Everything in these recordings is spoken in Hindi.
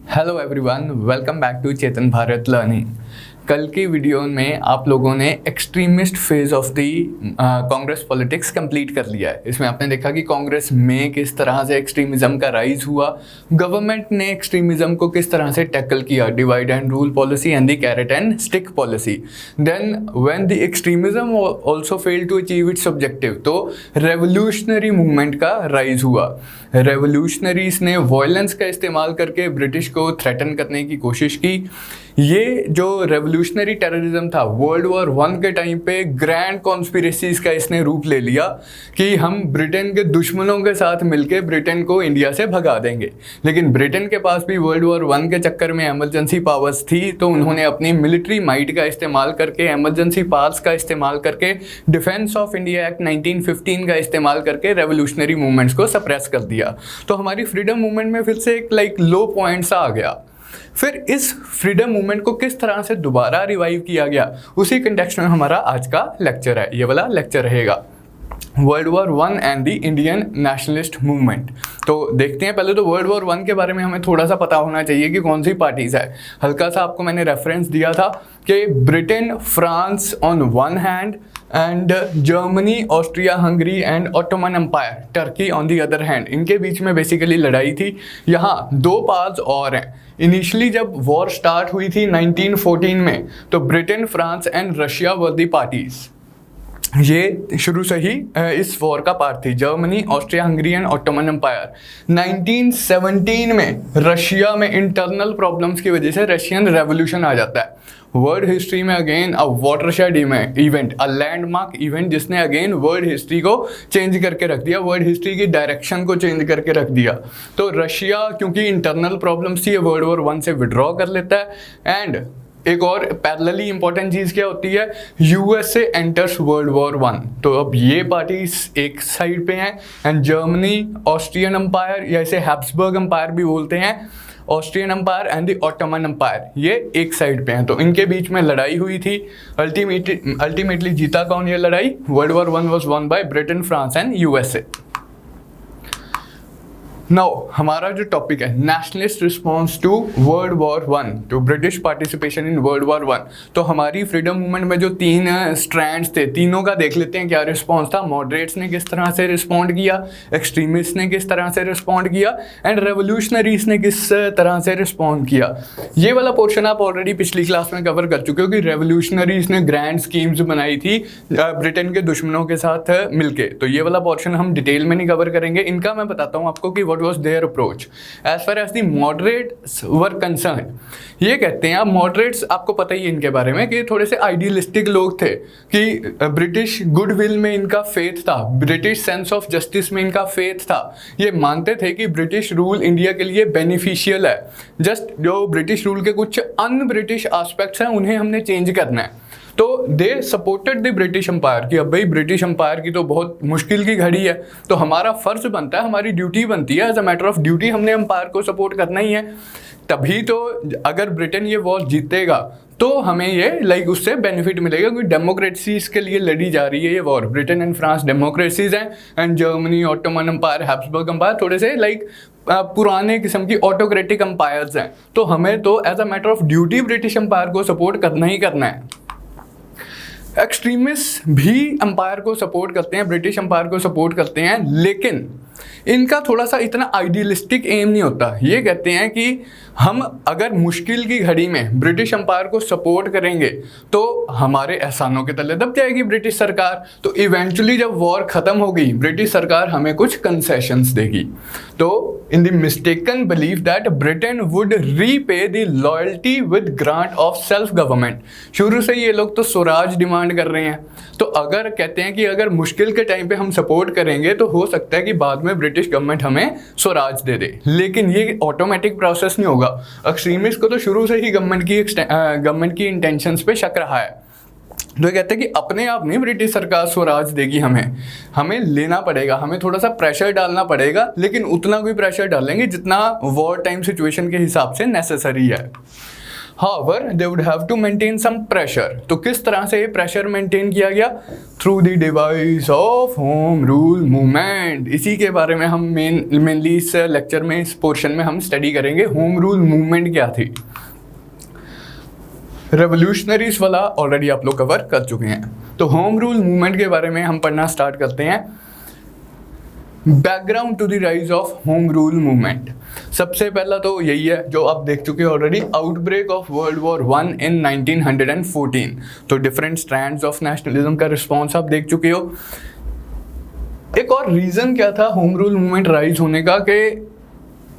Hello everyone, welcome back to Chetan Bharat learning. कल की वीडियो में आप लोगों ने extremist phase of the Congress politics complete कर लिया है। इसमें आपने देखा कि कांग्रेस में किस तरह से एक्सट्रीमिज्म का राइज हुआ, गवर्नमेंट ने एक्सट्रीमिज्म को किस तरह से टैकल किया, divide and rule policy and the carrot and stick policy. Then when the extremism also failed to achieve its objective, तो रेवोल्यूशनरी मूवमेंट का राइज हुआ। रेवोल्यूशनरीज ने वायलेंस का इस्तेमाल करके ब्रिटिश को थ्रेटन करने की कोशिश की। ये जो रेवोल्यूशनरी टेररिज्म था वर्ल्ड वॉर 1 के टाइम पे ग्रैंड कॉन्स्पिरेसीज का इसने रूप ले लिया कि हम ब्रिटेन के दुश्मनों के साथ मिलकर ब्रिटेन को इंडिया से भगा देंगे। लेकिन ब्रिटेन के पास भी वर्ल्ड वॉर 1 के चक्कर में एमरजेंसी पावर्स थी, तो उन्होंने अपनी मिलिट्री माइट का इस्तेमाल करके, एमरजेंसी पावर्स का इस्तेमाल करके, डिफेंस ऑफ इंडिया एक्ट 1915 का इस्तेमाल करके रेवोल्यूशनरी मूवमेंट्स को सप्रेस कर दिया। तो हमारी फ्रीडम मूवमेंट में फिर से एक लो पॉइंट सा आ गया। फिर इस फ्रीडम मूवमेंट को किस तरह से दोबारा रिवाइव किया गया, उसी कंटेक्स्ट में हमारा आज का लेक्चर है। ये वाला लेक्चर रहेगा world War 1 and the Indian nationalist movement. तो देखते हैं, पहले तो वर्ल्ड वॉर 1 के बारे में हमें थोड़ा सा पता होना चाहिए कि कौन सी पार्टीज है। हल्का सा आपको मैंने रेफरेंस दिया था कि Britain, France on one hand and Germany, Austria, Hungary and Ottoman Empire, Turkey on the other hand, इनके बीच में बेसिकली लड़ाई थी। यहाँ दो पार्ट्स और हैं। इनिशियली जब वॉर स्टार्ट हुई थी 1914 में, तो Britain, France and Russia were the parties. ये शुरू से ही इस वॉर का पार्ट थी, Germany, Austria, Hungary and Ottoman Empire. 1917 में रशिया में इंटरनल प्रॉब्लम्स की वजह से रशियन रेवोल्यूशन आ जाता है। वर्ल्ड हिस्ट्री में again a watershed event, a landmark event, जिसने अगेन वर्ल्ड हिस्ट्री को चेंज करके रख दिया, वर्ल्ड हिस्ट्री की डायरेक्शन को चेंज करके रख दिया। तो रशिया क्योंकि इंटरनल प्रॉब्लम्स थी, वर्ल्ड वॉर 1 से विड्रॉ कर लेता है। एंड एक और पैरेलली इंपॉर्टेंट चीज़ क्या होती है, यूएसए एंटर्स वर्ल्ड वॉर 1। तो अब ये पार्टीज एक साइड पे हैं एंड जर्मनी, ऑस्ट्रियन एम्पायर या इसे हैब्सबर्ग एम्पायर भी बोलते हैं, Austrian Empire and the Ottoman Empire, ये एक साइड पे हैं। तो इनके बीच में लड़ाई हुई थी। अल्टीमेटली जीता कौन ये लड़ाई? World War 1 was won by Britain, France and USA. Now हमारा जो टॉपिक है, nationalist response to World War 1, to British participation in World War 1। तो हमारी फ्रीडम मूवमेंट में जो 3 स्ट्रैंड्स थे, तीनों का देख लेते हैं क्या रिस्पॉन्स था। मॉडरेट्स ने किस तरह से रिस्पॉन्ड किया, एक्सट्रीमिस्ट ने किस तरह से रिस्पॉन्ड किया एंड रेवोल्यूशनरीज ने किस तरह से रिस्पॉन्ड किया। ये वाला पोर्शन आप ऑलरेडी पिछली क्लास में कवर कर चुके हो कि रेवोल्यूशनरीज ने ग्रैंड स्कीम्स बनाई थी ब्रिटेन के दुश्मनों के साथ मिलके। तो ये वाला पोर्शन हम डिटेल में नहीं कवर करेंगे। इनका मैं बताता हूँ आपको कि what was their approach as far as the moderates were concerned। ये कहते हैं, आप moderates आपको पता ही है इनके बारे में कि थोड़े से आइडियलिस्टिक लोग थे कि ब्रिटिश गुडविल में इनका फेथ था, ब्रिटिश सेंस ऑफ जस्टिस में इनका फेथ था। ये मानते थे कि ब्रिटिश रूल इंडिया के लिए बेनिफिशियल है। जस्ट जो ब्रिटिश रूल के कुछ अन ब्रिटिश एस्पेक्ट्स हैं उन्हें हमने चेंज करना है। तो they supported the British Empire कि अब भाई ब्रिटिश एम्पायर की तो बहुत मुश्किल की घड़ी है, तो हमारा फर्ज बनता है, हमारी ड्यूटी बनती है, as a matter of duty हमने एम्पायर को सपोर्ट करना ही है। तभी तो अगर ब्रिटेन ये वॉर जीतेगा तो हमें ये उससे बेनिफिट मिलेगा, क्योंकि डेमोक्रेसीज के लिए लड़ी जा रही है ये war. Britain and France democracies हैं and Germany, Ottoman empire, Habsburg empire थोड़े से पुराने किस्म की ऑटोक्रेटिक एम्पायर्स हैं। तो हमें तो as a matter of duty British Empire को सपोर्ट करना ही करना है। एक्सट्रीमिस्ट भी एम्पायर को सपोर्ट करते हैं, ब्रिटिश एम्पायर को सपोर्ट करते हैं, लेकिन इनका थोड़ा सा इतना आइडियलिस्टिक एम नहीं होता। ये कहते हैं कि हम अगर मुश्किल की घड़ी में ब्रिटिश एम्पायर को सपोर्ट करेंगे तो हमारे एहसानों के तले दब जाएगी ब्रिटिश सरकार। तो इवेंचुअली जब वॉर खत्म होगी, ब्रिटिश सरकार हमें कुछ कंसेशंस देगी। तो in the mistaken believe that Britain would repay the loyalty with grant of self government. शुरू से ये लोग तो स्वराज डिमांड कर रहे हैं। तो अगर कहते हैं कि अगर मुश्किल के टाइम पे हम सपोर्ट करेंगे तो हो सकता है कि बाद में ब्रिटिश गवर्नमेंट हमें स्वराज दे दे, लेकिन ये ऑटोमेटिक प्रोसेस नहीं होगा। एक्सट्रीमिस्ट को तो शुरू से ही गवर्नमेंट की इंटेंशंस पे शक रहा है। तो कहते हैं कि अपने आप नहीं ब्रिटिश सरकार स्वराज देगी, हमें लेना पड़ेगा, हमें थोड़ा सा प्रेशर डालना पड़ेगा, लेकिन उतना कोई प्रेशर डालेंगे जितना वॉर टाइम सिचुएशन के हिसाब से नेसेसरी है। However, they would have to maintain some pressure. तो किस तरह से ये प्रेशर मेंटेन किया गया? Through the device of home rule movement. इसी के बारे में हम मेनली इस लेक्चर में, इस पोर्शन में हम स्टडी करेंगे। होम रूल मूवमेंट क्या थी? रेवोल्यूशनरीज वाला ऑलरेडी आप लोग कवर कर चुके हैं, तो होम रूल मूवमेंट के बारे में हम पढ़ना स्टार्ट करते हैं। Background to the rise of home rule movement. सबसे पहला तो यही है जो आप देख चुके हो already, outbreak of world War 1 इन 1914। तो डिफरेंट स्ट्रैंड्स ऑफ नेशनलिज्म का रिस्पॉन्स आप देख चुके हो। एक और रीज़न क्या था होम रूल मूवमेंट राइज होने का, कि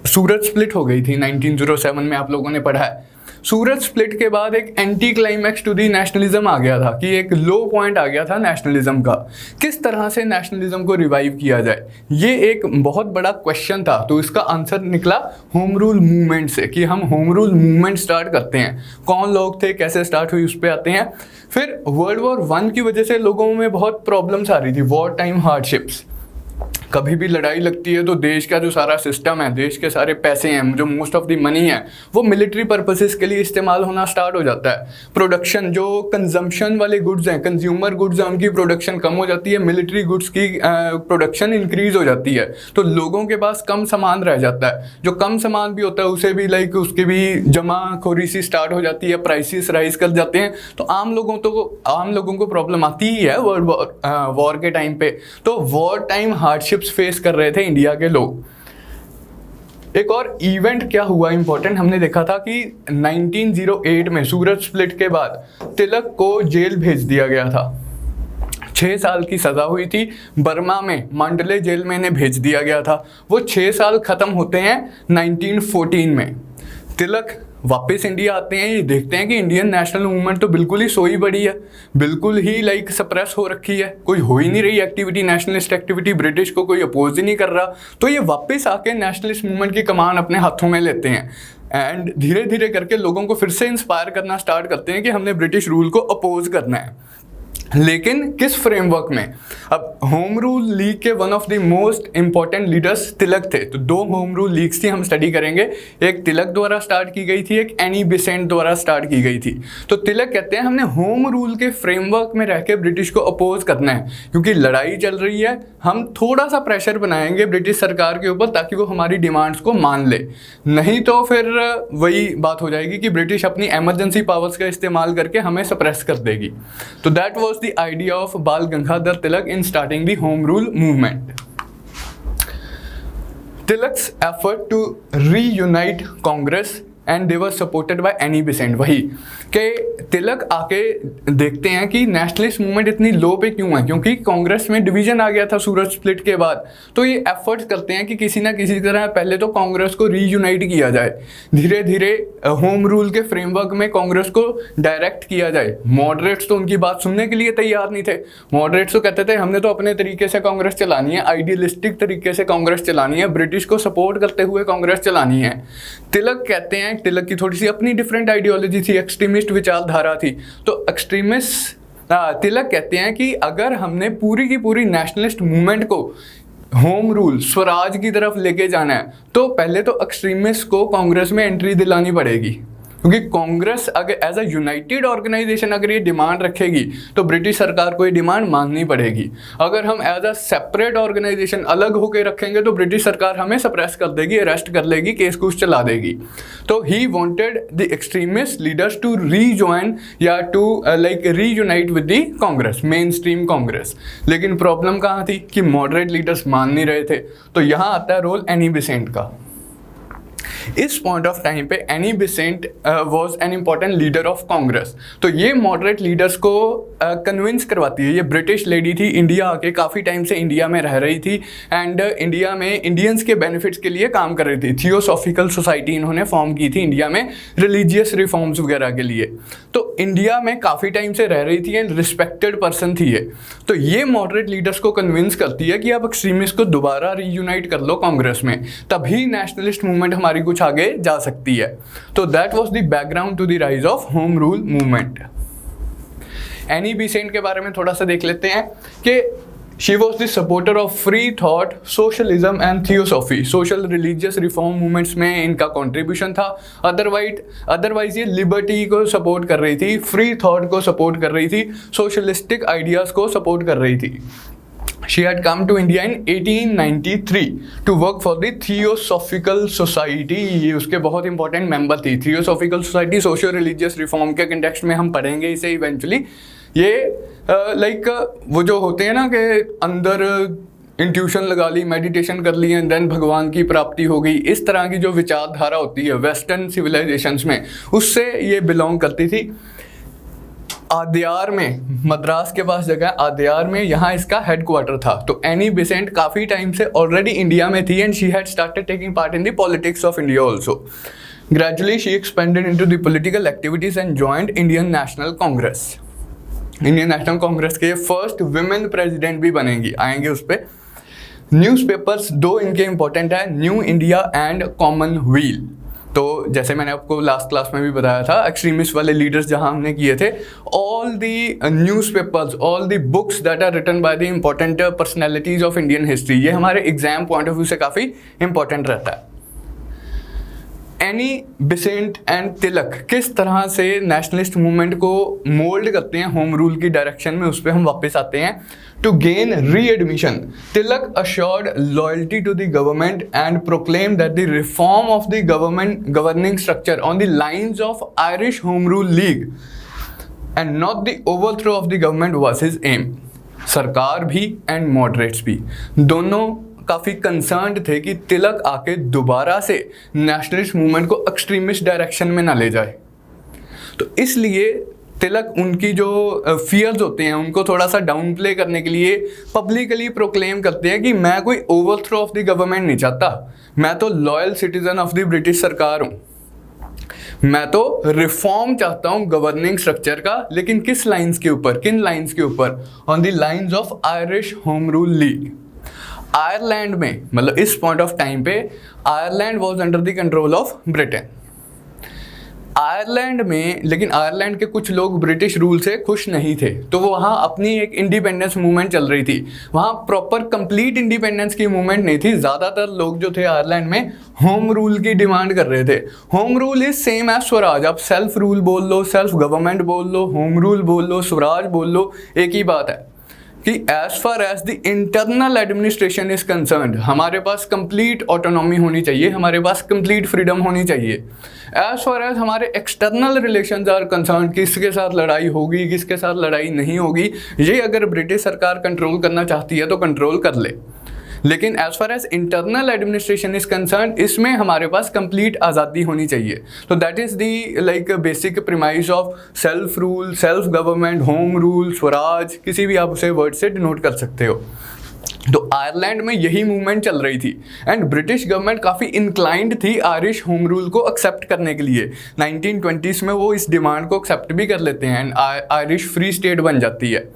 सूरत स्प्लिट हो गई थी 1907 में, आप लोगों ने पढ़ा है। सूरत स्प्लिट के बाद एक anticlimax to the nationalism आ गया था, कि एक लो पॉइंट आ गया था नेशनलिज्म का। किस तरह से नेशनलिज्म को रिवाइव किया जाए, ये एक बहुत बड़ा क्वेश्चन था। तो इसका आंसर निकला होम रूल मूवमेंट से, कि हम होम रूल मूवमेंट स्टार्ट करते हैं। कौन लोग थे, कैसे स्टार्ट हुई, उस पर आते हैं। फिर वर्ल्ड वॉर 1 की वजह से लोगों में बहुत प्रॉब्लम्स आ रही थी, वॉर टाइम हार्डशिप्स। कभी भी लड़ाई लगती है तो देश का जो सारा सिस्टम है, देश के सारे पैसे हैं, जो मोस्ट ऑफ द मनी है, वो मिलिट्री पर्पसेस के लिए इस्तेमाल होना स्टार्ट हो जाता है। प्रोडक्शन, जो कंजम्पशन वाले गुड्स हैं, कंज्यूमर गुड्स हैं, उनकी प्रोडक्शन कम हो जाती है, मिलिट्री गुड्स की प्रोडक्शन इंक्रीज हो जाती है। तो लोगों के पास कम सामान रह जाता है। जो कम सामान भी होता है उसे भी उसकी भी जमाखोरी सी स्टार्ट हो जाती है, प्राइसेस राइज कर जाते हैं। तो आम लोगों को प्रॉब्लम आती ही है वर्ल्ड वॉर के टाइम पे। तो वॉर टाइम हार्डशिप फेस कर रहे थे इंडिया के लोग। एक और इवेंट क्या हुआ इंपॉर्टेंट, हमने देखा था कि 1908 में सूरत स्प्लिट के बाद तिलक को जेल भेज दिया गया था। 6 साल की सजा हुई थी, बर्मा में मांडले जेल में इन्हें भेज दिया गया था। वो 6 साल खत्म होते हैं 1914 में। तिलक वापस इंडिया आते हैं, ये देखते हैं कि इंडियन नेशनल मूवमेंट तो बिल्कुल ही सोई पड़ी है, बिल्कुल ही सप्रेस हो रखी है, कोई हो ही नहीं रही एक्टिविटी, नेशनलिस्ट एक्टिविटी, ब्रिटिश को कोई अपोज ही नहीं कर रहा। तो ये वापस आके नेशनलिस्ट मूवमेंट की कमान अपने हाथों में लेते हैं एंड धीरे धीरे करके लोगों को फिर से इंस्पायर करना स्टार्ट करते हैं कि हमने ब्रिटिश रूल को अपोज करना है। लेकिन किस फ्रेमवर्क में? अब होम रूल लीग के one of the most important leaders Tilak थे। तो 2 होम रूल लीग्स थी, हम स्टडी करेंगे। एक तिलक द्वारा स्टार्ट की गई थी, एक एनी बेसेंट द्वारा स्टार्ट की गई थी। तो तिलक कहते हैं हमने होम रूल के फ्रेमवर्क में रह के ब्रिटिश को अपोज करना है, क्योंकि लड़ाई चल रही है, हम थोड़ा सा प्रेशर बनाएंगे ब्रिटिश सरकार के ऊपर ताकि वो हमारी डिमांड्स को मान ले। नहीं तो फिर वही बात हो जाएगी कि ब्रिटिश अपनी एमरजेंसी पावर्स का इस्तेमाल करके हमें सप्रेस कर देगी। तो that was the idea of Bal Gangadhar Tilak in starting the Home Rule movement. Tilak's effort to reunite Congress and they were supported by Annie Besant। वही कि तिलक आके देखते हैं कि नेशनलिस्ट मूवमेंट इतनी लो पे क्यों है, क्योंकि कांग्रेस में डिवीजन आ गया था सूरत स्प्लिट के बाद। तो ये एफर्ट्स करते हैं कि किसी ना किसी तरह पहले तो कांग्रेस को रीयूनाइट किया जाए, धीरे धीरे होम रूल के फ्रेमवर्क में कांग्रेस को डायरेक्ट किया जाए। मॉडरेट्स तो उनकी बात सुनने के लिए तैयार नहीं थे। मॉडरेट्स तो कहते थे हमने तो अपने तरीके से कांग्रेस चलानी है, आइडियलिस्टिक तरीके से कांग्रेस चलानी है, ब्रिटिश को सपोर्ट करते हुए कांग्रेस चलानी है। तिलक कहते हैं, तिलक की थोड़ी सी अपनी डिफरेंट आइडियोलॉजी थी, एक्सट्रीमिस्ट विचारधारा थी। तो एक्सट्रीमिस्ट तिलक कहते हैं कि अगर हमने पूरी की पूरी नेशनलिस्ट मूवमेंट को होम रूल, स्वराज की तरफ लेके जाना है, तो पहले तो एक्सट्रीमिस्ट को कांग्रेस में एंट्री दिलानी पड़ेगी। क्योंकि कांग्रेस अगर एज अ यूनाइटेड ऑर्गेनाइजेशन अगर ये डिमांड रखेगी तो ब्रिटिश सरकार को ये डिमांड माननी पड़ेगी। अगर हम एज अ सेपरेट ऑर्गेनाइजेशन अलग होकर रखेंगे तो ब्रिटिश सरकार हमें सप्रेस कर देगी, अरेस्ट कर लेगी, केस कुछ चला देगी। तो he wanted the extremist leaders to rejoin या to reunite with the Congress, mainstream Congress. लेकिन प्रॉब्लम कहाँ थी कि मॉडरेट लीडर्स मान नहीं रहे थे। तो यहाँ आता है रोल एनी बेसेंट का। इस पॉइंट ऑफ टाइम पे Annie Besant was an important leader of Congress. तो ये मॉडरेट लीडर्स को कन्विंस करवाती है। ये ब्रिटिश लेडी थी, इंडिया आके काफ़ी टाइम से इंडिया में रह रही थी एंड इंडिया में इंडियंस के बेनिफिट्स के लिए काम कर रही थी। थियोसॉफिकल सोसाइटी इन्होंने फॉर्म की थी इंडिया में, रिलीजियस रिफॉर्म्स वगैरह के लिए। तो इंडिया में काफ़ी टाइम से रह रही थी एंड रिस्पेक्टेड पर्सन थी ये। तो ये मॉडरेट लीडर्स को कन्विंस करती है कि आप एक्सट्रीमिस्ट को दोबारा रीयूनाइट कर लो कांग्रेस में, तभी नेशनलिस्ट मूवमेंट हमारी कुछ आगे जा सकती है। तो that was the background to the rise of home rule movement. Annie Besant के बारे में थोड़ा सा देख लेते हैं कि She was the supporter of free thought, socialism and theosophy. Social religious reform movements में इनका contribution था. Otherwise ये liberty को support कर रही थी, free thought को support कर रही थी, socialistic ideas को support कर रही थी. She had come to India in 1893 to work for the Theosophical Society. ये उसके बहुत इंपॉर्टेंट मेंबर थी. Theosophical Society social religious reform के कंटेक्स्ट में हम पढ़ेंगे इसे इवेंचुअली. ये वो जो होते हैं ना कि अंदर इंट्यूशन लगा ली, मेडिटेशन कर ली एंड देन भगवान की प्राप्ति हो गई, इस तरह की जो विचारधारा होती है वेस्टर्न सिविलाइजेशंस में, उससे ये बिलोंग करती थी. आद्यार में, मद्रास के पास जगह आद्यार में, यहाँ इसका हेडक्वार्टर था. तो एनी बेसेंट काफ़ी टाइम से ऑलरेडी इंडिया में थी and she had started taking part in the politics of India also. Gradually she expanded into the political activities and joined Indian National Congress. Indian National Congress के फर्स्ट विमेन प्रेसिडेंट भी बनेंगी, आएंगे उस पर. न्यूज़पेपर्स दो इनके इंपॉर्टेंट है, न्यू इंडिया एंड कॉमनवेल्थ. तो जैसे मैंने आपको लास्ट क्लास में भी बताया था, एक्सट्रीमिस्ट वाले लीडर्स जहां हमने किए थे, all the newspapers, all the books that are written by the important personalities of Indian history, ये हमारे एग्जाम पॉइंट ऑफ व्यू से काफ़ी इंपॉर्टेंट रहता है. एनी बेसेंट एंड तिलक किस तरह से नेशनलिस्ट मूवमेंट को मोल्ड करते हैं होम रूल की डायरेक्शन में, उस पर हम वापस आते हैं. To gain readmission, Tilak assured loyalty to the government and proclaim that the reform of the government governing structure on the lines of Irish home rule league and not the overthrow of the government was his aim. सरकार भी एंड मॉडरेट्स भी दोनों काफ़ी कंसर्न्ड थे कि तिलक आके दोबारा से नेशनलिस्ट मूवमेंट को एक्सट्रीमिस्ट डायरेक्शन में ना ले जाए. तो इसलिए तिलक उनकी जो फियर्स होते हैं उनको थोड़ा सा डाउन प्ले करने के लिए पब्लिकली प्रोक्लेम करते हैं कि मैं कोई ओवरथ्रो ऑफ द गवर्नमेंट नहीं चाहता, मैं तो loyal citizen of the British सरकार हूँ, मैं तो रिफॉर्म चाहता हूँ गवर्निंग स्ट्रक्चर का. लेकिन किस लाइन्स के ऊपर, किन लाइन्स के ऊपर? On the lines of Irish home rule league. Ireland में, मतलब इस पॉइंट ऑफ टाइम पे Ireland was under the control of Britain. Ireland में, लेकिन आयरलैंड के कुछ लोग ब्रिटिश रूल से खुश नहीं थे, तो वो वहाँ अपनी एक इंडिपेंडेंस मूवमेंट चल रही थी. वहाँ प्रॉपर कंप्लीट इंडिपेंडेंस की मूवमेंट नहीं थी. ज़्यादातर लोग जो थे आयरलैंड में होम रूल की डिमांड कर रहे थे. Home rule is same as swaraj. आप सेल्फ रूल बोल लो, सेल्फ गवर्नमेंट बोल लो, होम रूल बोल लो, स्वराज बोल लो, एक ही बात है कि as far as the internal administration is concerned, हमारे पास कंप्लीट ऑटोनॉमी होनी चाहिए, हमारे पास कंप्लीट फ्रीडम होनी चाहिए. एज फार एज हमारे एक्सटर्नल रिलेशंस आर कंसर्न्ड, किसके साथ लड़ाई होगी, किसके साथ लड़ाई नहीं होगी, ये अगर ब्रिटिश सरकार कंट्रोल करना चाहती है तो कंट्रोल कर ले. लेकिन as far as internal administration is concern, इसमें हमारे पास कंप्लीट आज़ादी होनी चाहिए. तो that is the like basic premise of self rule, self government, home rule, swaraj, किसी भी आप उसे वर्ड से डिनोट कर सकते हो. तो आयरलैंड में यही मूवमेंट चल रही थी एंड ब्रिटिश गवर्नमेंट काफ़ी इंक्लाइंड थी आयरिश होम रूल को एक्सेप्ट करने के लिए. 1920s में वो इस डिमांड को एक्सेप्ट भी कर लेते हैं एंड आयरिश फ्री स्टेट बन जाती है.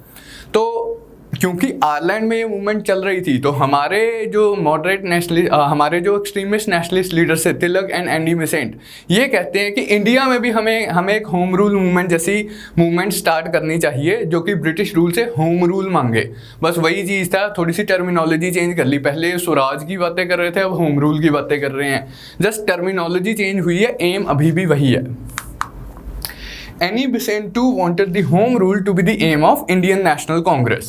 तो क्योंकि आयरलैंड में ये मूवमेंट चल रही थी, तो हमारे जो मॉडरेट नेशनलिस्ट, हमारे जो एक्सट्रीमिस्ट नेशनलिस्ट लीडर्स थे तिलक एंड एनी बेसेंट, ये कहते हैं कि इंडिया में भी हमें एक होम रूल मूवमेंट जैसी मूवमेंट स्टार्ट करनी चाहिए जो कि ब्रिटिश रूल से होम रूल मांगे. बस वही चीज़ था, थोड़ी सी टर्मिनोलॉजी चेंज कर ली. पहले स्वराज की बातें कर रहे थे, अब होम रूल की बातें कर रहे हैं. जस्ट टर्मिनोलॉजी चेंज हुई है, एम अभी भी वही है. Annie Besant too wanted the home rule to be the aim of Indian National Congress,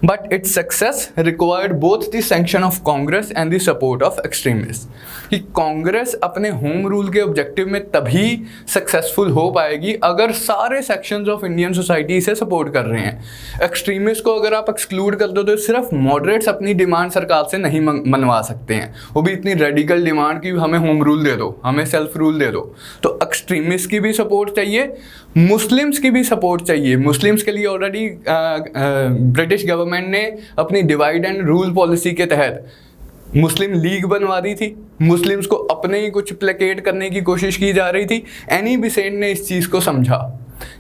but its success required both the sanction of Congress and the support of extremists. कि कांग्रेस अपने होम रूल के ऑब्जेक्टिव में तभी सक्सेसफुल हो पाएगी अगर सारे सेक्शंस ऑफ इंडियन सोसाइटी इसे सपोर्ट कर रहे हैं. एक्सट्रीमिस्ट को अगर आप एक्सक्लूड कर दो तो सिर्फ मॉडरेट्स अपनी डिमांड सरकार से नहीं मनवा सकते हैं, वो भी इतनी रेडिकल डिमांड की हमें होम रूल दे दो, हमें सेल्फ रूल दे दो. तो एक्सट्रीमिस्ट की भी सपोर्ट चाहिए, मुस्लिम्स की भी सपोर्ट चाहिए. मुस्लिम्स के लिए ऑलरेडी ब्रिटिश गवर्नमेंट ने अपनी डिवाइड एंड रूल पॉलिसी के तहत मुस्लिम लीग बनवा दी थी. मुस्लिम्स को अपने ही कुछ प्लेकेट करने की कोशिश की जा रही थी. एनी बेसेंट ने इस चीज़ को समझा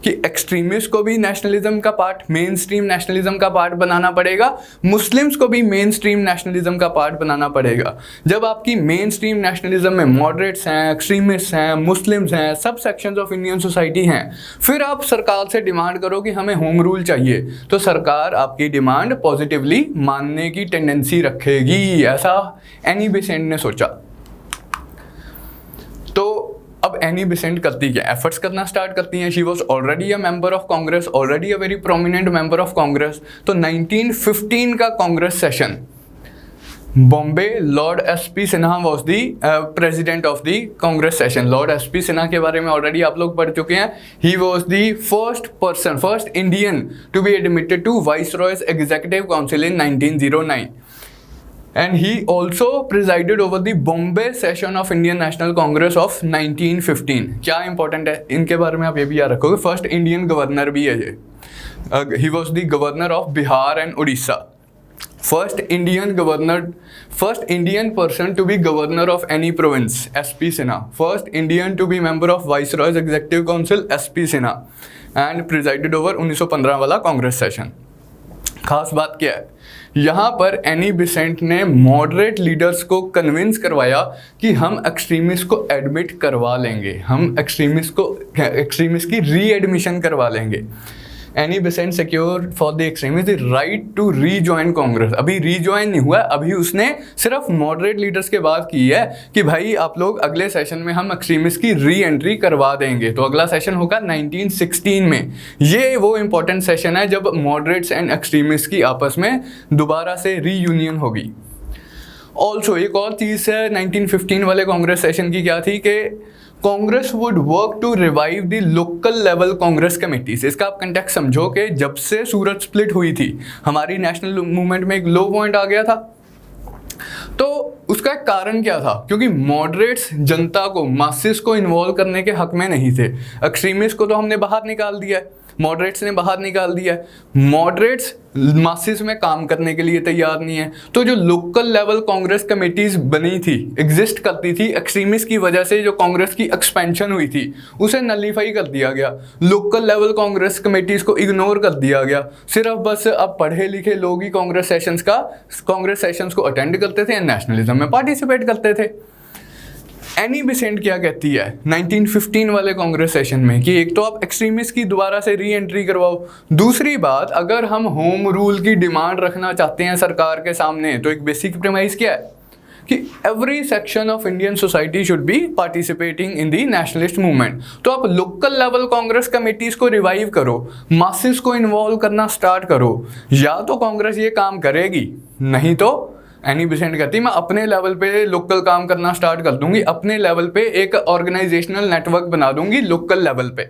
कि एक्सट्रीमिस्ट को भी नेशनलिज्म का पार्ट, मेन स्ट्रीम नेशनलिज्म का पार्ट बनाना पड़ेगा, मुस्लिम्स को भी मेन स्ट्रीम नेशनलिज्म का पार्ट बनाना पड़ेगा। जब आपकी मेन स्ट्रीम नेशनलिज्म में मॉडरेट्स हैं, एक्सट्रीमिस्ट हैं, मुस्लिम्स हैं, सब सेक्शंस ऑफ इंडियन सोसाइटी हैं, फिर आप सरकार से डिमांड करो कि हमें होम रूल चाहिए, तो सरकार आपकी डिमांड पॉजिटिवली मानने की टेंडेंसी रखेगी, ऐसा एनी बेसेंट ने सोचा। तो अब एनी बेसेंट करती क्या, एफर्ट्स करना स्टार्ट करती हैं। She was already a member of Congress, already a very prominent member of Congress. तो 1915 का Congress session, Bombay, Lord S P Sinha was the president of the Congress session. Lord S P Sinha के बारे में ऑलरेडी आप लोग पढ़ चुके हैं। He was the first Indian to be admitted to Viceroy's executive council in 1909 and he also presided over the Bombay session of Indian National Congress of 1915। क्या इंपॉर्टेंट है इनके बारे में आप ये भी याद रखोगे, फर्स्ट इंडियन गवर्नर भी है ये। He was the governor of Bihar and Orissa, first Indian person to be governor of any province, S P Sinha. First Indian to be member of Viceroy's executive council, S P Sinha, and presided over 1915 वाला कांग्रेस सेशन। खास बात क्या है, यहाँ पर एनी बेसेंट ने मॉडरेट लीडर्स को कन्विंस करवाया कि हम एक्सट्रीमिस्ट को एडमिट करवा लेंगे, हम एक्सट्रीमिस्ट की री एडमिशन करवा लेंगे। Annie Besant secure for the extremist the right to rejoin Congress. अभी रीजॉइन नहीं हुआ, अभी उसने सिर्फ मॉडरेट लीडर्स के बात की है कि भाई आप लोग अगले सेशन में हम एक्सट्रीमिस्ट की री एंट्री करवा देंगे। तो अगला सेशन होगा 1916 में। ये वो इंपॉर्टेंट सेशन है जब मॉडरेट्स एंड एक्सट्रीमिस्ट की आपस में दोबारा से रीयूनियन होगी। ऑल्सो एक और चीज़ है 1915 वाले कांग्रेस सेशन की, क्या थी कि Congress would work to revive the local level Congress committees. इसका आप कंटेक्स्ट समझो कि जब से सूरत स्प्लिट हुई थी, हमारी नेशनल मूवमेंट में एक लो पॉइंट आ गया था। तो उसका एक कारण क्या था, क्योंकि मॉडरेट्स जनता को, मासिस को इन्वॉल्व करने के हक में नहीं थे। एक्सट्रीमिस्ट को तो हमने बाहर निकाल दिया है, मॉडरेट्स ने बाहर निकाल दिया है। मॉडरेट्स मासिस में काम करने के लिए तैयार नहीं है। तो जो लोकल लेवल कांग्रेस कमेटीज बनी थी, एग्जिस्ट करती थी, एक्सट्रीमिस्ट की वजह से जो कांग्रेस की एक्सपेंशन हुई थी उसे नलीफाई कर दिया गया। लोकल लेवल कांग्रेस कमेटीज को इग्नोर कर दिया गया। सिर्फ बस अब पढ़े लिखे लोग ही कांग्रेस सेशंस को अटेंड करते थे, नेशनलिज्म में पार्टिसिपेट करते थे। एनी बेसेंट क्या कहती है 1915 वाले कांग्रेस सेशन में कि एक तो आप एक्सट्रीमिस्ट की दोबारा से री एंट्री करवाओ, दूसरी बात अगर हम होम रूल की डिमांड रखना चाहते हैं सरकार के सामने तो एक बेसिक प्रीमाइस क्या है कि every section of Indian society should be participating in the nationalist movement. तो आप लोकल लेवल कांग्रेस कमेटीज को रिवाइव करो, मासिस को इन्वॉल्व करना स्टार्ट करो, या तो कांग्रेस ये काम करेगी, नहीं तो एनी बेसेंट कहती मैं अपने लेवल पे लोकल काम करना स्टार्ट कर दूंगी, अपने लेवल पे एक ऑर्गेनाइजेशनल नेटवर्क बना दूंगी लोकल लेवल पे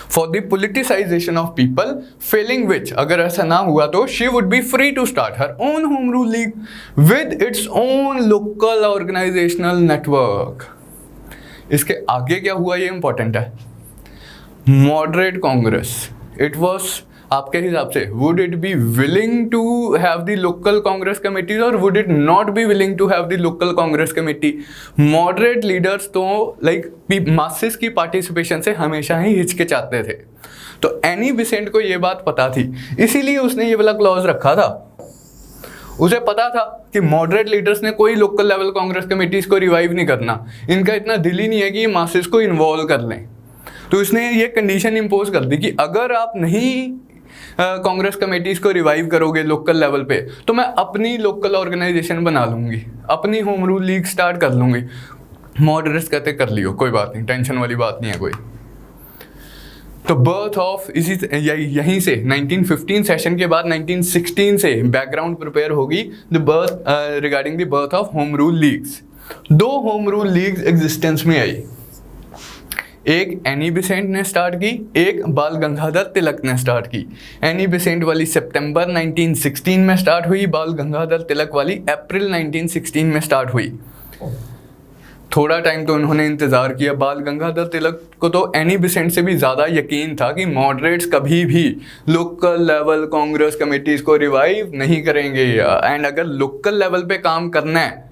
for the politicisation of people, failing which अगर ऐसा ना हुआ तो she would be free to start her own home rule league with its own local organisational network. इसके आगे क्या हुआ ये इंपॉर्टेंट है। मॉडरेट कांग्रेस, इट वॉज आपके हिसाब से would it be willing to have the local Congress committees और would it not be willing to have the local Congress committee. Moderate leaders तो लाइक मासिस की पार्टिसिपेशन से हमेशा ही हिचकिचाते थे। तो एनी बेसेंट को ये बात पता थी, इसीलिए उसने ये वाला क्लॉज रखा था। उसे पता था कि मॉडरेट लीडर्स ने कोई लोकल लेवल कांग्रेस कमेटीज को रिवाइव नहीं करना, इनका इतना दिल ही नहीं है कि ये मासिस को इन्वॉल्व कर लें। तो इसने ये कंडीशन इम्पोज कर दी कि अगर आप नहीं कांग्रेस कमेटीज को रिवाइव करोगे लोकल लेवल पे तो मैं अपनी लोकल ऑर्गेनाइजेशन बना लूंगी, अपनी होम रूल लीग स्टार्ट कर लूंगी। मॉडरेट्स कहते कर लियो, कोई बात नहीं, टेंशन वाली बात नहीं है कोई। तो बर्थ ऑफ यहीं से 1915 सेशन के बाद 1916 से बैकग्राउंड प्रिपेयर होगी the birth regarding the birth of home rule leagues. 2 home rule leagues existence में आई, एक एनी बेसेंट ने स्टार्ट की, एक बाल गंगाधर तिलक ने स्टार्ट की। एनी बेसेंट वाली सितंबर 1916 में स्टार्ट हुई, बाल गंगाधर तिलक वाली अप्रैल 1916 में स्टार्ट हुई। थोड़ा टाइम तो उन्होंने इंतज़ार किया। बाल गंगाधर तिलक को तो एनी बेसेंट से भी ज़्यादा यकीन था कि मॉडरेट्स कभी भी लोकल लेवल कांग्रेस कमेटीज़ को रिवाइव नहीं करेंगे, एंड अगर लोकल लेवल पे काम करना है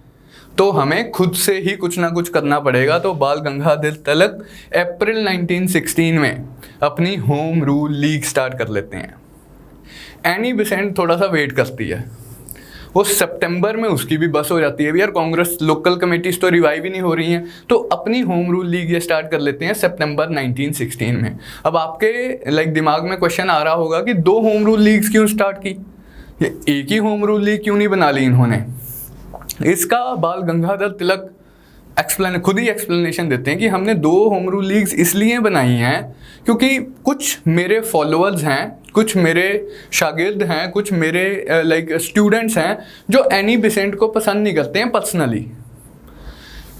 तो हमें खुद से ही कुछ ना कुछ करना पड़ेगा। तो बाल गंगाधर तिलक अप्रैल 1916 में अपनी होम रूल लीग स्टार्ट कर लेते हैं। एनी बेसेंट थोड़ा सा वेट करती है, वो सितंबर में उसकी भी बस हो जाती है। यार कांग्रेस लोकल कमेटीज तो रिवाइव ही नहीं हो रही हैं, तो अपनी होम रूल लीग ये स्टार्ट कर लेते हैं सितंबर 1916 में। अब आपके दिमाग में क्वेश्चन आ रहा होगा कि 2 होम रूल लीग्स क्यों स्टार्ट की, ये एक ही होम रूल लीग क्यों नहीं बना ली इन्होंने। इसका बाल गंगाधर तिलक खुद ही एक्सप्लेनेशन देते हैं कि हमने 2 होम रूल लीग्स इसलिए बनाई हैं क्योंकि कुछ मेरे फॉलोअर्स हैं, कुछ मेरे शागिर्द हैं, कुछ मेरे स्टूडेंट्स हैं जो एनी बेसेंट को पसंद नहीं करते हैं पर्सनली।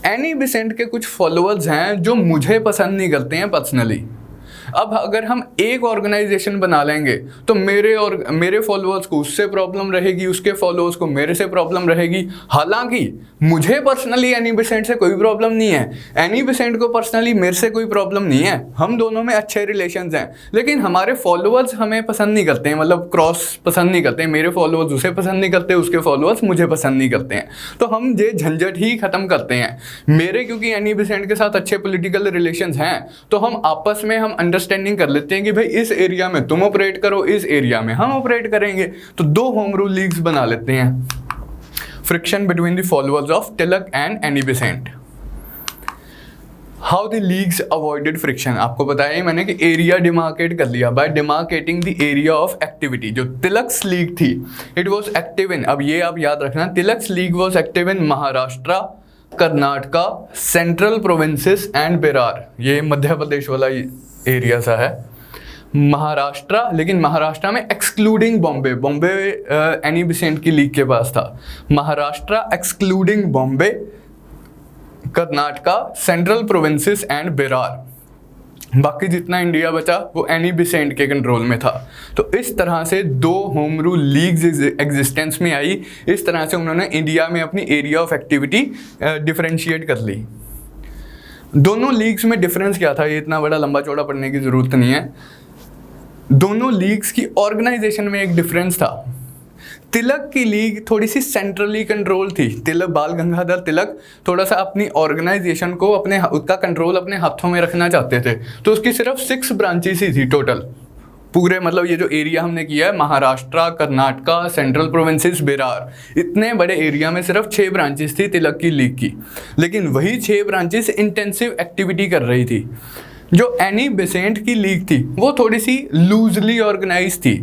एनी बेसेंट के कुछ फॉलोअर्स हैं जो मुझे पसंद नहीं करते हैं पर्सनली। अब अगर हम एक ऑर्गेनाइजेशन बना लेंगे तो मेरे फॉलोअर्स को उससे प्रॉब्लम रहेगी, उसके फॉलोअर्स को मेरे से प्रॉब्लम रहेगी। हालांकि मुझे पर्सनली एनी बेसेंट से कोई प्रॉब्लम नहीं है, एनी बेसेंट को पर्सनली मेरे से कोई प्रॉब्लम नहीं है, हम दोनों में अच्छे रिलेशंस हैं, लेकिन हमारे फॉलोअर्स हमें पसंद नहीं करते हैं, मतलब क्रॉस पसंद नहीं करते हैं। मेरे फॉलोअर्स उसे पसंद नहीं करते, उसके फॉलोअर्स मुझे पसंद नहीं करते हैं। तो हम ये झंझट ही खत्म करते हैं। मेरे क्योंकि एनी बेसेंट के साथ अच्छे पॉलिटिकल रिलेशंस हैं, तो हम आपस में अंडरस्टैंडिंग कर लेते हैं कि भाई इस एरिया में तुम ऑपरेट करो, इस एरिया में हम ऑपरेट करेंगे। तो 2 होम रूल लीग्स बना लेते हैं। Friction between the followers of Tilak and Annie Besant. How the leagues avoided friction, आपको बताया मैंने कि एरिया डिमार्केट कर लिया by demarcating the area of activity. जो तिलक्स लीग थी, इट वाज एक्टिव इन, अब ये आप याद रखना, Tilak's league was active in Maharashtra, Karnataka, Central Provinces and Berar. ये मध्य प्रदेश वाला एरिया सा है, महाराष्ट्र, लेकिन महाराष्ट्र में excluding Bombay. Bombay Annie Besant की लीग के पास था। Maharashtra excluding Bombay, Karnataka, Central Provinces and Berar. बाकी जितना इंडिया बचा वो एनी बेसेंट के कंट्रोल में था। तो इस तरह से 2 होम रूल लीग्स एग्जिस्टेंस में आई। इस तरह से उन्होंने इंडिया में अपनी एरिया ऑफ एक्टिविटी डिफरेंशिएट कर ली। दोनों लीग्स में डिफरेंस क्या था, ये इतना बड़ा लंबा चौड़ा पढ़ने की ज़रूरत नहीं है। दोनों लीग्स की ऑर्गेनाइजेशन में एक डिफरेंस था। तिलक की लीग थोड़ी सी सेंट्रली कंट्रोल थी। बाल गंगाधर तिलक थोड़ा सा अपनी ऑर्गेनाइजेशन को उसका कंट्रोल अपने हाथों में रखना चाहते थे। तो उसकी सिर्फ 6 ब्रांचेस ही थी टोटल पूरे, मतलब ये जो एरिया हमने किया है, महाराष्ट्र, कर्नाटका, सेंट्रल प्रोविंसेस, बेरार, इतने बड़े एरिया में सिर्फ 6 ब्रांचेस थी तिलक की लीग की। लेकिन वही 6 ब्रांचेस इंटेंसिव एक्टिविटी कर रही थी। जो एनी बेसेंट की लीग थी वो थोड़ी सी लूजली ऑर्गेनाइज थी।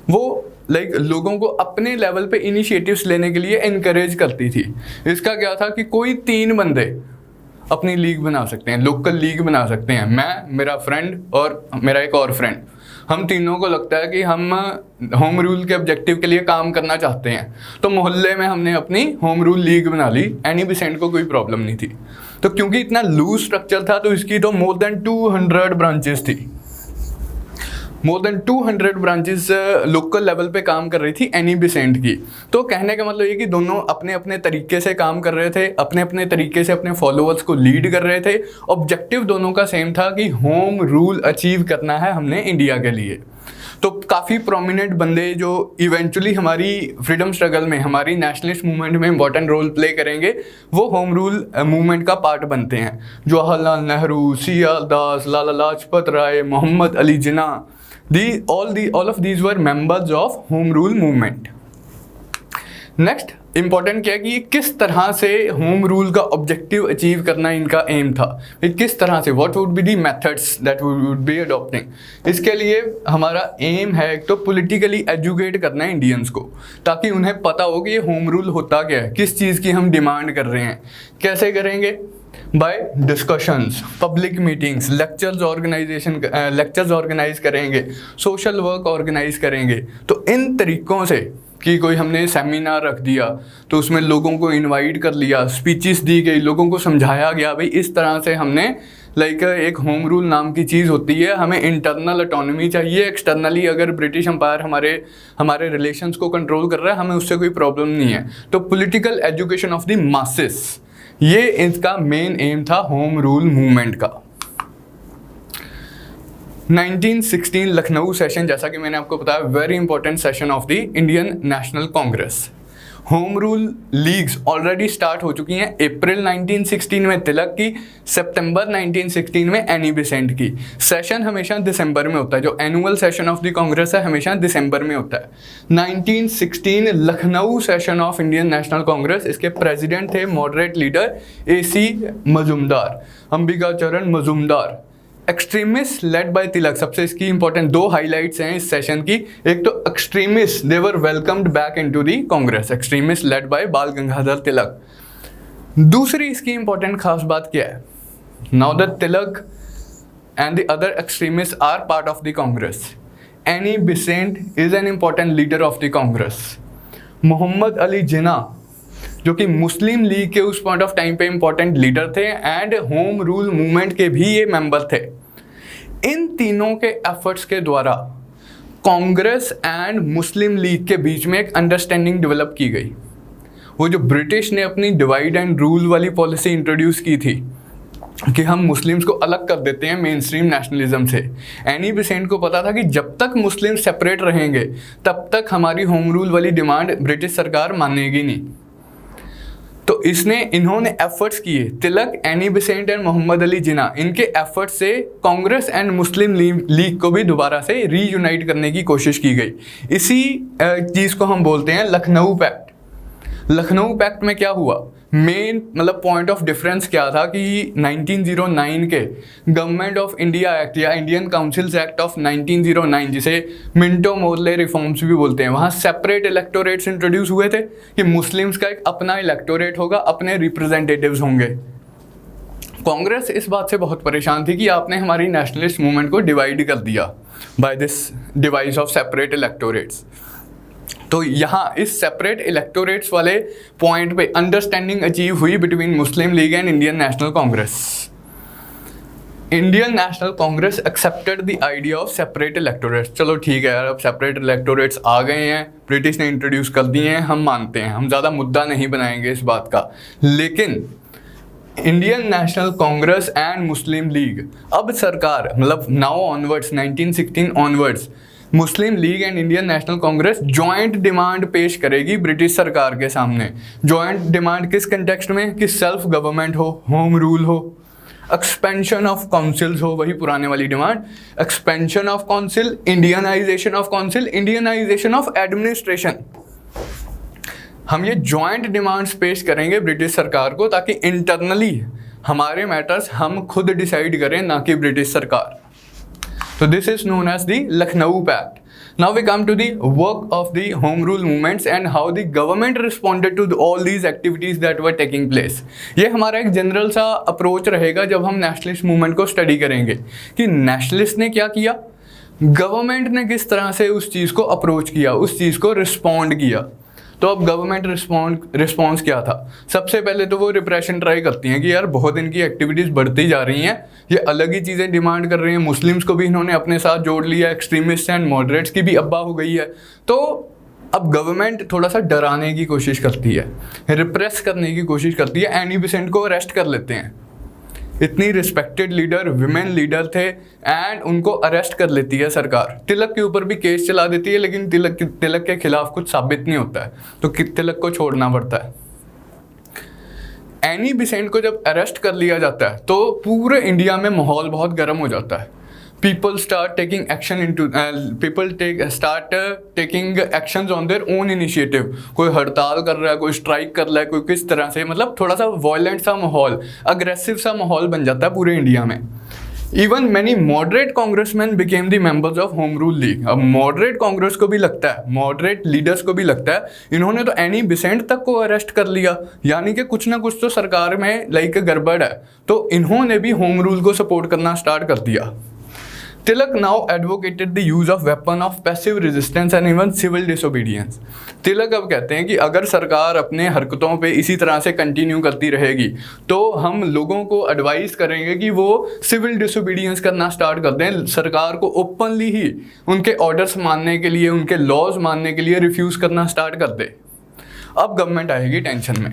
वो लोगों को अपने लेवल पे इनिशिएटिव्स लेने के लिए इनकरेज करती थी। इसका क्या था कि कोई 3 बंदे अपनी लीग बना सकते हैं, लोकल लीग बना सकते हैं। मैं, मेरा फ्रेंड और मेरा एक और फ्रेंड, हम तीनों को लगता है कि हम होम रूल के ऑब्जेक्टिव के लिए काम करना चाहते हैं। तो मोहल्ले में हमने अपनी होम रूल लीग बना ली। एनी बेसेंट को कोई प्रॉब्लम नहीं थी। तो क्योंकि इतना लूज स्ट्रक्चर था तो इसकी तो मोर देन 200 ब्रांचेस थी। More than 200 branches local level पे काम कर रही थी एनी बेसेंट की। तो कहने का मतलब ये कि दोनों अपने अपने तरीके से काम कर रहे थे, अपने अपने तरीके से अपने फॉलोअर्स को लीड कर रहे थे। ऑब्जेक्टिव दोनों का सेम था कि होम रूल अचीव करना है हमने इंडिया के लिए। तो काफ़ी प्रोमिनेंट बंदे जो इवेंचुअली हमारी फ्रीडम स्ट्रगल में, हमारी नेशनलिस्ट मूवमेंट में इंपॉर्टेंट रोल प्ले करेंगे, वो होम रूल मूवमेंट का पार्ट बनते हैं। जवाहरलाल नेहरू, सियाल Das, Lala Lajpat Rai, Mohammad Ali Jinnah, all of these were members of home rule movement. Next important क्या है कि ये किस तरह से होम रूल का ऑब्जेक्टिव अचीव करना इनका एम था, किस तरह से, what would be the methods that we would be adopting. इसके लिए हमारा एम है एक तो पॉलिटिकली एजुकेट करना है इंडियंस को, ताकि उन्हें पता हो कि ये होम रूल होता क्या है, किस चीज़ की हम डिमांड कर रहे हैं। कैसे करेंगे? By discussions, public meetings, lectures organise करेंगे, सोशल वर्क ऑर्गेनाइज करेंगे। तो इन तरीक़ों से कि कोई हमने सेमिनार रख दिया तो उसमें लोगों को इनवाइट कर लिया, स्पीचेस दी गई, लोगों को समझाया गया भाई इस तरह से हमने एक होम रूल नाम की चीज़ होती है, हमें इंटरनल ऑटोनॉमी चाहिए, एक्सटर्नली अगर ब्रिटिश एम्पायर हमारे रिलेशंस को कंट्रोल कर रहा है हमें उससे कोई प्रॉब्लम नहीं है। तो political education of the masses, ये इसका मेन एम था होम रूल मूवमेंट का। 1916 लखनऊ सेशन, जैसा कि मैंने आपको बताया, very important session of the Indian National Congress. Home rule leagues already start हो चुकी हैं। अप्रैल 1916 में तिलक की, सितंबर 1916 में एनी बेसेंट की। सेशन हमेशा दिसंबर में होता है, जो annual session of the Congress है हमेशा दिसंबर में होता है। 1916 Lucknow session of Indian National Congress, इसके प्रेसिडेंट थे moderate leader AC Majumdar, Ambikacharan Majumdar. Extremist led by Tilak, सबसे इसकी इंपॉर्टेंट दो हाइलाइट्स हैं इस सेशन की। एक तो extremist they were welcomed back into the Congress, extremist led bye बाल गंगाधर तिलक। दूसरी इसकी इंपॉर्टेंट खास बात क्या है, now that Tilak and the other extremist are part of the Congress, Annie Besant is an important leader of the Congress. Mohammad Ali Jinnah जो कि मुस्लिम लीग के उस पॉइंट ऑफ टाइम पे इंपॉर्टेंट लीडर थे एंड होम रूल मूवमेंट के भी ये मेंबर थे। इन तीनों के एफर्ट्स के द्वारा कांग्रेस एंड मुस्लिम लीग के बीच में एक अंडरस्टैंडिंग डेवलप की गई। वो जो ब्रिटिश ने अपनी डिवाइड एंड रूल वाली पॉलिसी इंट्रोड्यूस की थी कि हम मुस्लिम्स को अलग कर देते हैं मेन स्ट्रीम नेशनलिज्म से, एनी बेसेंट को पता था कि जब तक मुस्लिम सेपरेट रहेंगे तब तक हमारी होम रूल वाली डिमांड ब्रिटिश सरकार मानेगी नहीं। तो इन्होंने एफर्ट्स किए, Tilak, Annie Besant and Mohammad Ali Jinnah, इनके एफर्ट से कांग्रेस एंड मुस्लिम लीग को भी दोबारा से रीयूनाइट करने की कोशिश की गई। इसी चीज़ को हम बोलते हैं लखनऊ पैक्ट। लखनऊ पैक्ट में क्या हुआ, मेन मतलब पॉइंट ऑफ डिफरेंस क्या था कि 1909 के गवर्नमेंट ऑफ इंडिया एक्ट या इंडियन काउंसिल्स एक्ट ऑफ 1909, जिसे मिंटो मोर्ले रिफॉर्म्स भी बोलते हैं, वहाँ सेपरेट इलेक्टोरेट्स इंट्रोड्यूस हुए थे कि मुस्लिम्स का एक अपना इलेक्टोरेट होगा, अपने रिप्रेजेंटेटिव्स होंगे। कांग्रेस इस बात से बहुत परेशान थी कि आपने हमारी नेशनलिस्ट मूवमेंट को डिवाइड कर दिया by this device of separate electorates. तो यहाँ इस सेपरेट इलेक्टोरेट्स वाले पॉइंट पे अंडरस्टैंडिंग अचीव हुई between Muslim League and Indian National Congress. Indian National Congress accepted the idea of separate electorates. चलो ठीक है यार, अब सेपरेट इलेक्टोरेट्स आ गए हैं, ब्रिटिश ने इंट्रोड्यूस कर दिए हैं, हम मानते हैं, हम ज़्यादा मुद्दा नहीं बनाएंगे इस बात का। लेकिन Indian National Congress and Muslim league, अब सरकार मतलब now onwards 1916 onwards Muslim League and Indian National Congress joint demand पेश करेगी ब्रिटिश सरकार के सामने। जॉइंट डिमांड किस कंटेक्स्ट में, कि सेल्फ गवर्नमेंट हो, होम रूल हो, एक्सपेंशन ऑफ काउंसिल्स हो, वही पुराने वाली demand, expansion of council, Indianisation of council, Indianisation of administration. हम ये जॉइंट डिमांड्स पेश करेंगे ब्रिटिश सरकार को ताकि इंटरनली हमारे मैटर्स हम खुद डिसाइड करें, ना कि ब्रिटिश सरकार। So this is known as the Lucknow Pact. Now we come to the work of the Home Rule movements and how the government responded to all these activities that were taking place. ये हमारा एक जनरल सा अप्रोच रहेगा जब हम नेशनलिस्ट मूवमेंट को स्टडी करेंगे कि नेशनलिस्ट ने क्या किया, गवर्नमेंट ने किस तरह से उस चीज़ को अप्रोच किया, उस चीज़ को रिस्पॉन्ड किया। तो अब गवर्नमेंट रिस्पॉन्स क्या था, सबसे पहले तो वो रिप्रेशन ट्राई करती हैं कि यार बहुत इनकी एक्टिविटीज़ बढ़ती जा रही हैं, ये अलग ही चीज़ें डिमांड कर रही हैं, मुस्लिम्स को भी इन्होंने अपने साथ जोड़ लिया, एक्सट्रीमिस्ट एंड मॉडरेट्स की भी अब्बा हो गई है। तो अब गवर्नमेंट थोड़ा सा डराने की कोशिश करती है, रिप्रेस करने की कोशिश करती है, एनी बेसेंट को अरेस्ट कर लेते हैं। इतनी रिस्पेक्टेड लीडर, विमेन लीडर थे एंड उनको अरेस्ट कर लेती है सरकार। तिलक के ऊपर भी केस चला देती है लेकिन तिलक के खिलाफ कुछ साबित नहीं होता है, तो तिलक को छोड़ना पड़ता है। एनी बेसेंट को जब अरेस्ट कर लिया जाता है तो पूरे इंडिया में माहौल बहुत गर्म हो जाता है। people start taking action into start taking actions on their own initiative। कोई हड़ताल कर रहा है, कोई स्ट्राइक कर रहा है, कोई किस तरह से, मतलब थोड़ा सा वायलेंट सा माहौल, अग्रेसिव सा माहौल बन जाता है पूरे इंडिया में। Even many moderate congressman became the members of home rule league. अब मॉडरेट कांग्रेस को भी लगता है, मॉडरेट लीडर्स को भी लगता है इन्होंने तो एनी बेसेंट तक को अरेस्ट कर लिया, यानी कि कुछ ना कुछ तो सरकार में लाइक गड़बड़ है, तो इन्होंने भी होम रूल को सपोर्ट करना स्टार्ट कर दिया। Tilak now advocated the use of weapon of passive resistance and even civil disobedience. Tilak अब कहते हैं कि अगर सरकार अपने हरकतों पे इसी तरह से कंटिन्यू करती रहेगी तो हम लोगों को एडवाइस करेंगे कि वो सिविल डिसोबीडियंस करना स्टार्ट कर दें, सरकार को ओपनली ही उनके ऑर्डर्स मानने के लिए, उनके लॉज मानने के लिए रिफ्यूज़ करना स्टार्ट कर दे। अब गवर्नमेंट आएगी टेंशन में,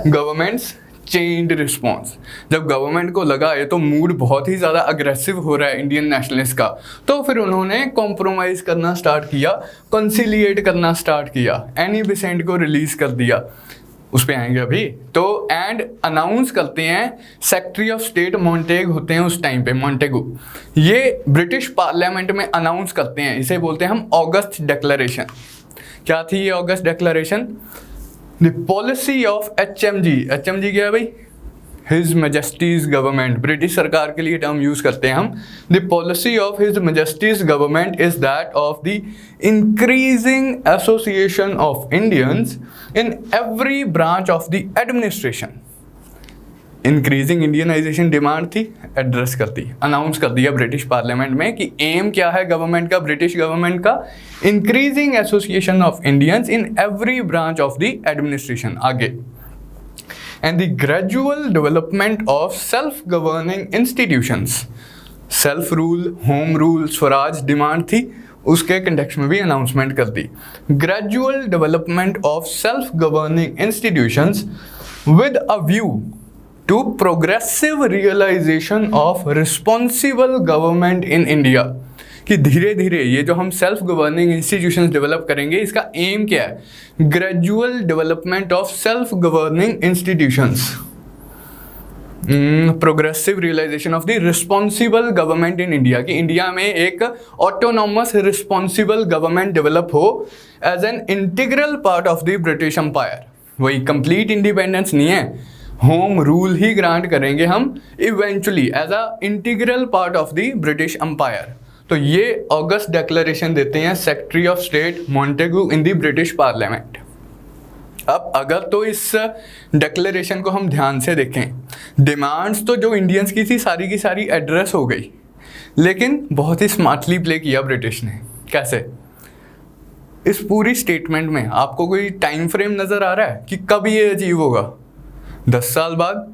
गवर्नमेंट्स चेन्ड रिस्पॉन्स। जब गवर्नमेंट को लगा ये तो मूड बहुत ही ज़्यादा अग्रेसिव हो रहा है इंडियन नेशनलिस्ट का, तो फिर उन्होंने कॉम्प्रोमाइज़ करना स्टार्ट किया, कंसिलिएट करना स्टार्ट किया, एनी बेसेंट को रिलीज़ कर दिया, उस पर आएंगे अभी। तो एंड अनाउंस करते हैं, सेक्रेटरी ऑफ स्टेट मॉन्टेग होते हैं उस टाइम पे, मॉन्टेगू, ये ब्रिटिश पार्लियामेंट में अनाउंस करते हैं, इसे बोलते हैं हम ऑगस्ट डिक्लेरेशन। क्या थी ये August declaration? The policy of HMG। HMG क्या है भाई? His Majesty's government. ब्रिटिश सरकार के लिए टर्म यूज करते हैं हम। The policy of his Majesty's government is that of the increasing association of Indians in every branch of the administration. Increasing Indianisation demand थी, एड्रेस कर दी, अनाउंस कर दिया ब्रिटिश पार्लियामेंट में कि एम क्या है गवर्नमेंट का, ब्रिटिश गवर्नमेंट का, increasing association of Indians in every branch of the administration. आगे, and the gradual development of self governing institutions. Self rule, home rule, swaraj demand थी, उसके कंटेक्स्ट में भी अनाउंसमेंट कर दी। Gradual development of self governing institutions with a view to progressive realisation of responsible government in India. कि धीरे धीरे ये जो हम सेल्फ गवर्निंग इंस्टीट्यूशंस डेवलप करेंगे, इसका एम क्या है? Gradual development of self governing institutions, progressive realisation of the responsible government in India, कि इंडिया में एक ऑटोनॉमस रिस्पॉन्सिबल गवर्नमेंट डेवलप हो as an integral part of the British Empire. वही कंप्लीट इंडिपेंडेंस नहीं है, होम रूल ही ग्रांट करेंगे हम eventually as a integral part of the British Empire. तो ये अगस्त डिक्लेरेशन देते हैं secretary of state Montagu in the British parliament. अब अगर तो इस डिक्लेरेशन को हम ध्यान से देखें, डिमांड्स तो जो इंडियंस की थी सारी की सारी एड्रेस हो गई, लेकिन बहुत ही स्मार्टली प्ले किया ब्रिटिश ने। कैसे? इस पूरी स्टेटमेंट में आपको कोई टाइम फ्रेम नज़र आ रहा है कि कब ये अचीव होगा? 10 साल बाद,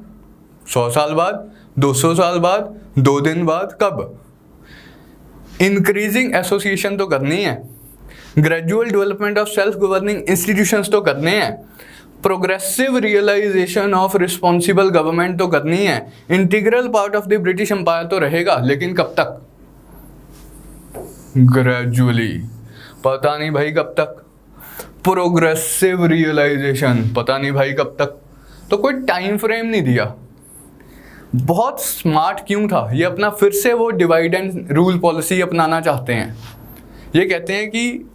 100 साल बाद, 200 साल बाद, 2 दिन बाद, कब? इंक्रीजिंग एसोसिएशन तो करनी है, gradual development of self governing institutions तो करने हैं, progressive realisation of responsible government तो करनी है, integral part of the British Empire तो रहेगा, लेकिन कब तक? ग्रेजुअली, पता नहीं भाई कब तक। प्रोग्रेसिव रियलाइजेशन, पता नहीं भाई कब तक। तो कोई टाइम फ्रेम नहीं दिया। बहुत स्मार्ट क्यों था ये? अपना फिर से वो डिवाइड एंड रूल पॉलिसी अपनाना चाहते हैं। ये कहते हैं कि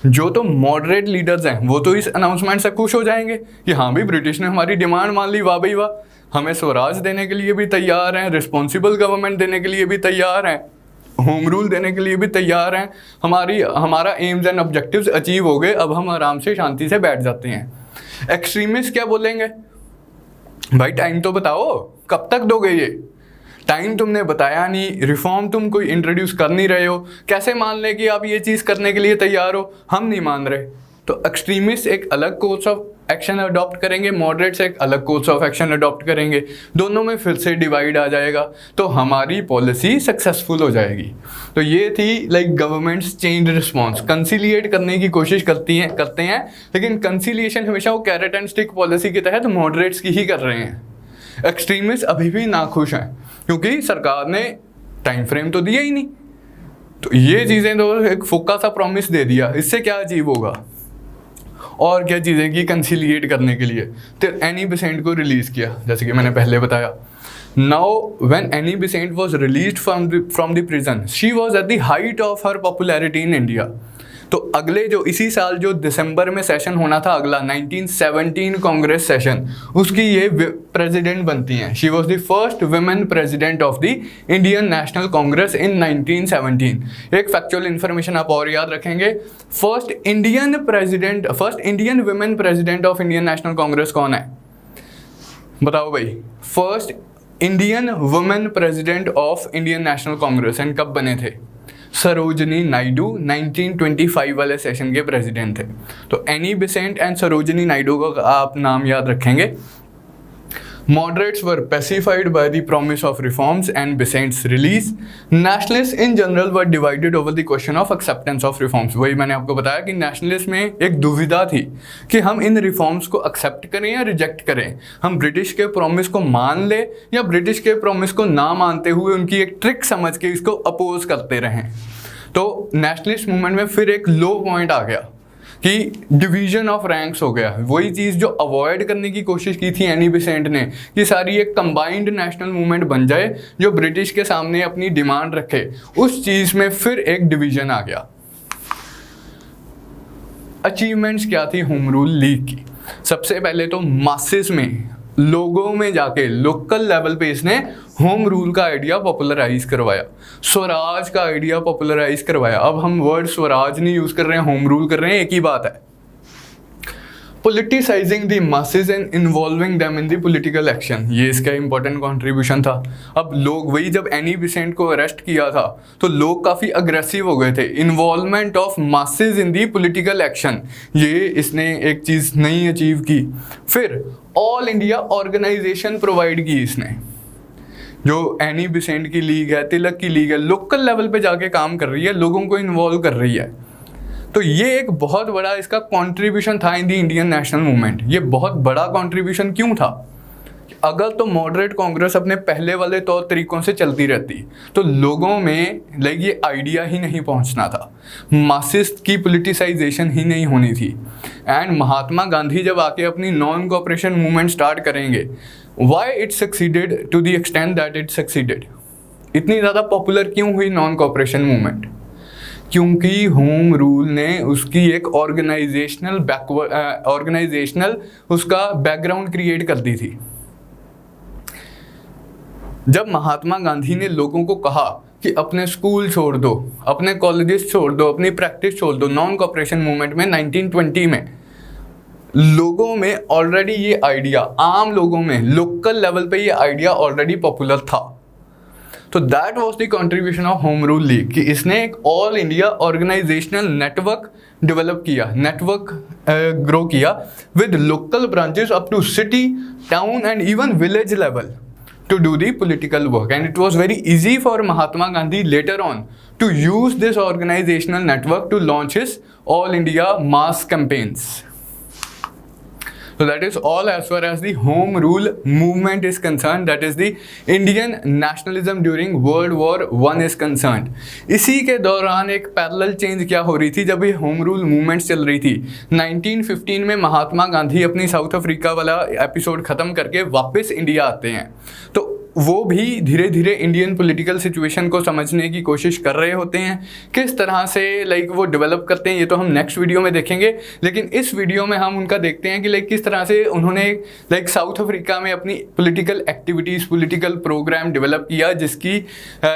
जो तो मॉडरेट लीडर्स हैं वो तो इस अनाउंसमेंट से खुश हो जाएंगे कि हाँ भाई ब्रिटिश ने हमारी डिमांड मान ली, वाह भाई वाह, हमें स्वराज देने के लिए भी तैयार हैं, रिस्पॉन्सिबल गवर्नमेंट देने के लिए भी तैयार हैं, होम रूल देने के लिए भी तैयार हैं, हमारा एम्स एंड ऑब्जेक्टिव्स अचीव हो गए, अब हम आराम से शांति से बैठ जाते हैं। एक्सट्रीमिस्ट क्या बोलेंगे? भाई टाइम तो बताओ, कब तक दोगे ये? टाइम तुमने बताया नहीं, रिफॉर्म तुम कोई इंट्रोड्यूस कर नहीं रहे हो, कैसे मान लें कि आप ये चीज़ करने के लिए तैयार हो? हम नहीं मान रहे। तो एक्सट्रीमिस्ट एक अलग कोर्स ऑफ एक्शन अडॉप्ट करेंगे, मॉडरेट्स एक अलग कोर्स ऑफ एक्शन अडॉप्ट करेंगे, दोनों में फिर से डिवाइड आ जाएगा, तो हमारी पॉलिसी सक्सेसफुल हो जाएगी। तो ये थी लाइक गवर्नमेंट्स चेंज रिस्पॉन्स, कंसिलिएट करने की कोशिश करते हैं, लेकिन कंसिलिएशन हमेशा वो कैरेट एंड स्टिक पॉलिसी के तहत मॉडरेट्स की ही कर रहे हैं। एक्सट्रीमिस्ट अभी भी नाखुश हैं क्योंकि सरकार ने टाइम फ्रेम तो दिया ही नहीं। तो ये चीज़ें तो एक फोका सा प्रॉमिस दे दिया, इससे क्या अचीव होगा? और क्या चीज़ें की कंसिलिएट करने के लिए तो एनी बेसेंट को रिलीज़ किया, जैसे कि मैंने पहले बताया। Now when Annie Besant was released from the prison, she was at the height of her popularity in India. तो अगले जो इसी साल जो दिसंबर में सेशन होना था अगला 1917 कांग्रेस सेशन, उसकी ये प्रेसिडेंट बनती हैं। She was the first women president of the Indian National Congress in 1917। एक फैक्चुअल इन्फॉर्मेशन आप और याद रखेंगे, first Indian women president of Indian National Congress कौन है? बताओ भाई। First Indian women president of Indian National Congress and कब बने थे? सरोजनी नायडू 1925 वाले सेशन के प्रेसिडेंट थे। तो any Besant and Sarojini Naidu का आप नाम याद रखेंगे। Moderates were pacified by the promise of reforms and Besant's release. Nationalists in general were divided over the question of acceptance of reforms. वही मैंने आपको बताया कि नेशनलिस्ट में एक दुविधा थी कि हम इन रिफॉर्म्स को एक्सेप्ट करें या रिजेक्ट करें, हम ब्रिटिश के प्रॉमिस को मान ले या ब्रिटिश के प्रॉमिस को ना मानते हुए उनकी एक ट्रिक समझ के इसको अपोज करते रहें। तो नेशनलिस्ट मूवमेंट में फिर एक लो पॉइंट आ गया कि डिवीजन ऑफ रैंक्स हो गया। वही चीज़ जो अवॉइड करने की कोशिश की थी एनी बेसेंट ने कि सारी एक कंबाइंड नेशनल मूवमेंट बन जाए जो ब्रिटिश के सामने अपनी डिमांड रखे, उस चीज़ में फिर एक डिवीजन आ गया। अचीवमेंट्स क्या थी होम रूल लीग की? सबसे पहले तो मासेस में, लोगों में जाके लोकल लेवल पे इसने होम रूल का आइडिया पॉपुलराइज करवाया, स्वराज का आइडिया पॉपुलराइज करवाया। अब हम वर्ड स्वराज नहीं यूज कर रहे हैं, होम रूल कर रहे हैं, एक ही बात है। Politicising the masses and involving them in the political action, ये इसका इंपॉर्टेंट कंट्रीब्यूशन था। अब लोग, वही जब एनी बेसेंट को अरेस्ट किया था तो लोग काफ़ी अग्रेसिव हो गए थे। Involvement of masses in the political action, ये इसने एक चीज़ नहीं अचीव की। फिर ऑल इंडिया ऑर्गेनाइजेशन प्रोवाइड की इसने, जो एनी बेसेंट की लीग है, तिलक की लीग है, लोकल लेवल पे जाके काम कर रही है, लोगों को इन्वॉल्व कर रही है। तो ये एक बहुत बड़ा इसका कंट्रीब्यूशन था in the Indian national movement. ये बहुत बड़ा कंट्रीब्यूशन क्यों था? अगर तो मॉडरेट कांग्रेस अपने पहले वाले तौर तरीकों से चलती रहती तो लोगों में लाइक ये आइडिया ही नहीं पहुंचना था, मासिस की पॉलिटिसाइजेशन ही नहीं होनी थी। एंड महात्मा गांधी जब आके अपनी नॉन कोऑपरेशन मूवमेंट स्टार्ट करेंगे, why it succeeded to the extent that it succeeded, इतनी ज़्यादा पॉपुलर क्यों हुई नॉन कोऑपरेशन मूवमेंट? क्योंकि होम रूल ने उसकी एक ऑर्गेनाइजेशनल उसका बैकग्राउंड क्रिएट कर दी थी। जब महात्मा गांधी ने लोगों को कहा कि अपने स्कूल छोड़ दो, अपने कॉलेजेस छोड़ दो, अपनी प्रैक्टिस छोड़ दो, नॉन कोऑपरेशन मूवमेंट में 1920 में लोगों में ऑलरेडी ये आइडिया, आम लोगों में लोकल लेवल पे ये आइडिया ऑलरेडी पॉपुलर था। तो that was the contribution of home rule league कि इसने एक all India organisational network develop किया, नेटवर्क ग्रो किया with local branches up to city, town and even village level to do the political work, and it was very easy for Mahatma Gandhi later on to use this organizational network to launch his all India mass campaigns. So that is all as far as the home rule movement is concerned, that is the Indian nationalism during World War I is concerned. इसी के दौरान एक पैरेलल चेंज क्या हो रही थी जब ये होम रूल मूवमेंट चल रही थी। 1915 में महात्मा गांधी अपनी साउथ अफ्रीका वाला एपिसोड ख़त्म करके वापस इंडिया आते हैं, तो वो भी धीरे धीरे इंडियन पॉलिटिकल सिचुएशन को समझने की कोशिश कर रहे होते हैं। किस तरह से लाइक वो डेवलप करते हैं ये तो हम नेक्स्ट वीडियो में देखेंगे, लेकिन इस वीडियो में हम उनका देखते हैं कि लाइक किस तरह से उन्होंने लाइक साउथ अफ्रीका में अपनी political activities, political programme develop किया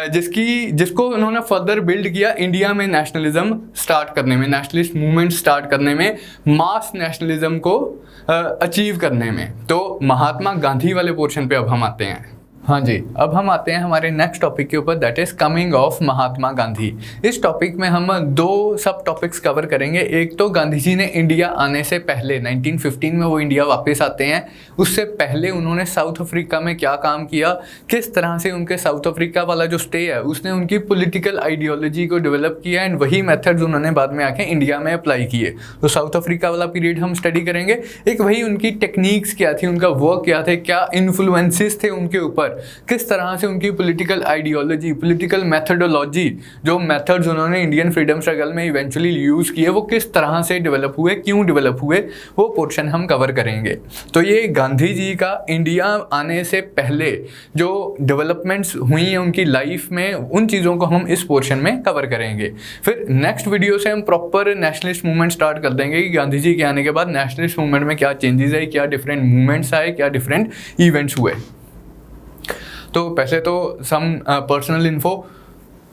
जिसको उन्होंने फर्दर बिल्ड किया इंडिया में नेशनलिज्म स्टार्ट करने में, नेशनलिस्ट मूवमेंट स्टार्ट करने में, मास नेशनलिज्म को अचीव करने में। तो महात्मा गांधी वाले पोर्शन पे अब हम आते हैं। हाँ जी, अब हम आते हैं हमारे नेक्स्ट टॉपिक के ऊपर, that is coming of Mahatma Gandhi. इस टॉपिक में हम दो सब टॉपिक्स कवर करेंगे। एक तो गांधी जी ने इंडिया आने से पहले 1915 में वो इंडिया वापस आते हैं, उससे पहले उन्होंने साउथ अफ्रीका में क्या काम किया, किस तरह से उनके साउथ अफ्रीका वाला जो स्टे है उसने उनकी पॉलिटिकल आइडियोलॉजी को डेवलप किया एंड वही मेथड्स उन्होंने बाद में आके इंडिया में अप्लाई किए। तो साउथ अफ्रीका वाला पीरियड हम स्टडी करेंगे। एक वही उनकी टेक्निक्स क्या थी, उनका वर्क क्या थे, क्या इन्फ्लुएंसेस थे उनके ऊपर, किस तरह से उनकी पॉलिटिकल आइडियोलॉजी, पॉलिटिकल मेथडोलॉजी, जो मेथड्स उन्होंने इंडियन फ्रीडम स्ट्रगल में इवेंचुअली यूज़ किए वो किस तरह से डेवलप हुए, क्यों डेवलप हुए, वो पोर्शन हम कवर करेंगे। तो ये गांधी जी का इंडिया आने से पहले जो डेवलपमेंट्स हुई हैं उनकी लाइफ में, उन चीज़ों को हम इस पोर्शन में कवर करेंगे। फिर नेक्स्ट वीडियो से हम प्रॉपर नेशनलिस्ट मूवमेंट स्टार्ट कर देंगे कि गांधी जी के आने के बाद नेशनलिस्ट मूवमेंट में क्या चेंजेस आए, क्या डिफरेंट मूवमेंट्स आए, क्या डिफरेंट इवेंट्स हुए। तो पहले तो some personal info.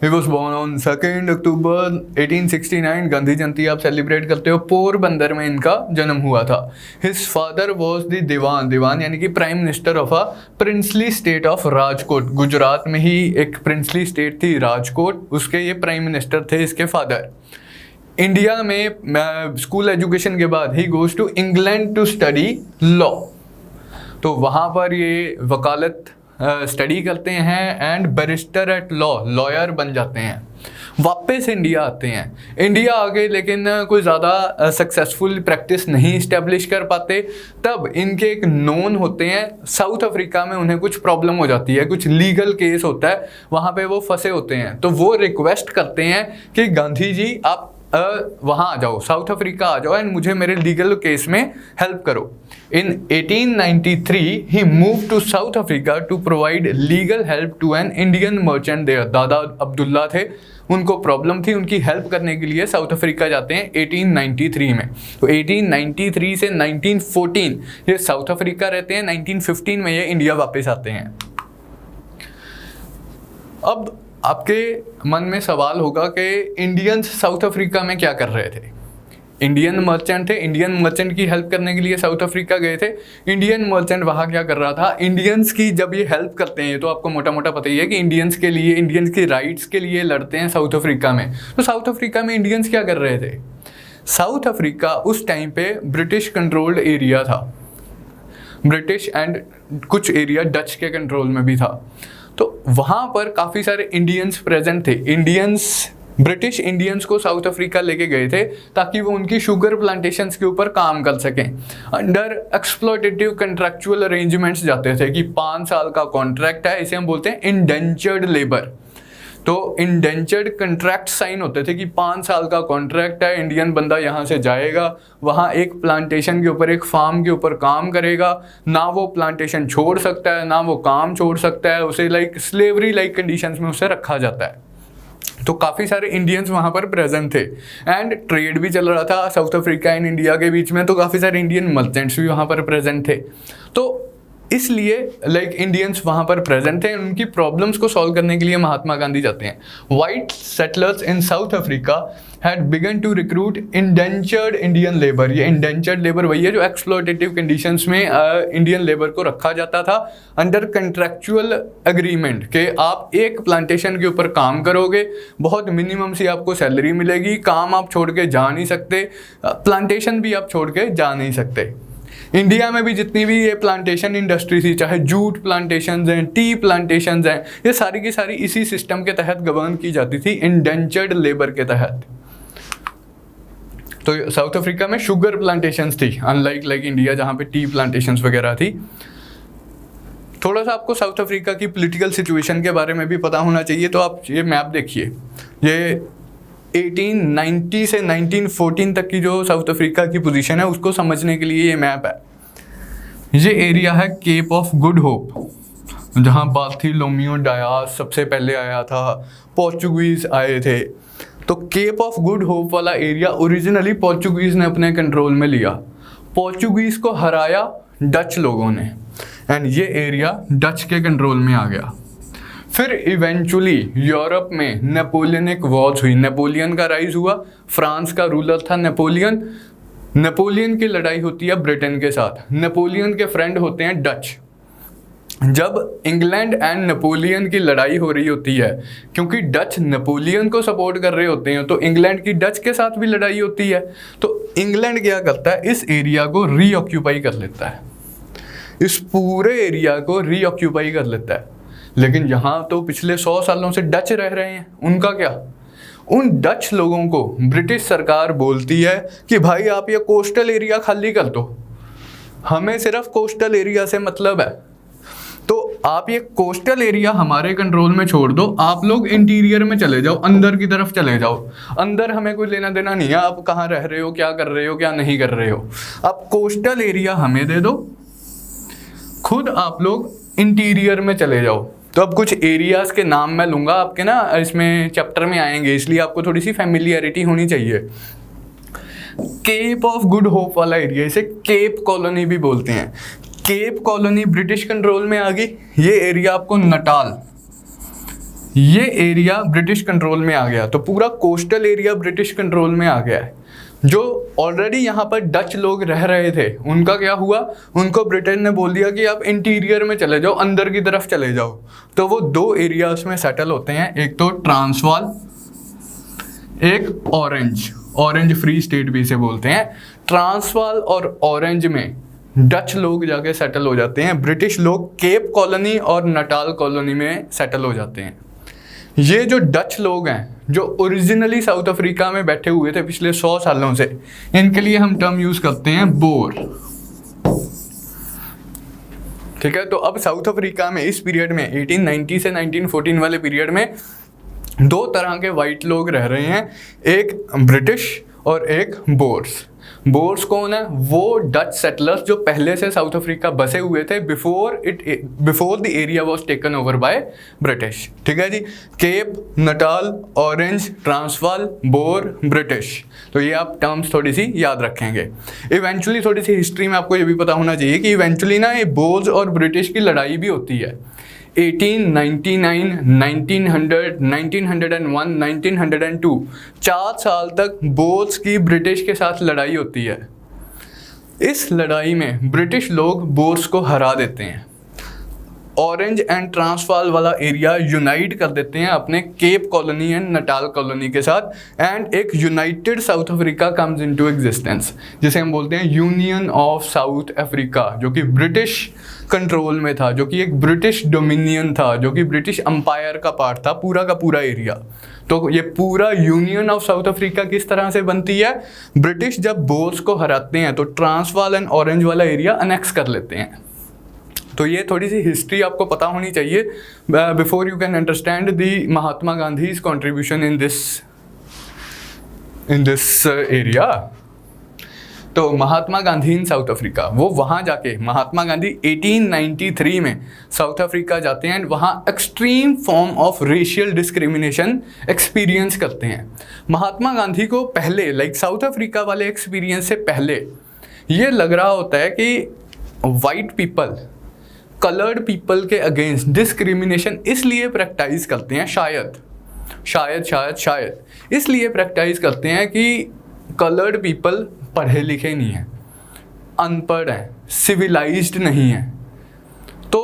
He was born on 2 October 1869। Gandhi Jayanti आप सेलिब्रेट करते हो, पोरबंदर में इनका जन्म हुआ था। हिज फादर वॉज द दीवान यानी कि prime minister of a princely state of Rajkot. Gujarat में ही एक प्रिंसली स्टेट थी राजकोट, उसके ये प्राइम मिनिस्टर थे इसके फादर। इंडिया में स्कूल एजुकेशन के बाद he goes to England to study law. तो वहाँ पर ये वकालत स्टडी करते हैं एंड बैरिस्टर एट लॉयर बन जाते हैं। वापस इंडिया आते हैं। इंडिया आ गए लेकिन कोई ज़्यादा सक्सेसफुल प्रैक्टिस नहीं इस्टेब्लिश कर पाते। तब इनके एक नोन होते हैं साउथ अफ्रीका में, उन्हें कुछ प्रॉब्लम हो जाती है, कुछ लीगल केस होता है, वहाँ पे वो फंसे होते हैं। तो वो रिक्वेस्ट करते हैं कि गांधी जी आप वहाँ आ जाओ, साउथ अफ्रीका आ जाओ एंड मुझे मेरे लीगल केस में हेल्प करो। In 1893 he move to South Africa to provide legal help to an Indian merchant there. Dada Abdullah थे, उनको प्रॉब्लम थी, उनकी हेल्प करने के लिए साउथ अफ्रीका जाते हैं 1893 में। तो 1893 से 1914 ये साउथ अफ्रीका रहते हैं, 1915 में ये इंडिया वापस आते हैं। अब आपके मन में सवाल होगा कि इंडियंस साउथ अफ्रीका में क्या कर रहे थे। इंडियन मर्चेंट थे, इंडियन मर्चेंट की हेल्प करने के लिए साउथ अफ्रीका गए थे। इंडियन मर्चेंट वहाँ क्या कर रहा था, इंडियंस की जब ये हेल्प करते हैं तो आपको मोटा मोटा पता ही है कि इंडियंस के लिए, इंडियंस की राइट्स के लिए लड़ते हैं साउथ अफ्रीका में। तो साउथ अफ्रीका में इंडियंस क्या कर रहे थे। साउथ अफ्रीका उस टाइम पे ब्रिटिश कंट्रोल्ड एरिया था, ब्रिटिश एंड कुछ एरिया डच के कंट्रोल में भी था। तो वहाँ पर काफ़ी सारे इंडियंस प्रेजेंट थे। ब्रिटिश इंडियंस को साउथ अफ्रीका लेके गए थे ताकि वो उनकी शुगर प्लांटेशंस के ऊपर काम कर सकें। अंडर एक्सप्लॉयटेटिव कंट्रैक्चुअल अरेंजमेंट्स जाते थे कि 5 साल का कॉन्ट्रैक्ट है, इसे हम बोलते हैं इंडेंचर्ड लेबर। तो इंडेंचर्ड कंट्रैक्ट साइन होते थे कि 5 साल का कॉन्ट्रैक्ट है, इंडियन बंदा यहाँ से जाएगा, वहाँ एक प्लांटेशन के ऊपर, एक फार्म के ऊपर काम करेगा, ना वो प्लांटेशन छोड़ सकता है ना वो काम छोड़ सकता है, उसे लाइक स्लेवरी लाइक कंडीशंस में उसे रखा जाता है। तो काफ़ी सारे इंडियंस वहाँ पर प्रेजेंट थे एंड ट्रेड भी चल रहा था साउथ अफ्रीका एंड इंडिया के बीच में। तो काफ़ी सारे इंडियन मर्चेंट्स भी वहाँ पर प्रेजेंट थे। तो इसलिए लाइक इंडियंस वहाँ पर प्रेजेंट थे, उनकी प्रॉब्लम्स को सॉल्व करने के लिए महात्मा गांधी जाते हैं। White settlers in South Africa had begun to recruit indentured Indian labour. ये इंडेंचर्ड लेबर वही है जो एक्सप्लॉयटेटिव कंडीशंस में इंडियन लेबर को रखा जाता था अंडर कंट्रैक्चुअल एग्रीमेंट के आप एक प्लांटेशन के ऊपर काम करोगे, बहुत मिनिमम सी आपको सैलरी मिलेगी, काम आप छोड़ के जा नहीं सकते, प्लांटेशन भी आप छोड़ के जा नहीं सकते। इंडिया में भी जितनी भी ये प्लांटेशन इंडस्ट्री थी, चाहे जूट प्लांटेशंस हैं, टी प्लांटेशंस हैं, ये सारी की सारी इसी सिस्टम के तहत गवर्न की जाती थी, इंडेंचर्ड लेबर के तहत। तो साउथ अफ्रीका में शुगर प्लांटेशंस थी, अनलाइक लाइक इंडिया जहाँ पे टी प्लांटेशंस वगैरह थी। थोड़ा सा आपको साउथ अफ्रीका की पॉलिटिकल सिचुएशन के बारे में भी पता होना चाहिए। तो आप ये मैप देखिए, ये 1890 से 1914 तक की जो साउथ अफ्रीका की पोजीशन है उसको समझने के लिए ये मैप है। ये एरिया है केप ऑफ गुड होप, जहाँ बार्थोलोम्यू डायस सबसे पहले आया था, पोर्चुगीज आए थे। तो केप ऑफ गुड होप वाला एरिया ओरिजिनली पोर्चुगीज ने अपने कंट्रोल में लिया, पोर्चुगीज को हराया डच लोगों ने एंड ये एरिया डच के कंट्रोल में आ गया। फिर इवेंचुअली यूरोप में नेपोलियनिक वॉर्स हुई, नेपोलियन का राइज हुआ, फ्रांस का रूलर था नेपोलियन। नेपोलियन की लड़ाई होती है ब्रिटेन के साथ, नेपोलियन के फ्रेंड होते हैं डच। जब इंग्लैंड एंड नेपोलियन की लड़ाई हो रही होती है, क्योंकि डच नेपोलियन को सपोर्ट कर रहे होते हैं, तो इंग्लैंड की डच के साथ भी लड़ाई होती है। तो इंग्लैंड क्या करता है, इस एरिया को रीऑक्यूपाई कर लेता है, इस पूरे एरिया को रीऑक्यूपाई कर लेता है। लेकिन यहाँ तो पिछले 100 सालों से डच रह रहे हैं, उनका क्या। उन डच लोगों को ब्रिटिश सरकार बोलती है कि भाई आप ये कोस्टल एरिया खाली कर दो, हमें सिर्फ कोस्टल एरिया से मतलब है, तो आप ये कोस्टल एरिया हमारे कंट्रोल में छोड़ दो, आप लोग इंटीरियर में चले जाओ, अंदर की तरफ चले जाओ, अंदर हमें कोई लेना देना नहीं है, आप कहाँ रह रहे हो, क्या कर रहे हो, क्या नहीं कर रहे हो, आप कोस्टल एरिया हमें दे दो, खुद आप लोग इंटीरियर में चले जाओ। तो अब कुछ एरियाज़ के नाम मैं लूँगा, आपके ना इसमें चैप्टर में आएंगे, इसलिए आपको थोड़ी सी फैमिलियरिटी होनी चाहिए। केप ऑफ गुड होप वाला एरिया, इसे केप कॉलोनी भी बोलते हैं। केप कॉलोनी ब्रिटिश कंट्रोल में आ गई। ये एरिया आपको नटाल, ये एरिया ब्रिटिश कंट्रोल में आ गया। तो पूरा कोस्टल एरिया ब्रिटिश कंट्रोल में आ गया है। जो ऑलरेडी यहाँ पर डच लोग रह रहे थे, उनका क्या हुआ, उनको ब्रिटेन ने बोल दिया कि आप इंटीरियर में चले जाओ, अंदर की तरफ चले जाओ। तो वो दो एरियाज में सेटल होते हैं, एक तो ट्रांसवाल, एक ऑरेंज, ऑरेंज फ्री स्टेट भी इसे बोलते हैं। ट्रांसवाल और ऑरेंज में डच लोग जाके सेटल हो जाते हैं, ब्रिटिश लोग केप कॉलोनी और नटाल कॉलोनी में सेटल हो जाते हैं। ये जो डच लोग हैं जो ओरिजिनली साउथ अफ्रीका में बैठे हुए थे पिछले 100 सालों से, इनके लिए हम टर्म यूज करते हैं बोर। ठीक है, तो अब साउथ अफ्रीका में इस पीरियड में 1890 से 1914 वाले पीरियड में दो तरह के वाइट लोग रह रहे हैं, एक ब्रिटिश और एक बोर्स। बोर्स कौन है? वो डच सेटलर्स जो पहले से साउथ अफ्रीका बसे हुए थे before the area was taken over by British. ठीक है जी, Cape, Natal, Orange, Transvaal, Boer, British. तो ये आप टर्म्स थोड़ी सी याद रखेंगे। इवेंचुअली थोड़ी सी हिस्ट्री में आपको ये भी पता होना चाहिए कि इवेंचुअली ना ये बोर्स और ब्रिटिश की लड़ाई भी होती है। 1899, 1900, 1901, 1902 4 साल तक बोर्स की ब्रिटिश के साथ लड़ाई होती है। इस लड़ाई में ब्रिटिश लोग बोर्स को हरा देते हैं। ऑरेंज एंड ट्रांसवाल वाला एरिया यूनाइट कर देते हैं अपने Cape Colony and Natal colony के साथ, एंड एक United south Africa comes into existence, जिसे हम बोलते हैं यूनियन ऑफ साउथ अफ्रीका, जो कि ब्रिटिश कंट्रोल में था, जो कि एक ब्रिटिश डोमिनियन था, जो कि ब्रिटिश अंपायर का पार्ट था, पूरा का पूरा एरिया। तो ये पूरा यूनियन ऑफ साउथ अफ्रीका किस तरह से बनती है? ब्रिटिश जब बोर्स को हराते हैं तो ट्रांसवाल एंड ऑरेंज वाला एरिया अनेक्स कर लेते हैं। तो ये थोड़ी सी हिस्ट्री आपको पता होनी चाहिए before you can understand the Mahatma Gandhi's contribution in this area. तो महात्मा गांधी इन साउथ अफ्रीका, वो वहाँ जाके महात्मा गांधी 1893 में साउथ अफ्रीका जाते हैं एंड वहाँ extreme form of racial discrimination experience करते हैं। महात्मा गांधी को पहले साउथ अफ्रीका वाले एक्सपीरियंस से पहले ये लग रहा होता है कि वाइट पीपल कलर्ड पीपल के अगेंस्ट डिस्क्रिमिनेशन इसलिए प्रैक्टिस करते हैं, शायद इसलिए प्रैक्टिस करते हैं कि कलर्ड पीपल पढ़े लिखे नहीं हैं, अनपढ़ हैं, सिविलाइज्ड नहीं हैं। तो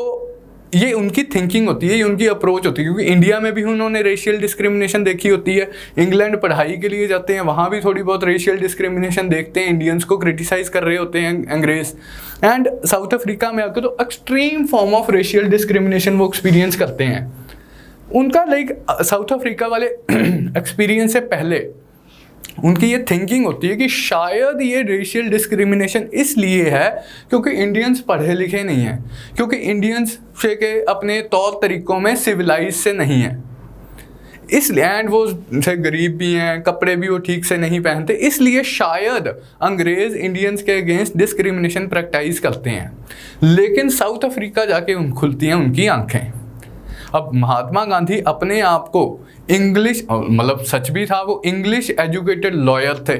ये उनकी थिंकिंग होती है, ये उनकी अप्रोच होती है, क्योंकि इंडिया में भी उन्होंने रेशियल डिस्क्रिमिनेशन देखी होती है। इंग्लैंड पढ़ाई के लिए जाते हैं, वहाँ भी थोड़ी बहुत रेशियल डिस्क्रिमिनेशन देखते हैं, इंडियंस को क्रिटिसाइज कर रहे होते हैं अंग्रेज। एंड साउथ अफ्रीका में आकर तो extreme form of racial discrimination वो एक्सपीरियंस करते हैं। उनका साउथ अफ्रीका वाले एक्सपीरियंस से पहले उनकी ये थिंकिंग होती है कि शायद ये रेशियल डिस्क्रिमिनेशन इसलिए है क्योंकि इंडियंस पढ़े लिखे नहीं हैं, क्योंकि इंडियंस के अपने तौर तरीक़ों में सिविलाइज से नहीं हैं, इसलिए एंड वो से गरीब भी हैं, कपड़े भी वो ठीक से नहीं पहनते, इसलिए शायद अंग्रेज़ इंडियंस के अगेंस्ट डिस्क्रिमिनेशन प्रैक्टिस करते हैं। लेकिन साउथ अफ्रीका जाके खुलती हैं उनकी आंखें। अब महात्मा गांधी अपने आप को इंग्लिश, मतलब सच भी था, वो इंग्लिश एजुकेटेड लॉयर थे,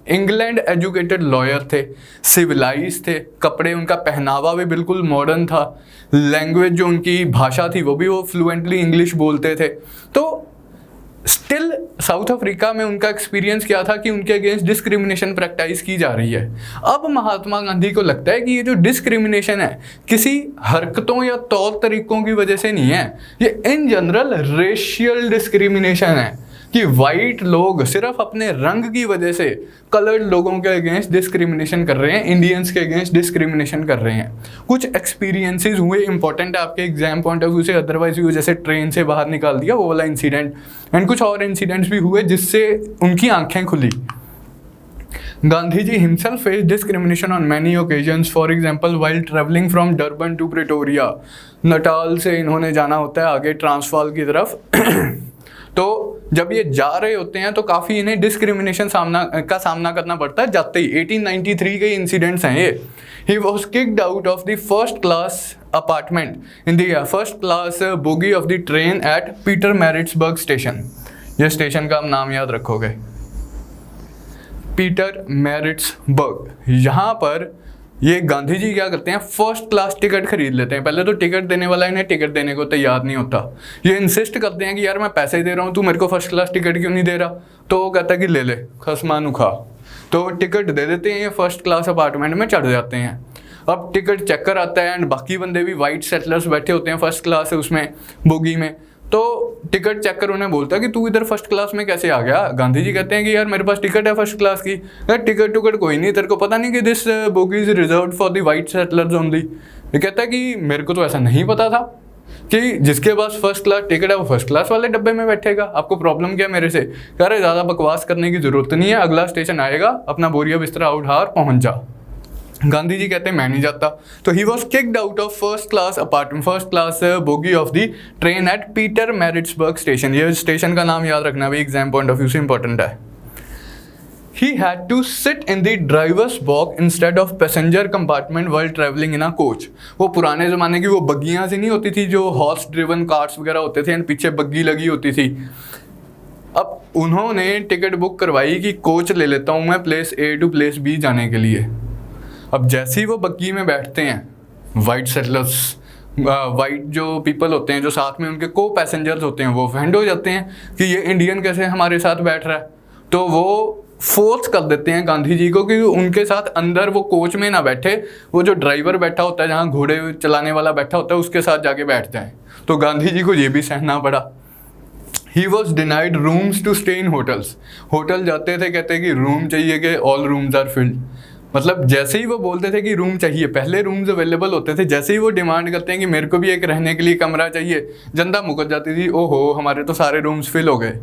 इंग्लैंड एजुकेटेड लॉयर थे, सिविलाइज थे, कपड़े उनका पहनावा भी बिल्कुल मॉडर्न था, लैंग्वेज जो उनकी भाषा थी वो भी वो फ्लुएंटली इंग्लिश बोलते थे। तो स्टिल साउथ अफ्रीका में उनका एक्सपीरियंस क्या था कि उनके अगेंस्ट डिस्क्रिमिनेशन प्रैक्टिस की जा रही है। अब महात्मा गांधी को लगता है कि ये जो डिस्क्रिमिनेशन है किसी हरकतों या तौर तरीकों की वजह से नहीं है, ये इन जनरल रेशियल डिस्क्रिमिनेशन है कि वाइट लोग सिर्फ अपने रंग की वजह से कलर्ड लोगों के अगेंस्ट डिस्क्रिमिनेशन कर रहे हैं, इंडियंस के अगेंस्ट डिस्क्रिमिनेशन कर रहे हैं। कुछ एक्सपीरियंसेस हुए, इंपॉर्टेंट है आपके एग्जाम पॉइंट ऑफ व्यू से, अदरवाइज भी जैसे ट्रेन से बाहर निकाल दिया वो वाला इंसिडेंट, एंड कुछ और इंसिडेंट्स भी हुए जिससे उनकी आंखें खुली। Gandhi ji himself faced discrimination on many occasions, for example while travelling from Durban to Pretoria. Natal से इन्होंने जाना होता है आगे ट्रांसवाल की तरफ तो जब ये जा रहे होते हैं तो काफ़ी इन्हें डिस्क्रिमिनेशन का सामना करना पड़ता है जाते ही। 1893 के इंसिडेंट्स हैं ये। He was kicked out of the first class apartment in the first class bogie of the train eight Peter Maritzburg station. ये स्टेशन का आप नाम याद रखोगे, पीटर मैरिट्सबर्ग। यहाँ पर ये गांधी जी क्या करते हैं, फर्स्ट क्लास टिकट खरीद लेते हैं। पहले तो टिकट देने वाला इन्हें टिकट देने को तैयार नहीं होता, ये इंसिस्ट करते हैं कि यार मैं पैसे दे रहा हूँ, तू मेरे को फर्स्ट क्लास टिकट क्यों नहीं दे रहा। तो वो कहता है कि ले ले खसमानू खा, तो टिकट दे देते हैं, ये फर्स्ट क्लास अपार्टमेंट में चढ़ जाते हैं। अब टिकट चेक कर आता है एंड बाकी बंदे भी वाइट सेटलर्स बैठे होते हैं फर्स्ट क्लास उसमें बोगी में, तो टिकट चेकर उन्हें बोलता है कि तू इधर फर्स्ट क्लास में कैसे आ गया। गांधी जी कहते हैं कि यार मेरे पास टिकट है फर्स्ट क्लास की। यार टिकट कोई नहीं, तेरे को पता नहीं कि this bogie is reserved for the white settlers only. ये कहता है कि मेरे को तो ऐसा नहीं पता था कि जिसके पास फर्स्ट क्लास टिकट है वो फर्स्ट क्लास वाले डब्बे में बैठेगा। आपको प्रॉब्लम क्या मेरे से? कह रहे ज़्यादा बकवास करने की जरूरत नहीं है, अगला स्टेशन आएगा, अपना बोरिया बिस्तरा उठा और पहुंच जा। गांधी जी कहते हैं मैं नहीं जाता। तो he was kicked out of first class apartment, first class bogie of the train eight Peter Maritzburg station. ये स्टेशन का नाम याद रखना भाई, एग्जाम पॉइंट ऑफ व्यू से इंपॉर्टेंट है। He had to sit in the driver's box instead of passenger compartment while traveling in a coach। वो पुराने ज़माने की वो बग्गियाँ सी नहीं होती थी जो हॉर्स ड्रिवन कार्स वगैरह होते थे एंड पीछे बग्गी लगी होती थी। अब उन्होंने टिकट बुक करवाई कि कोच ले लेता हूँ मैं place A to place B जाने के लिए। अब जैसे ही वो बग्गी में बैठते हैं, वाइट सेटलर्स, वाइट जो पीपल होते हैं जो साथ में उनके को पैसेंजर्स होते हैं, वो ऑफेंड हो जाते हैं कि ये इंडियन कैसे हमारे साथ बैठ रहा है। तो वो फोर्स कर देते हैं गांधी जी को कि उनके साथ अंदर वो कोच में ना बैठे, वो जो ड्राइवर बैठा होता है, जहाँ घोड़े चलाने वाला बैठा होता है, उसके साथ जाके बैठ जाए। तो गांधी जी को ये भी सहना पड़ा। He was denied rooms to stay in hotels. Hotel जाते थे, कहते कि रूम चाहिए कि ऑल रूम्स आर फिल्ड। मतलब जैसे ही वो बोलते थे कि रूम चाहिए, पहले रूम्स अवेलेबल होते थे, जैसे ही वो डिमांड करते हैं कि मेरे को भी एक रहने के लिए कमरा चाहिए, जनता मुकर जाती थी, ओहो हमारे तो सारे रूम्स फिल हो गए।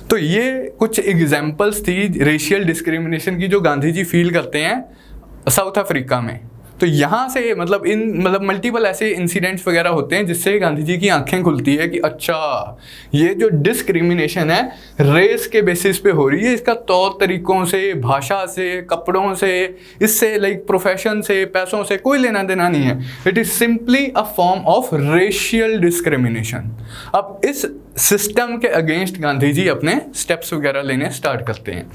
तो ये कुछ एग्जाम्पल्स थी रेशियल डिस्क्रिमिनेशन की जो गांधी जी फील करते हैं साउथ अफ्रीका में। तो यहाँ से मतलब मल्टीपल ऐसे इंसिडेंट्स वगैरह होते हैं जिससे गांधी जी की आंखें खुलती है कि अच्छा ये जो डिस्क्रिमिनेशन है रेस के बेसिस पे हो रही है, इसका तौर तरीकों से, भाषा से, कपड़ों से, इससे लाइक प्रोफेशन से, पैसों से कोई लेना देना नहीं है। It is simply a form of racial discrimination. अब इस सिस्टम के अगेंस्ट गांधी जी अपने स्टेप्स वगैरह लेने स्टार्ट करते हैं।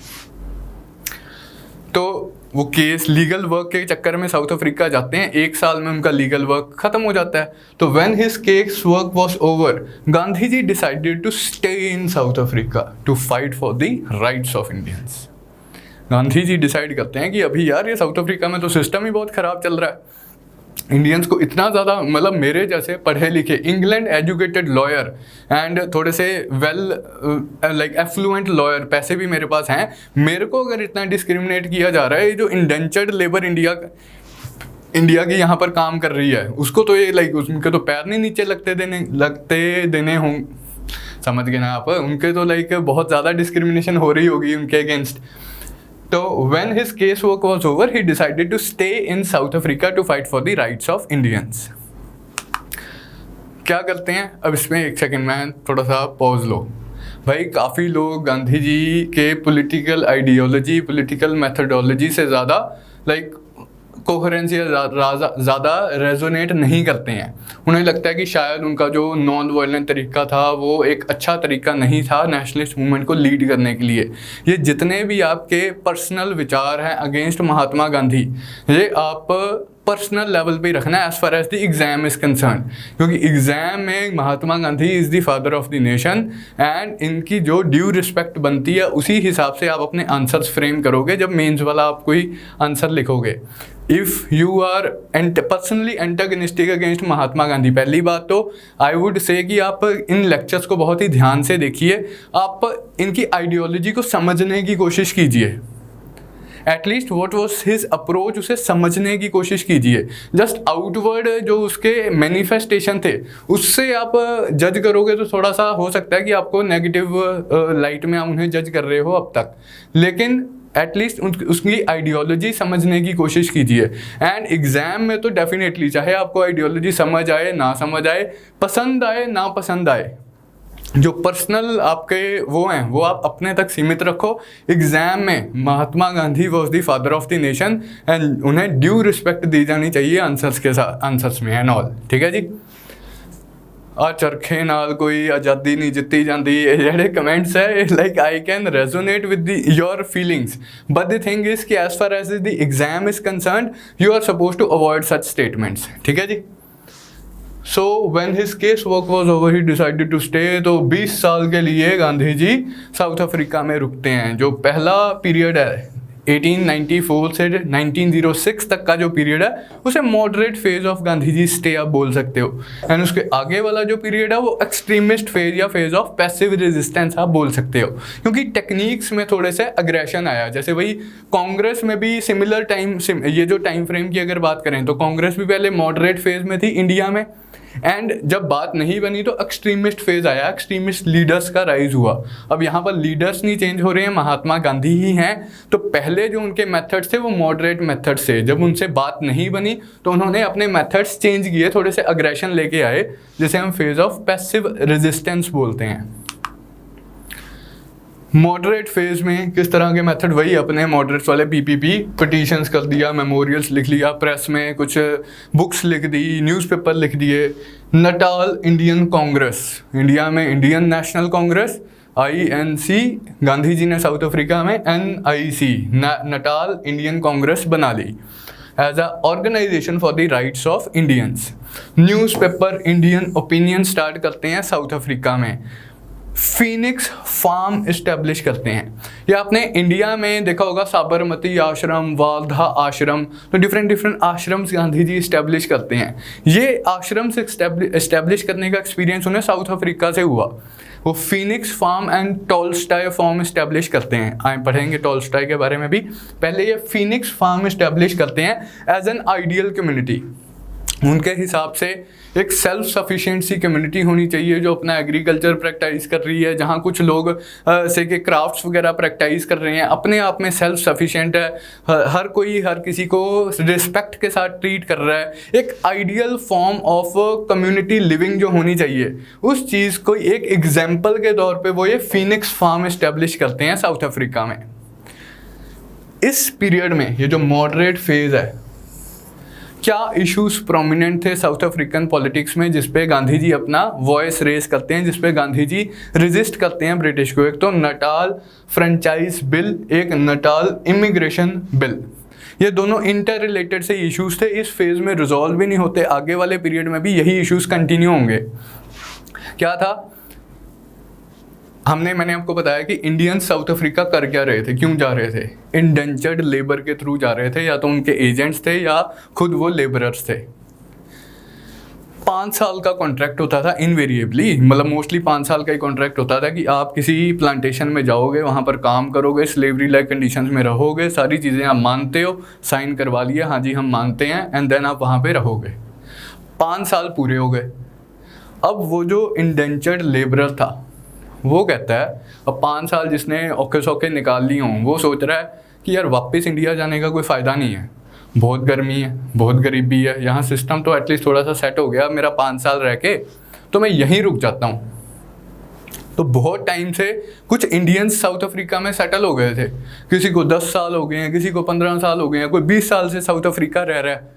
तो वो केस लीगल वर्क के चक्कर में साउथ अफ्रीका जाते हैं, 1 साल में उनका लीगल वर्क खत्म हो जाता है। तो when his case work was over, Gandhi ji decided to stay in South Africa to fight for the rights of Indians. Gandhi ji decide करते हैं कि अभी यार ये साउथ अफ्रीका में तो सिस्टम ही बहुत ख़राब चल रहा है, इंडियंस को इतना ज़्यादा, मतलब मेरे जैसे पढ़े लिखे इंग्लैंड एजुकेटेड लॉयर एंड थोड़े से वेल लाइक एफ्लुएंट लॉयर, पैसे भी मेरे पास हैं, मेरे को अगर इतना डिस्क्रिमिनेट किया जा रहा है, जो इंडेंचर्ड लेबर इंडिया की यहाँ पर काम कर रही है, उसको तो ये लाइक उनके तो पैर नहीं नीचे लगते देने हों, समझ गए ना आप, उनके तो लाइक बहुत ज़्यादा डिस्क्रिमिनेशन हो रही होगी उनके अगेंस्ट। तो when his case work was over, he decided to stay in South Africa to fight for the rights of Indians। क्या करते हैं अब इसमें, एक सेकंड में थोड़ा सा पॉज लो भाई। काफ़ी लोग गांधी जी के पॉलिटिकल आइडियोलॉजी, पॉलिटिकल मेथडोलॉजी से ज़्यादा लाइक कोहेरेंस या ज़्यादा रेजोनेट नहीं करते हैं। उन्हें लगता है कि शायद उनका जो नॉन वायलेंट तरीका था वो एक अच्छा तरीका नहीं था नेशनलिस्ट मूवमेंट को लीड करने के लिए। ये जितने भी आपके पर्सनल विचार हैं अगेंस्ट महात्मा गांधी, ये आप पर्सनल लेवल पे रखना है as far as the exam is concern, क्योंकि एग्जाम में Mahatma Gandhi is the father of the nation and इनकी जो ड्यू रिस्पेक्ट बनती है उसी हिसाब से आप अपने आंसर्स फ्रेम करोगे जब मेंस वाला आप कोई आंसर लिखोगे। If you are personally antagonistic against Mahatma Gandhi, पहली बात तो आई वुड से कि आप इन लेक्चर्स को बहुत ही ध्यान से देखिए, आप इनकी आइडियोलॉजी को समझने की कोशिश कीजिए। At least what was his approach, उसे समझने की कोशिश कीजिए। जस्ट आउटवर्ड जो उसके मैनिफेस्टेशन थे उससे आप जज करोगे तो थोड़ा सा हो सकता है कि आपको नेगेटिव लाइट में आप उन्हें जज कर रहे हो अब तक, लेकिन एटलीस्ट उसकी आइडियोलॉजी समझने की कोशिश कीजिए। एंड एग्ज़ाम में तो डेफिनेटली, चाहे आपको आइडियोलॉजी समझ आए ना समझ आए, पसंद आए ना पसंद आए, जो पर्सनल आपके वो हैं वो आप अपने तक सीमित रखो। एग्ज़ाम में Mahatma Gandhi was the father of the nation and उन्हें ड्यू रिस्पेक्ट दी जानी चाहिए आंसर्स के साथ, आंसर्स में एंड ऑल। ठीक है जी। आ चरखे नाल कोई आज़ादी नहीं जित्ती जाती, जेडे कमेंट्स है like I can resonate with your feelings, but the thing is कि as far as the exam is concerned you are suppose to avoid such statements. ठीक है जी। So when his case work was over he decided to stay. तो 20 साल के लिए गांधी जी साउथ अफ्रीका में रुकते हैं। जो पहला पीरियड है 1894 से 1906 तक का जो पीरियड है उसे moderate phase of Gandhi ji stay आप बोल सकते हो, एंड उसके आगे वाला जो पीरियड है वो एक्सट्रीमिस्ट फेज या फेज ऑफ पैसिव रेजिस्टेंस आप बोल सकते हो, क्योंकि टेक्निक्स में थोड़े से अग्रेशन आया। जैसे वही कांग्रेस में भी सिमिलर टाइम, ये जो टाइम फ्रेम की अगर बात करें तो कांग्रेस भी पहले मॉडरेट फेज में थी इंडिया में, एंड जब बात नहीं बनी तो एक्सट्रीमिस्ट फेज आया, एक्सट्रीमिस्ट लीडर्स का राइज हुआ। अब यहाँ पर लीडर्स नहीं चेंज हो रहे हैं, महात्मा गांधी ही हैं, तो पहले जो उनके मेथड्स थे वो मॉडरेट मेथड्स थे। जब उनसे बात नहीं बनी तो उन्होंने अपने मेथड्स चेंज किए, थोड़े से अग्रेशन लेके आए, जिसे हम फेज ऑफ पैसिव रेजिस्टेंस बोलते हैं। मॉडरेट फेज में किस तरह के मेथड, वही अपने मॉडरेट्स वाले पीपीपी, पिटीशंस कर दिया, मेमोरियल्स लिख लिया, प्रेस में कुछ बुक्स लिख दी, न्यूज़पेपर लिख दिए। नटाल इंडियन कांग्रेस, इंडिया में Indian National Congress INC, Gandhi ji ने साउथ अफ्रीका में NIC, नटाल इंडियन कांग्रेस बना ली as a organisation for the rights of Indians. Newspaper Indian Opinion start करते हैं साउथ अफ्रीका में। फीनिक्स फार्म इस्टेब्लिश करते हैं। ये आपने इंडिया में देखा होगा, साबरमती आश्रम, वार्धा आश्रम, तो डिफरेंट आश्रम्स गांधी जी इस्टेब्लिश करते हैं। ये आश्रम से इस्टेब्लिश करने का एक्सपीरियंस उन्हें साउथ अफ्रीका से हुआ। वो Phoenix farm and Tolstoy farm establish करते हैं, आए पढ़ेंगे टॉलस्टॉय के बारे में भी। पहले ये फीनिक्स फार्म इस्टेब्लिश करते हैं एज एन आइडियल कम्युनिटी। उनके हिसाब से एक सेल्फ सफिशिएंसी कम्युनिटी होनी चाहिए जो अपना एग्रीकल्चर प्रैक्टिस कर रही है, जहाँ कुछ लोग से के क्राफ्ट्स वगैरह प्रैक्टिस कर रहे हैं, अपने आप में सेल्फ सफिशिएंट है, हर कोई हर किसी को रिस्पेक्ट के साथ ट्रीट कर रहा है। एक ideal form of community living जो होनी चाहिए, उस चीज़ को एक एग्जाम्पल के तौर पर वो ये फीनिक्स फार्म इस्टेब्लिश करते हैं साउथ अफ्रीका में। इस पीरियड में ये जो मॉडरेट फेज है, क्या इश्यूज प्रोमिनेंट थे साउथ अफ्रीकन पॉलिटिक्स में जिसपे गांधी जी अपना वॉइस रेस करते हैं, जिसपे गांधी जी रेजिस्ट करते हैं ब्रिटिश को? एक तो नटाल फ्रेंचाइज बिल, एक नटाल इमिग्रेशन बिल। ये दोनों इंटर रिलेटेड से इश्यूज थे, इस फेज में रिजॉल्व भी नहीं होते, आगे वाले पीरियड में भी यही इश्यूज कंटिन्यू होंगे। क्या था, मैंने आपको बताया कि इंडियंस साउथ अफ्रीका कर क्या रहे थे, क्यों जा रहे थे? इंडेंचर्ड लेबर के थ्रू जा रहे थे, या तो उनके एजेंट्स थे या खुद वो लेबरर्स थे। 5 साल का कॉन्ट्रैक्ट होता था इनवेरिएबली, मतलब मोस्टली 5 साल का ही कॉन्ट्रैक्ट होता था कि आप किसी प्लांटेशन में जाओगे, वहाँ पर काम करोगे, स्लेवरी लाइक कंडीशंस में रहोगे, सारी चीज़ें आप मानते हो, साइन करवा लिया, हाँ जी हम मानते हैं, एंड देन आप वहाँ पे रहोगे। 5 साल पूरे हो गए। अब वो जो इंडेंचर्ड लेबरर था वो कहता है, अब 5 साल जिसने औखे सौखे निकाल लिए हों, वो सोच रहा है कि यार वापस इंडिया जाने का कोई फ़ायदा नहीं है, बहुत गर्मी है, बहुत गरीबी है, यहाँ सिस्टम तो एटलीस्ट थोड़ा सा सेट हो गया, मेरा 5 साल रह के तो मैं यहीं रुक जाता हूँ। तो बहुत टाइम से कुछ इंडियंस साउथ अफ्रीका में सेटल हो गए थे, किसी को 10 साल हो गए हैं, किसी को 15 साल हो गए हैं, कोई 20 साल से साउथ अफ्रीका रह रहा है।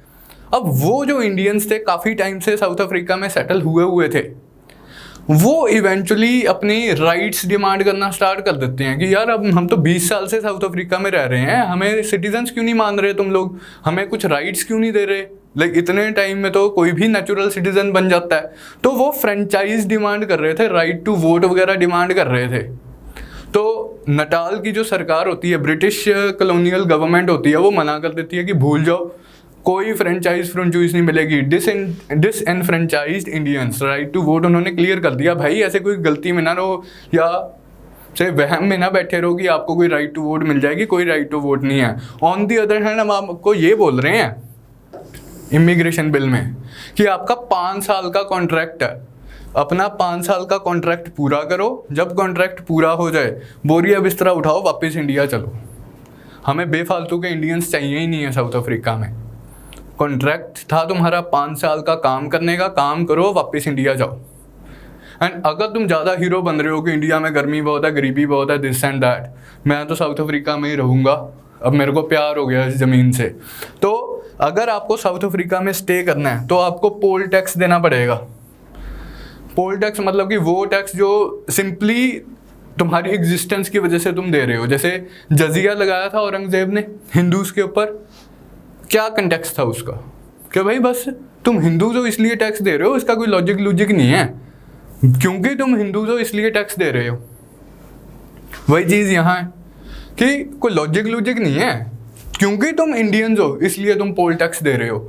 अब वो जो इंडियंस थे काफ़ी टाइम से साउथ अफ्रीका में सेटल हुए थे, वो इवेंचुअली अपनी राइट्स डिमांड करना स्टार्ट कर देते हैं कि यार अब हम तो 20 साल से साउथ अफ्रीका में रह रहे हैं, हमें सिटीजन्स क्यों नहीं मान रहे तुम लोग, हमें कुछ राइट्स क्यों नहीं दे रहे? लाइक इतने टाइम में तो कोई भी नेचुरल सिटीजन बन जाता है। तो वो फ्रेंचाइज डिमांड कर रहे थे, राइट टू वोट वगैरह डिमांड कर रहे थे। तो नटाल की जो सरकार होती है, ब्रिटिश कॉलोनियल गवर्नमेंट होती है, वो मना कर देती है कि भूल जाओ, कोई फ्रेंचाइज नहीं मिलेगी, डिसएनफ्रेंचाइज्ड इंडियंस, राइट टू वोट उन्होंने क्लियर कर दिया। भाई ऐसे कोई गलती में ना रहो या से वहम में ना बैठे रहो कि आपको कोई राइट टू वोट मिल जाएगी, कोई राइट टू वोट नहीं है। ऑन दी अदर हैंड हम आपको ये बोल रहे हैं इमिग्रेशन बिल में कि आपका 5 साल का कॉन्ट्रैक्ट है, अपना 5 साल का कॉन्ट्रैक्ट पूरा करो, जब कॉन्ट्रैक्ट पूरा हो जाए बोरिया बिस्तरा उठाओ, वापस इंडिया चलो, हमें बेफालतू के इंडियंस चाहिए ही नहीं है साउथ अफ्रीका में। कॉन्ट्रैक्ट था तुम्हारा 5 साल का काम करने का, काम करो, वापस इंडिया जाओ। एंड अगर तुम ज़्यादा हीरो बन रहे हो कि इंडिया में गर्मी बहुत है, गरीबी बहुत है, दिस एंड दैट, मैं तो साउथ अफ्रीका में ही रहूँगा, अब मेरे को प्यार हो गया इस ज़मीन से, तो अगर आपको साउथ अफ्रीका में स्टे करना है तो आपको पोल टैक्स देना पड़ेगा। पोल टैक्स मतलब कि वो टैक्स जो सिंपली तुम्हारी एग्जिस्टेंस की वजह से तुम दे रहे हो। जैसे जजिया लगाया था औरंगजेब ने हिंदूज़ के ऊपर, क्या कंटेक्स्ट था उसका कि भाई बस तुम हिंदू हो इसलिए टैक्स दे रहे हो, इसका कोई लॉजिक नहीं है, क्योंकि तुम हिंदू हो इसलिए टैक्स दे रहे हो। वही चीज़ यहाँ है, कि कोई लॉजिक नहीं है, क्योंकि तुम इंडियंस हो इसलिए तुम पोल टैक्स दे रहे हो,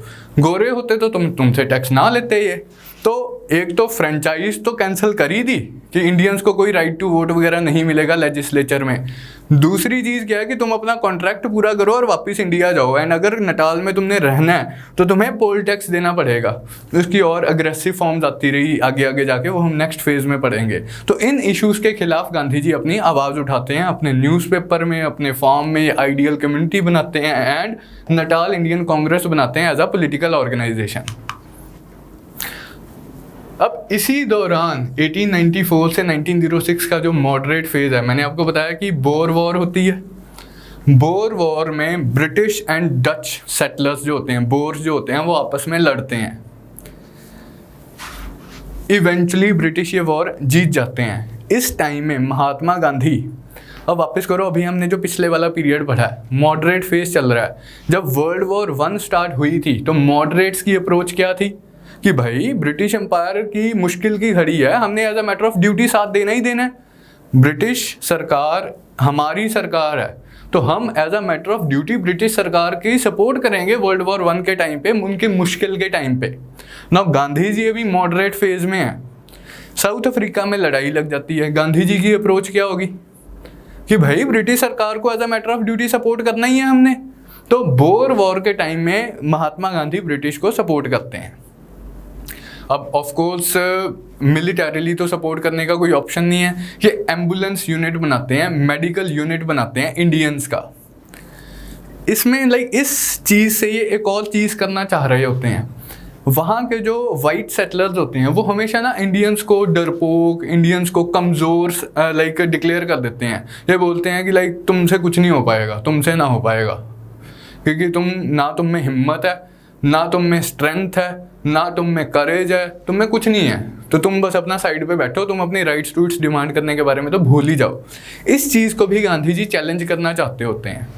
गोरे होते तो तुमसे टैक्स ना लेते। ये तो एक तो फ्रेंचाइज तो कैंसिल कर ही दी कि इंडियंस को कोई राइट टू वोट वगैरह नहीं मिलेगा लेजिस्लेचर में। दूसरी चीज़ क्या है कि तुम अपना कॉन्ट्रैक्ट पूरा करो और वापस इंडिया जाओ, एंड अगर नटाल में तुमने रहना है तो तुम्हें पोल टैक्स देना पड़ेगा। उसकी और अग्रेसिव फॉर्म्स आती रही आगे आगे जाके, वो हम नेक्स्ट फेज में पढ़ेंगे। तो इन इश्यूज़ के खिलाफ गांधी जी अपनी आवाज़ उठाते हैं, अपने न्यूज़पेपर में, अपने फॉर्म में आइडियल कम्युनिटी बनाते हैं एंड नटाल इंडियन कांग्रेस बनाते हैं एज अ पॉलिटिकल ऑर्गेनाइजेशन। अब इसी दौरान 1894 से 1906 का जो मॉडरेट फेज है, मैंने आपको बताया कि बोर वॉर होती है। बोर वॉर में ब्रिटिश एंड डच सेटलर्स जो होते हैं, बोर्स जो होते हैं, वो आपस में लड़ते हैं। इवेंचुअली ब्रिटिश ये वॉर जीत जाते हैं। इस टाइम में महात्मा गांधी, अब वापस करो, अभी हमने जो पिछले वाला पीरियड पढ़ा है, मॉडरेट फेज चल रहा है। जब वर्ल्ड वॉर 1 स्टार्ट हुई थी तो मॉडरेट्स की अप्रोच क्या थी कि भाई ब्रिटिश एम्पायर की मुश्किल की घड़ी है, हमने as a matter of duty साथ देना ही देना है। ब्रिटिश सरकार हमारी सरकार है, तो हम as a matter of duty British सरकार की सपोर्ट करेंगे वर्ल्ड वॉर 1 के टाइम पे, उनकी मुश्किल के टाइम पे। नाउ गांधी जी अभी मॉडरेट फेज में है, साउथ अफ्रीका में लड़ाई लग जाती है। गांधी जी की अप्रोच क्या होगी कि भाई ब्रिटिश सरकार को as a matter of duty support करना ही है हमने। तो बोर वॉर के टाइम में महात्मा गांधी ब्रिटिश को सपोर्ट करते हैं। अब ऑफ कोर्स मिलिटरीली तो सपोर्ट करने का कोई ऑप्शन नहीं है। ये एम्बुलेंस यूनिट बनाते हैं, मेडिकल यूनिट बनाते हैं इंडियंस का। इसमें इस चीज़ से ये एक और चीज़ करना चाह रहे होते हैं। वहाँ के जो वाइट सेटलर्स होते हैं वो हमेशा ना इंडियंस को डरपोक, इंडियंस को कमज़ोर डिक्लेयर कर देते हैं। ये बोलते हैं कि तुमसे कुछ नहीं हो पाएगा, तुमसे ना हो पाएगा, क्योंकि तुम में हिम्मत है, ना तुम में स्ट्रेंथ है, ना तुम में करेज है, तुम में कुछ नहीं है, तो तुम बस अपना साइड पे बैठो, तुम अपनी राइट्स टूट्स डिमांड करने के बारे में तो भूल ही जाओ। इस चीज़ को भी गांधी जी चैलेंज करना चाहते होते हैं।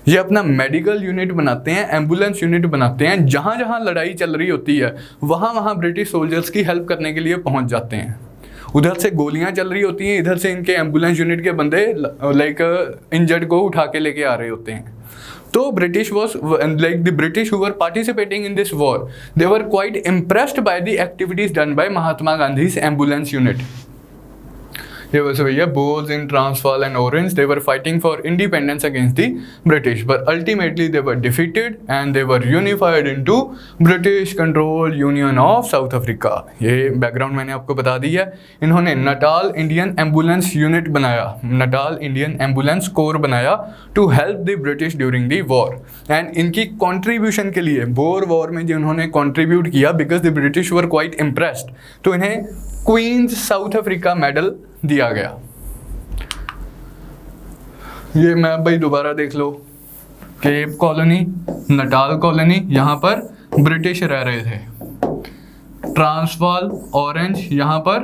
ये अपना मेडिकल यूनिट बनाते हैं, एम्बुलेंस यूनिट बनाते हैं, जहाँ जहाँ लड़ाई चल रही होती है वहाँ वहाँ ब्रिटिश सोल्जर्स की हेल्प करने के लिए पहुँच जाते हैं। उधर से गोलियाँ चल रही होती हैं, इधर से इनके एम्बुलेंस यूनिट के बंदे इंजर्ड को उठा के लेके आ रहे होते हैं। तो British was the British who were participating in this war, they were quite impressed by the activities done by Mahatma Gandhi's ambulance unit. Here was भैया Boers in Transvaal and Orange, they were fighting for independence against the British, but ultimately they were defeated and they were unified into British controlled Union of South Africa. ये बैकग्राउंड मैंने आपको बता दिया। इन्होंने नटाल इंडियन एम्बुलेंस यूनिट बनाया, नटाल इंडियन एम्बुलेंस कोर बनाया to help the British during the war. And इनकी कॉन्ट्रीब्यूशन के लिए बोर वॉर में जिन्होंने कॉन्ट्रीब्यूट किया, because the British were quite impressed, तो इन्हें क्वींस साउथ अफ्रीका मेडल दिया गया। ये मैप भाई दोबारा देख लो, केप कॉलोनी, नटाल कॉलोनी, यहाँ पर ब्रिटिश रह रहे थे। ट्रांसवाल, ऑरेंज, यहाँ पर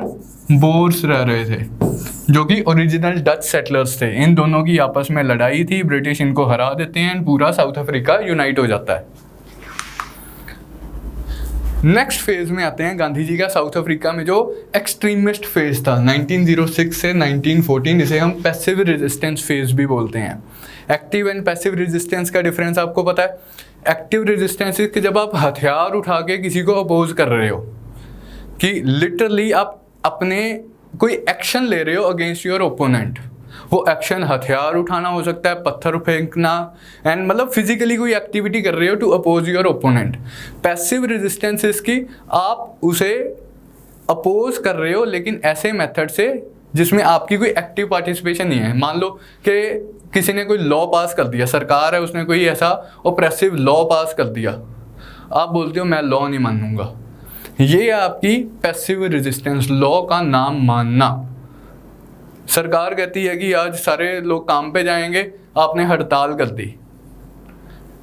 बोर्स रह रहे थे, जो कि ओरिजिनल डच सेटलर्स थे। इन दोनों की आपस में लड़ाई थी, ब्रिटिश इनको हरा देते हैं, पूरा साउथ अफ्रीका यूनाइट हो जाता है। नेक्स्ट फेज में आते हैं गांधी जी का साउथ अफ्रीका में जो एक्सट्रीमिस्ट फेज था 1906 से 1914, जिसे हम पैसिव रेजिस्टेंस फेज भी बोलते हैं। एक्टिव एंड पैसिव रेजिस्टेंस का डिफरेंस आपको पता है। एक्टिव रेजिस्टेंस कि जब आप हथियार उठा के किसी को अपोज कर रहे हो, कि लिटरली आप अपने कोई एक्शन ले रहे हो अगेंस्ट योर ओपोनेंट। वो एक्शन हथियार उठाना हो सकता है, पत्थर फेंकना, एंड मतलब फिजिकली कोई एक्टिविटी कर रहे हो to oppose your opponent. Passive resistance इसकी आप उसे अपोज कर रहे हो लेकिन ऐसे मेथड से जिसमें आपकी कोई एक्टिव पार्टिसिपेशन नहीं है। मान लो कि किसी ने कोई लॉ पास कर दिया, सरकार है, उसने कोई ऐसा ऑप्रेसिव लॉ पास कर दिया, आप बोलते हो मैं लॉ नहीं मानूंगा। ये आपकी पैसिव रेजिस्टेंस, लॉ का नाम मानना। सरकार कहती है कि आज सारे लोग काम पे जाएंगे, आपने हड़ताल कर दी,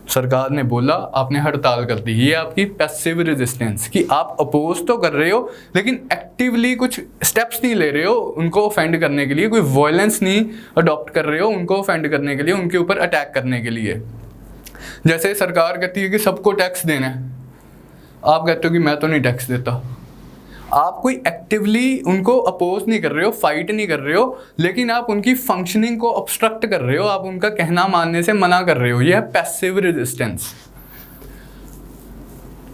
सरकार ने बोला आपने हड़ताल कर दी। ये आपकी पैसिव रेजिस्टेंस, कि आप अपोज तो कर रहे हो लेकिन एक्टिवली कुछ स्टेप्स नहीं ले रहे हो उनको ऑफेंड करने के लिए, कोई वायलेंस नहीं अडॉप्ट कर रहे हो उनको ऑफेंड करने के लिए, उनके ऊपर अटैक करने के लिए। जैसे सरकार कहती है कि सबको टैक्स देना है, आप कहते हो कि मैं तो नहीं टैक्स देता। आप कोई एक्टिवली उनको अपोज नहीं कर रहे हो, फाइट नहीं कर रहे हो, लेकिन आप उनकी फंक्शनिंग को ऑब्स्ट्रक्ट कर रहे हो, आप उनका कहना मानने से मना कर रहे हो। यह है पैसिव रेजिस्टेंस।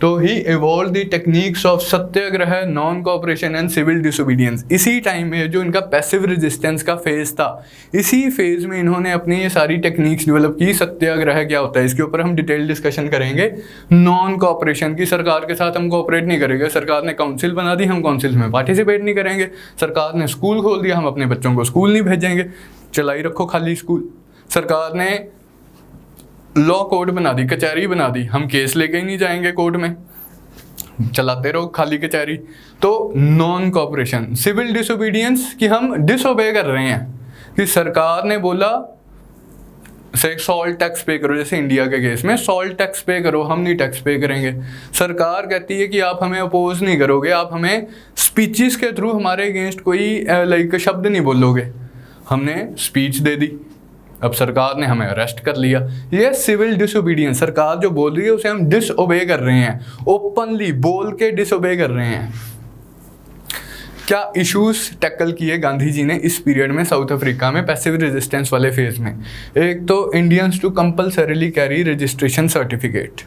तो he evolve the techniques of satyagraha, non cooperation and civil disobedience. इसी टाइम में जो इनका पैसिव रेजिस्टेंस का फेज था, इसी फेज में इन्होंने अपनी ये सारी टेक्निक्स डेवलप की। सत्याग्रह क्या होता है, इसके ऊपर हम डिटेल डिस्कशन करेंगे। नॉन कोऑपरेशन की, सरकार के साथ हम कोऑपरेट नहीं करेंगे। सरकार ने काउंसिल बना दी, हम काउंसिल में पार्टिसिपेट नहीं करेंगे। सरकार ने स्कूल खोल दिया, हम अपने बच्चों को स्कूल नहीं भेजेंगे, चलाई रखो खाली स्कूल। सरकार ने लॉ कोर्ट बना दी, कचहरी बना दी, हम केस लेके ही नहीं जाएंगे कोर्ट में, चलाते रहो खाली कचहरी। तो नॉन कोऑपरेशन। सिविल डिसोबीडियंस कि हम डिसोबे कर रहे हैं, कि सरकार ने बोला से सॉल्ट टैक्स पे करो, जैसे इंडिया के केस में सॉल्ट टैक्स पे करो, हम नहीं टैक्स पे करेंगे। सरकार कहती है कि आप हमें अपोज नहीं करोगे, आप हमें स्पीचेस के थ्रू हमारे अगेंस्ट कोई लाइक शब्द नहीं बोलोगे। हमने स्पीच दे दी, अब सरकार ने हमें अरेस्ट कर लिया। ये सिविल डिसोबीडियंस, सरकार जो बोल रही है उसे हम डिसओबे कर रहे हैं, ओपनली बोल के डिसओबे कर रहे हैं। क्या इश्यूज टैकल किए गांधी जी ने इस पीरियड में साउथ अफ्रीका में पैसिव रेजिस्टेंस वाले फेज में? एक तो Indians to compulsorily carry registration certificate.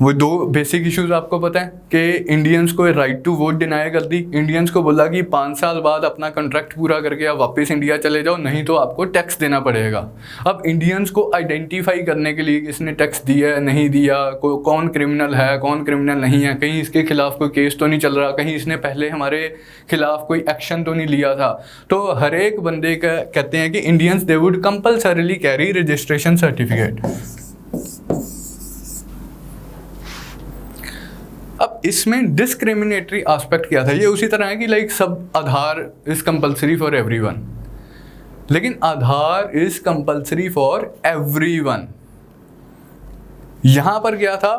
वो दो बेसिक इश्यूज आपको पता है कि इंडियंस को राइट टू वोट डिनाई कर दी। इंडियंस को बोला कि 5 साल बाद अपना कॉन्ट्रैक्ट पूरा करके आप वापस इंडिया चले जाओ, नहीं तो आपको टैक्स देना पड़ेगा। अब इंडियंस को आइडेंटिफाई करने के लिए किसने टैक्स दिया है नहीं दिया, कौन क्रिमिनल है कौन क्रिमिनल नहीं है, कहीं इसके खिलाफ कोई केस तो नहीं चल रहा, कहीं इसने पहले हमारे खिलाफ कोई एक्शन तो नहीं लिया था। तो हर एक बंदे का कहते हैं कि Indians they would compulsorily carry registration certificate. अब इसमें डिस्क्रिमिनेटरी एस्पेक्ट क्या था? ये उसी तरह है कि लाइक सब Aadhaar is compulsory for everyone, लेकिन Aadhaar is compulsory for everyone. यहां पर क्या था?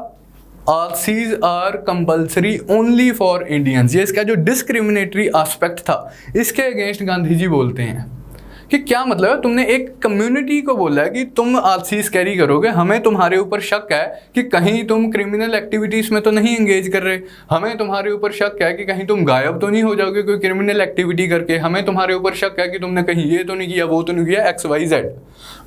RCs are compulsory only for Indians. ये इसका जो डिस्क्रिमिनेटरी एस्पेक्ट था, इसके अगेंस्ट गांधी जी बोलते हैं कि क्या मतलब है, तुमने एक कम्युनिटी को बोला है कि तुम आरसीज कैरी करोगे, हमें तुम्हारे ऊपर शक है कि कहीं तुम क्रिमिनल एक्टिविटीज़ में तो नहीं एंगेज कर रहे, हमें तुम्हारे ऊपर शक है कि कहीं तुम गायब तो नहीं हो जाओगे कोई क्रिमिनल एक्टिविटी करके, हमें तुम्हारे ऊपर शक है कि तुमने कहीं ये तो नहीं किया वो तो नहीं किया XYZ।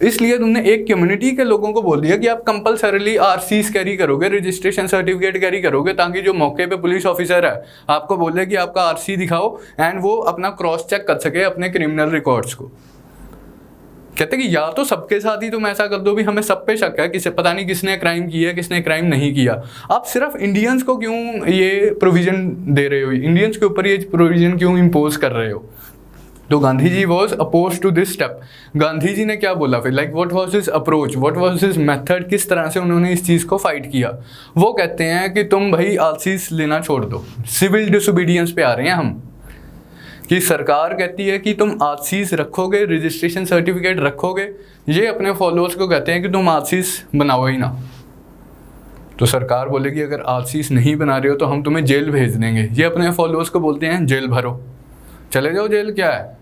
इसलिए तुमने एक कम्युनिटी के लोगों को बोल दिया कि आप कंपल्सरीली आरसीज कैरी करोगे, रजिस्ट्रेशन सर्टिफिकेट कैरी करोगे, ताकि जो मौके पे पुलिस ऑफिसर है आपको बोले कि आपका आरसी दिखाओ एंड वो अपना क्रॉस चेक कर सके अपने क्रिमिनल रिकॉर्ड्स को। कहते कि या तो सबके साथ ही तुम ऐसा कर दो भी हमें सब पे शक है, किसे पता नहीं किसने क्राइम किया किसने क्राइम नहीं किया। आप सिर्फ इंडियंस को क्यों ये प्रोविजन दे रहे हो, इंडियंस के ऊपर ये प्रोविजन क्यों इम्पोज कर रहे हो? तो Gandhi ji was oppose to this step. Gandhi ji ने क्या बोला फिर, like what was his approach, what was his method, किस तरह से उन्होंने इस चीज़ को फाइट किया? वो कहते हैं कि तुम भाई आरसीज लेना छोड़ दो, सिविल डिसोबीडियंस पे आ रहे हैं हम, कि सरकार कहती है कि तुम आरसीज रखोगे, रजिस्ट्रेशन सर्टिफिकेट रखोगे, ये अपने फॉलोअर्स को कहते हैं कि तुम आरसीज बनाओ ही ना। तो सरकार बोलेगी अगर आरसीज नहीं बना रहे हो तो हम तुम्हें जेल भेज देंगे। ये अपने फॉलोअर्स को बोलते हैं जेल भरो, चले जाओ जेल, क्या है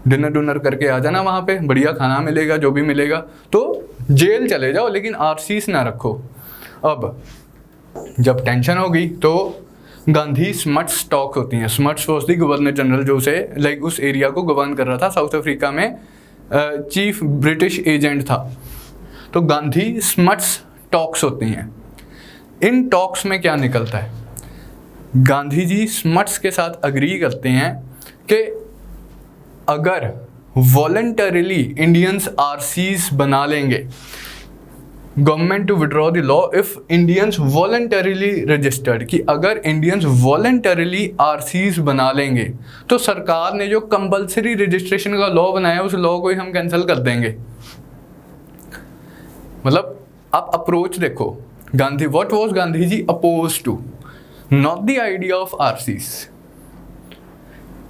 डिनर करके आ जाना, वहाँ पे बढ़िया खाना मिलेगा जो भी मिलेगा, तो जेल चले जाओ लेकिन आरसीज ना रखो। अब जब टेंशन होगी तो गांधी स्मट्स टॉक होती हैं। Smuts was the governor general जो उसे लाइक उस एरिया को गवर्न कर रहा था, साउथ अफ्रीका में चीफ ब्रिटिश एजेंट था। तो गांधी स्मट्स टॉक्स होती हैं। इन टॉक्स में क्या निकलता है? गांधी जी स्मट्स के साथ अग्री करते हैं कि अगर वॉलंटरीली इंडियंस आरसीज बना लेंगे, government to withdraw the law if Indians voluntarily registered, कि अगर इंडियंस वॉलंटरीली आरसीज बना लेंगे तो सरकार ने जो कंपल्सरी रजिस्ट्रेशन का लॉ बनाया उस लॉ को ही हम कैंसिल कर देंगे। मतलब आप अप्रोच देखो, Gandhi what was Gandhi ji oppose to, not the idea of RCs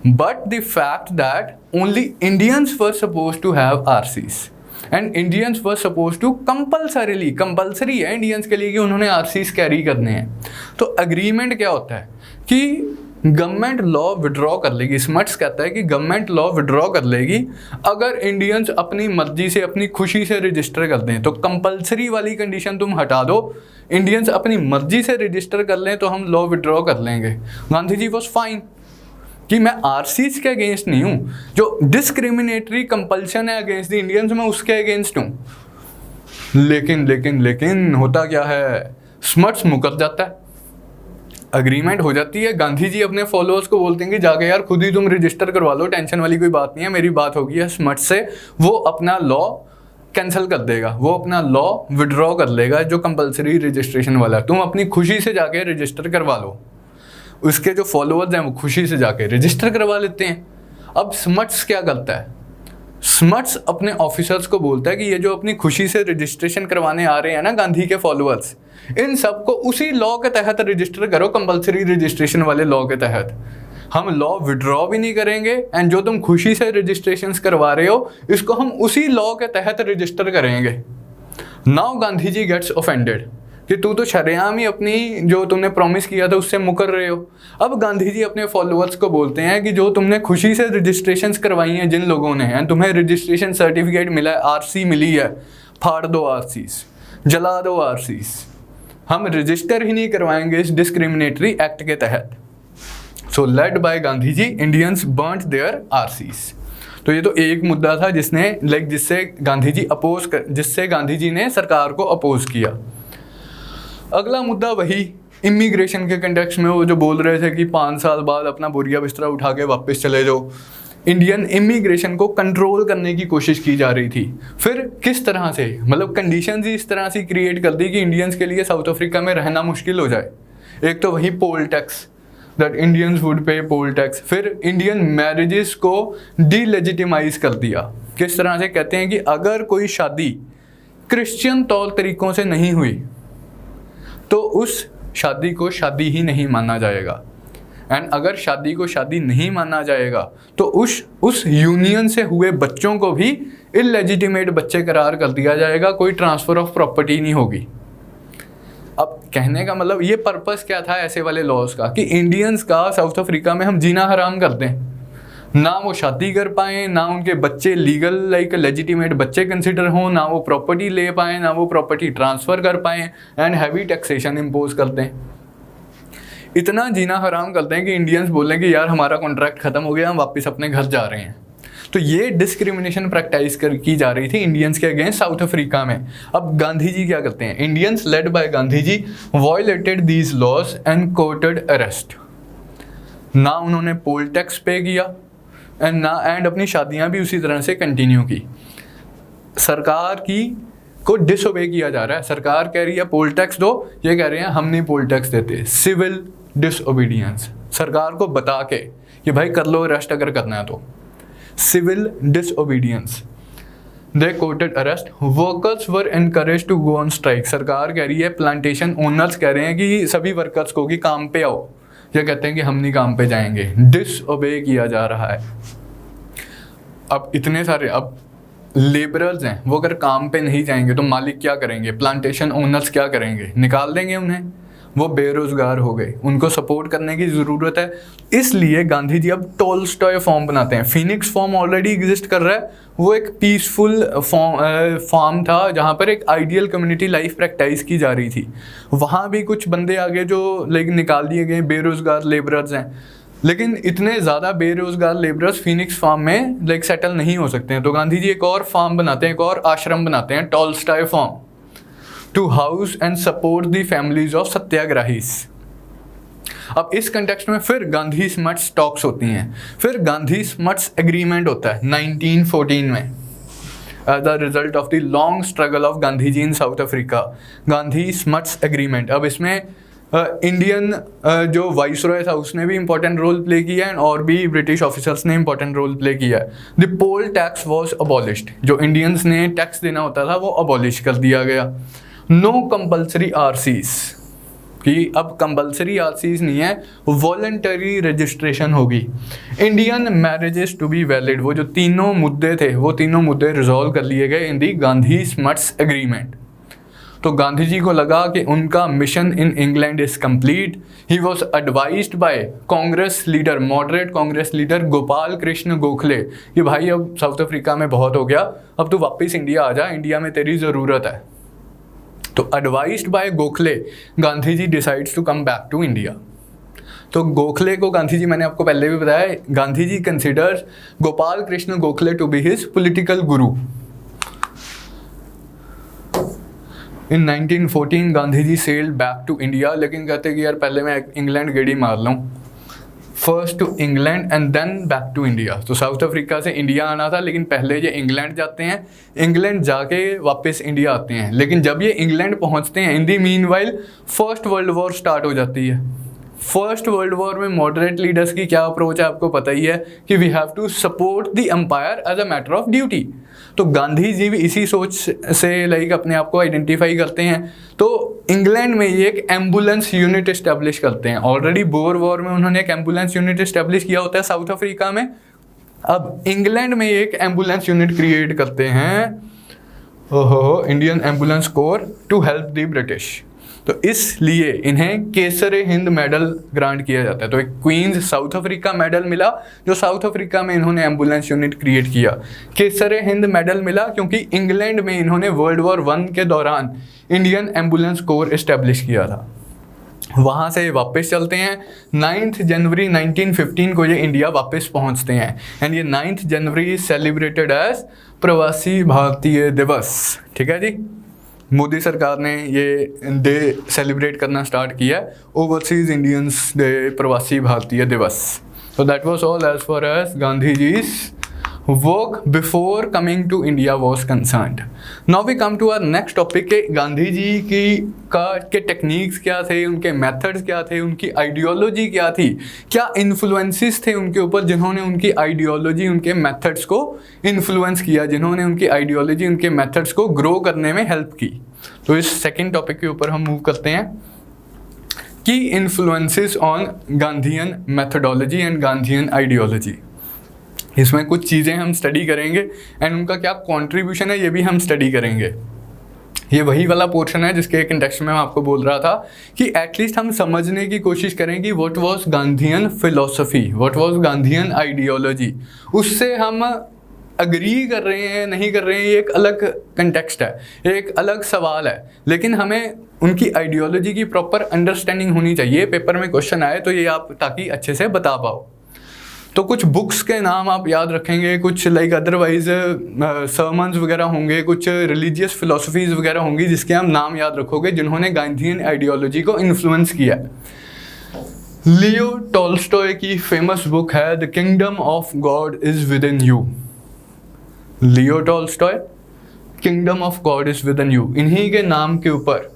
but the fact that only Indians were supposed to have RCs and Indians were supposed to compulsorily, compulsory है इंडियंस के लिए कि उन्होंने आरसीज कैरी करने हैं। तो अग्रीमेंट क्या होता है कि गवर्नमेंट लॉ विड्रॉ कर लेगी, स्मट्स कहता है कि गवर्नमेंट लॉ विड्रॉ कर लेगी अगर इंडियंस अपनी मर्जी से अपनी खुशी से रजिस्टर कर दें। तो कंपलसरी वाली कंडीशन तुम हटा दो, इंडियंस अपनी मर्जी से रजिस्टर कर लें तो हम लॉ विड्रॉ कर लेंगे। गांधी जी वॉज फाइन कि मैं आरसीज के अगेंस्ट नहीं हूँ, जो डिस्क्रिमिनेटरी कंपल्शन है अगेंस्ट द इंडियंस मैं उसके अगेंस्ट हूँ। लेकिन लेकिन लेकिन होता क्या है, स्मट्स मुकर जाता है, अग्रीमेंट हो जाती है। गांधी जी अपने फॉलोअर्स को बोलते हैं कि जाके यार खुद ही तुम रजिस्टर करवा लो, टेंशन वाली कोई बात नहीं है, मेरी बात होगी है स्मट्स से, वो अपना लॉ कैंसिल कर देगा, वो अपना लॉ विड्रॉ कर लेगा जो कंपलसरी रजिस्ट्रेशन वाला है। तुम अपनी खुशी से जाके रजिस्टर करवा लो। उसके जो फॉलोअर्स हैं वो खुशी से जाके रजिस्टर करवा लेते हैं। अब स्मट्स क्या करता है, स्मट्स अपने ऑफिसर्स को बोलता है कि ये जो अपनी खुशी से रजिस्ट्रेशन करवाने आ रहे हैं ना गांधी के फॉलोअर्स, इन सबको उसी लॉ के तहत रजिस्टर करो, कंपलसरी रजिस्ट्रेशन वाले लॉ के तहत। हम लॉ विड्रॉ भी नहीं करेंगे एंड जो तुम खुशी से रजिस्ट्रेशंस करवा रहे हो इसको हम उसी लॉ के तहत रजिस्टर करेंगे। Now Gandhi ji gets offended कि तू तो शरेआम ही अपनी जो तुमने प्रॉमिस किया था उससे मुकर रहे हो। अब गांधी जी अपने फॉलोअर्स को बोलते हैं कि जो तुमने खुशी से रजिस्ट्रेशंस करवाई हैं जिन लोगों ने, एंड तुम्हें रजिस्ट्रेशन सर्टिफिकेट मिला है, आरसी मिली है, फाड़ दो आरसीस, जला दो आरसीस, हम रजिस्टर ही नहीं करवाएंगे इस डिस्क्रिमिनेटरी एक्ट के तहत। So led by Gandhi ji, Indians burnt their RCs. तो ये तो एक मुद्दा था जिससे गांधी जी ने सरकार को अपोज किया। अगला मुद्दा वही इमिग्रेशन के कंटेक्स्ट में, वो जो बोल रहे थे कि 5 साल बाद अपना बोरिया बिस्तरा उठा के वापस चले जाओ। इंडियन इमिग्रेशन को कंट्रोल करने की कोशिश की जा रही थी। फिर किस तरह से, मतलब कंडीशंस ही इस तरह से क्रिएट कर दी कि इंडियंस के लिए साउथ अफ्रीका में रहना मुश्किल हो जाए। एक तो वही poll tax, that Indians would पे पोल टैक्स। फिर इंडियन मैरिजेस को डीलेजिटिमाइज कर दिया। किस तरह से कहते हैं कि अगर कोई शादी क्रिश्चियन तौर तरीकों से नहीं हुई तो उस शादी को शादी ही नहीं माना जाएगा, एंड अगर शादी को शादी नहीं माना जाएगा तो उस यूनियन से हुए बच्चों को भी इलेजिटिमेट बच्चे करार कर दिया जाएगा, कोई ट्रांसफ़र ऑफ प्रॉपर्टी नहीं होगी। अब कहने का मतलब ये पर्पस क्या था ऐसे वाले लॉज का कि इंडियंस का साउथ अफ्रीका में हम जीना हराम कर दें, ना वो शादी कर पाएँ, ना उनके बच्चे लीगल लेजिटिमेट बच्चे कंसिडर हों, ना वो प्रॉपर्टी ले पाएँ, ना वो प्रॉपर्टी ट्रांसफ़र कर पाएँ, एंड हैवी टैक्सेशन इम्पोज कर दें। इतना जीना हराम करते हैं कि इंडियंस बोलें कि यार हमारा कॉन्ट्रैक्ट ख़त्म हो गया, हम वापस अपने घर जा रहे हैं। तो ये डिस्क्रिमिनेशन प्रैक्टिस की जा रही थी इंडियंस के अगेंस्ट साउथ अफ्रीका में। अब गांधी जी क्या करते हैं, Indians led by Gandhi ji violated these laws and courted arrest. ना उन्होंने पोल टैक्स पे किया एंड अपनी शादियां भी उसी तरह से कंटिन्यू की। सरकार को डिसओबे किया जा रहा है, सरकार कह रही है पोल टैक्स दो, ये कह रहे हैं हम नहीं पोल टैक्स देते। सिविल डिसओबीडियंस, सरकार को बता के कि भाई कर लो अरेस्ट अगर करना है तो। Civil disobedience, they courted arrest. Workers were encourage to go on strike, सरकार कह रही है, प्लांटेशन ओनर्स कह रहे हैं कि सभी वर्कर्स को कि काम पे आओ, ये कहते हैं कि हम नहीं काम पे जाएंगे, डिसओबे किया जा रहा है। अब इतने सारे लेबरर्स हैं, वो अगर काम पे नहीं जाएंगे तो मालिक क्या करेंगे, प्लांटेशन ओनर्स क्या करेंगे, निकाल देंगे उन्हें, वो बेरोजगार हो गए, उनको सपोर्ट करने की ज़रूरत है। इसलिए गांधी जी अब टॉलस्टॉय फॉर्म बनाते हैं। फिनिक्स फॉर्म ऑलरेडी एग्जिस्ट कर रहा है, वो एक पीसफुल फॉर्म था जहाँ पर एक आइडियल कम्युनिटी लाइफ प्रैक्टिस की जा रही थी। वहाँ भी कुछ बंदे आगे जो निकाल दिए गए बेरोजगार लेबरर्स हैं, लेकिन इतने ज़्यादा बेरोजगार लेबरर्स फिनिक्स फार्म में सेटल नहीं हो सकते हैं। तो गांधी जी एक और फार्म बनाते हैं, एक और आश्रम बनाते हैं, Tolstoy Farm, to house and support the families of satyagrahis. अब इस कंटेक्स्ट में फिर गांधी स्मट्स टॉक्स होती हैं, फिर गांधी स्मट्स एग्रीमेंट होता है 1914 में as the result of the long struggle of Gandhi ji in South Africa, Gandhi Smuts agreement. अब इसमें इंडियन जो वाइसरॉय था उसने भी इंपॉर्टेंट रोल प्ले किया है और भी ब्रिटिश ऑफिसर्स ने इंपॉर्टेंट रोल प्ले किया है। The poll tax was abolished, जो इंडियंस ने टैक्स देना होता था वो अबॉलिश कर दिया गया। नो कंपल्सरी आरसीज, कि अब कंपल्सरी आरसीज नहीं है, वॉलंटरी रजिस्ट्रेशन होगी। Indian marriages to be valid, वो जो तीनों मुद्दे थे वो तीनों मुद्दे रिजॉल्व कर लिए गए in the Gandhi Smuts agreement. तो गांधी जी को लगा कि उनका mission in England is complete. He was advised by Congress leader, moderate Congress leader Gopal Krishna Gokhale कि भाई अब साउथ अफ्रीका में बहुत हो गया, अब तू वापस इंडिया आ जा, इंडिया में तेरी ज़रूरत है। तो advised by Gokhale Gandhi ji decides to come back to India. तो गोखले को गांधी जी, मैंने आपको पहले भी बताया, Gandhi ji considers Gopal Krishna Gokhale to be his political guru. In 1914 Gandhi ji sailed back to India, लेकिन कहते कि यार पहले मैं इंग्लैंड गेड़ी मार लूँ, first to England and then back to India. तो साउथ अफ्रीका से इंडिया आना था, लेकिन पहले ये इंग्लैंड जाते हैं, इंग्लैंड जाके वापस इंडिया आते हैं। लेकिन जब ये इंग्लैंड पहुंचते हैं, in the meanwhile First World War start हो जाती है। फर्स्ट वर्ल्ड वॉर में मॉडरेट लीडर्स की क्या अप्रोच है आपको पता ही है कि we have to support the empire as a matter of duty. तो गांधी जी भी इसी सोच से लाइक अपने आप को आइडेंटिफाई करते हैं। तो इंग्लैंड में ये एक एम्बुलेंस यूनिट इस्टेब्लिश करते हैं। ऑलरेडी बोर वॉर में उन्होंने एक एम्बुलेंस यूनिट इस्टेब्लिश किया होता है साउथ अफ्रीका में, अब इंग्लैंड में एक एम्बुलेंस यूनिट क्रिएट करते हैं, ओहो, Indian ambulance corps, to help the British. तो इसलिए इन्हें केसरे हिंद मेडल ग्रांट किया जाता है। तो एक क्वींस साउथ अफ्रीका मेडल मिला, जो साउथ अफ्रीका में इन्होंने एम्बुलेंस यूनिट क्रिएट किया। केसरे हिंद मेडल मिला क्योंकि इंग्लैंड में इन्होंने वर्ल्ड वॉर 1 के दौरान इंडियन एम्बुलेंस कोर इस्टेब्लिश किया था। वहाँ से वापस चलते हैं, 9 जनवरी 1915 को ये इंडिया वापस पहुँचते हैं एंड ये 9 जनवरी इज सेलिब्रेटेड एज प्रवासी भारतीय दिवस। ठीक है जी, मोदी सरकार ने ये डे सेलिब्रेट करना स्टार्ट किया, overseas Indians day, Pravasi Bharatiya Divas. तो that was all as far as Gandhi ji's work before coming to India was concerned. Now we come to our next topic के गांधी जी के टेक्निक्स क्या थे, उनके मेथड्स क्या थे, उनकी आइडियोलॉजी क्या थी, क्या इन्फ्लुएंसेस थे उनके ऊपर जिन्होंने उनकी आइडियोलॉजी, उनके मेथड्स को इन्फ्लुएंस किया, जिन्होंने उनकी आइडियोलॉजी, उनके मेथड्स को ग्रो करने में हेल्प की। तो इस सेकेंड टॉपिक के ऊपर हम मूव करते हैं कि influences on Gandhian methodology and Gandhian ideology. इसमें कुछ चीज़ें हम स्टडी करेंगे एंड उनका क्या कंट्रीब्यूशन है ये भी हम स्टडी करेंगे। ये वही वाला पोर्शन है जिसके एक इंडेक्स में मैं आपको बोल रहा था कि एटलीस्ट हम समझने की कोशिश करें कि what was Gandhian philosophy, what was Gandhian ideology. उससे हम अग्री कर रहे हैं नहीं कर रहे हैं ये एक अलग कंटेक्स्ट है, एक अलग सवाल है, लेकिन हमें उनकी आइडियोलॉजी की प्रॉपर अंडरस्टैंडिंग होनी चाहिए। पेपर में क्वेश्चन आए तो ये आप ताकि अच्छे से बता पाओ। तो कुछ बुक्स के नाम आप याद रखेंगे, कुछ लाइक अदरवाइज सर्मन्स वगैरह होंगे, कुछ रिलीजियस फिलोसफीज वगैरह होंगी जिसके हम नाम याद रखोगे जिन्होंने गांधीयन आइडियोलॉजी को इन्फ्लुएंस किया। लियो टॉल्स्टॉय की फेमस बुक है the kingdom of God is within you. Leo Tolstoy, kingdom of God is within you, इन्हीं के नाम के ऊपर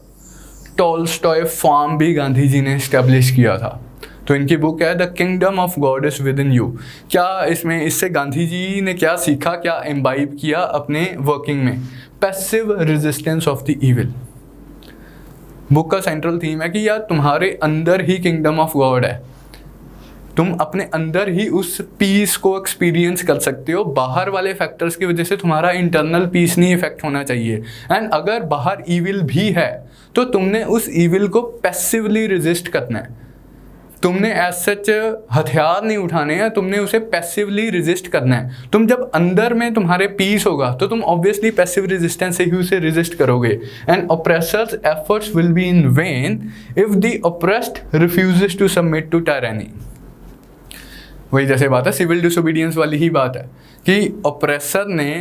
टॉल्स्टॉय फार्म भी गांधी जी ने एस्टेब्लिश किया था। तो इनकी बुक है the kingdom of God is within you. क्या इसमें इससे गांधी जी ने क्या सीखा, क्या इम्बाइब किया अपने वर्किंग में? Passive resistance of the evil. Book का सेंट्रल थीम है कि यार तुम्हारे अंदर ही किंगडम ऑफ गॉड है, तुम अपने अंदर ही उस पीस को एक्सपीरियंस कर सकते हो, बाहर वाले फैक्टर्स की वजह से तुम्हारा इंटरनल पीस नहीं इफेक्ट होना चाहिए। एंड अगर बाहर ईविल भी है तो तुमने उस ईविल को पैसिवली रेजिस्ट करना है, तुमने एज सच हथियार नहीं उठाने हैं, तुमने उसे पैसिवली रेजिस्ट करना है। तुम जब अंदर में तुम्हारे पीस होगा तो तुम ऑब्वियसली पैसिव रेजिस्टेंस से ही उसे रेजिस्ट करोगे। And oppressors efforts will be in vain if the oppressed refuses to submit to tyranny. वही जैसे बात है सिविल डिसोबीडियंस वाली ही बात है कि ऑप्रेसर ने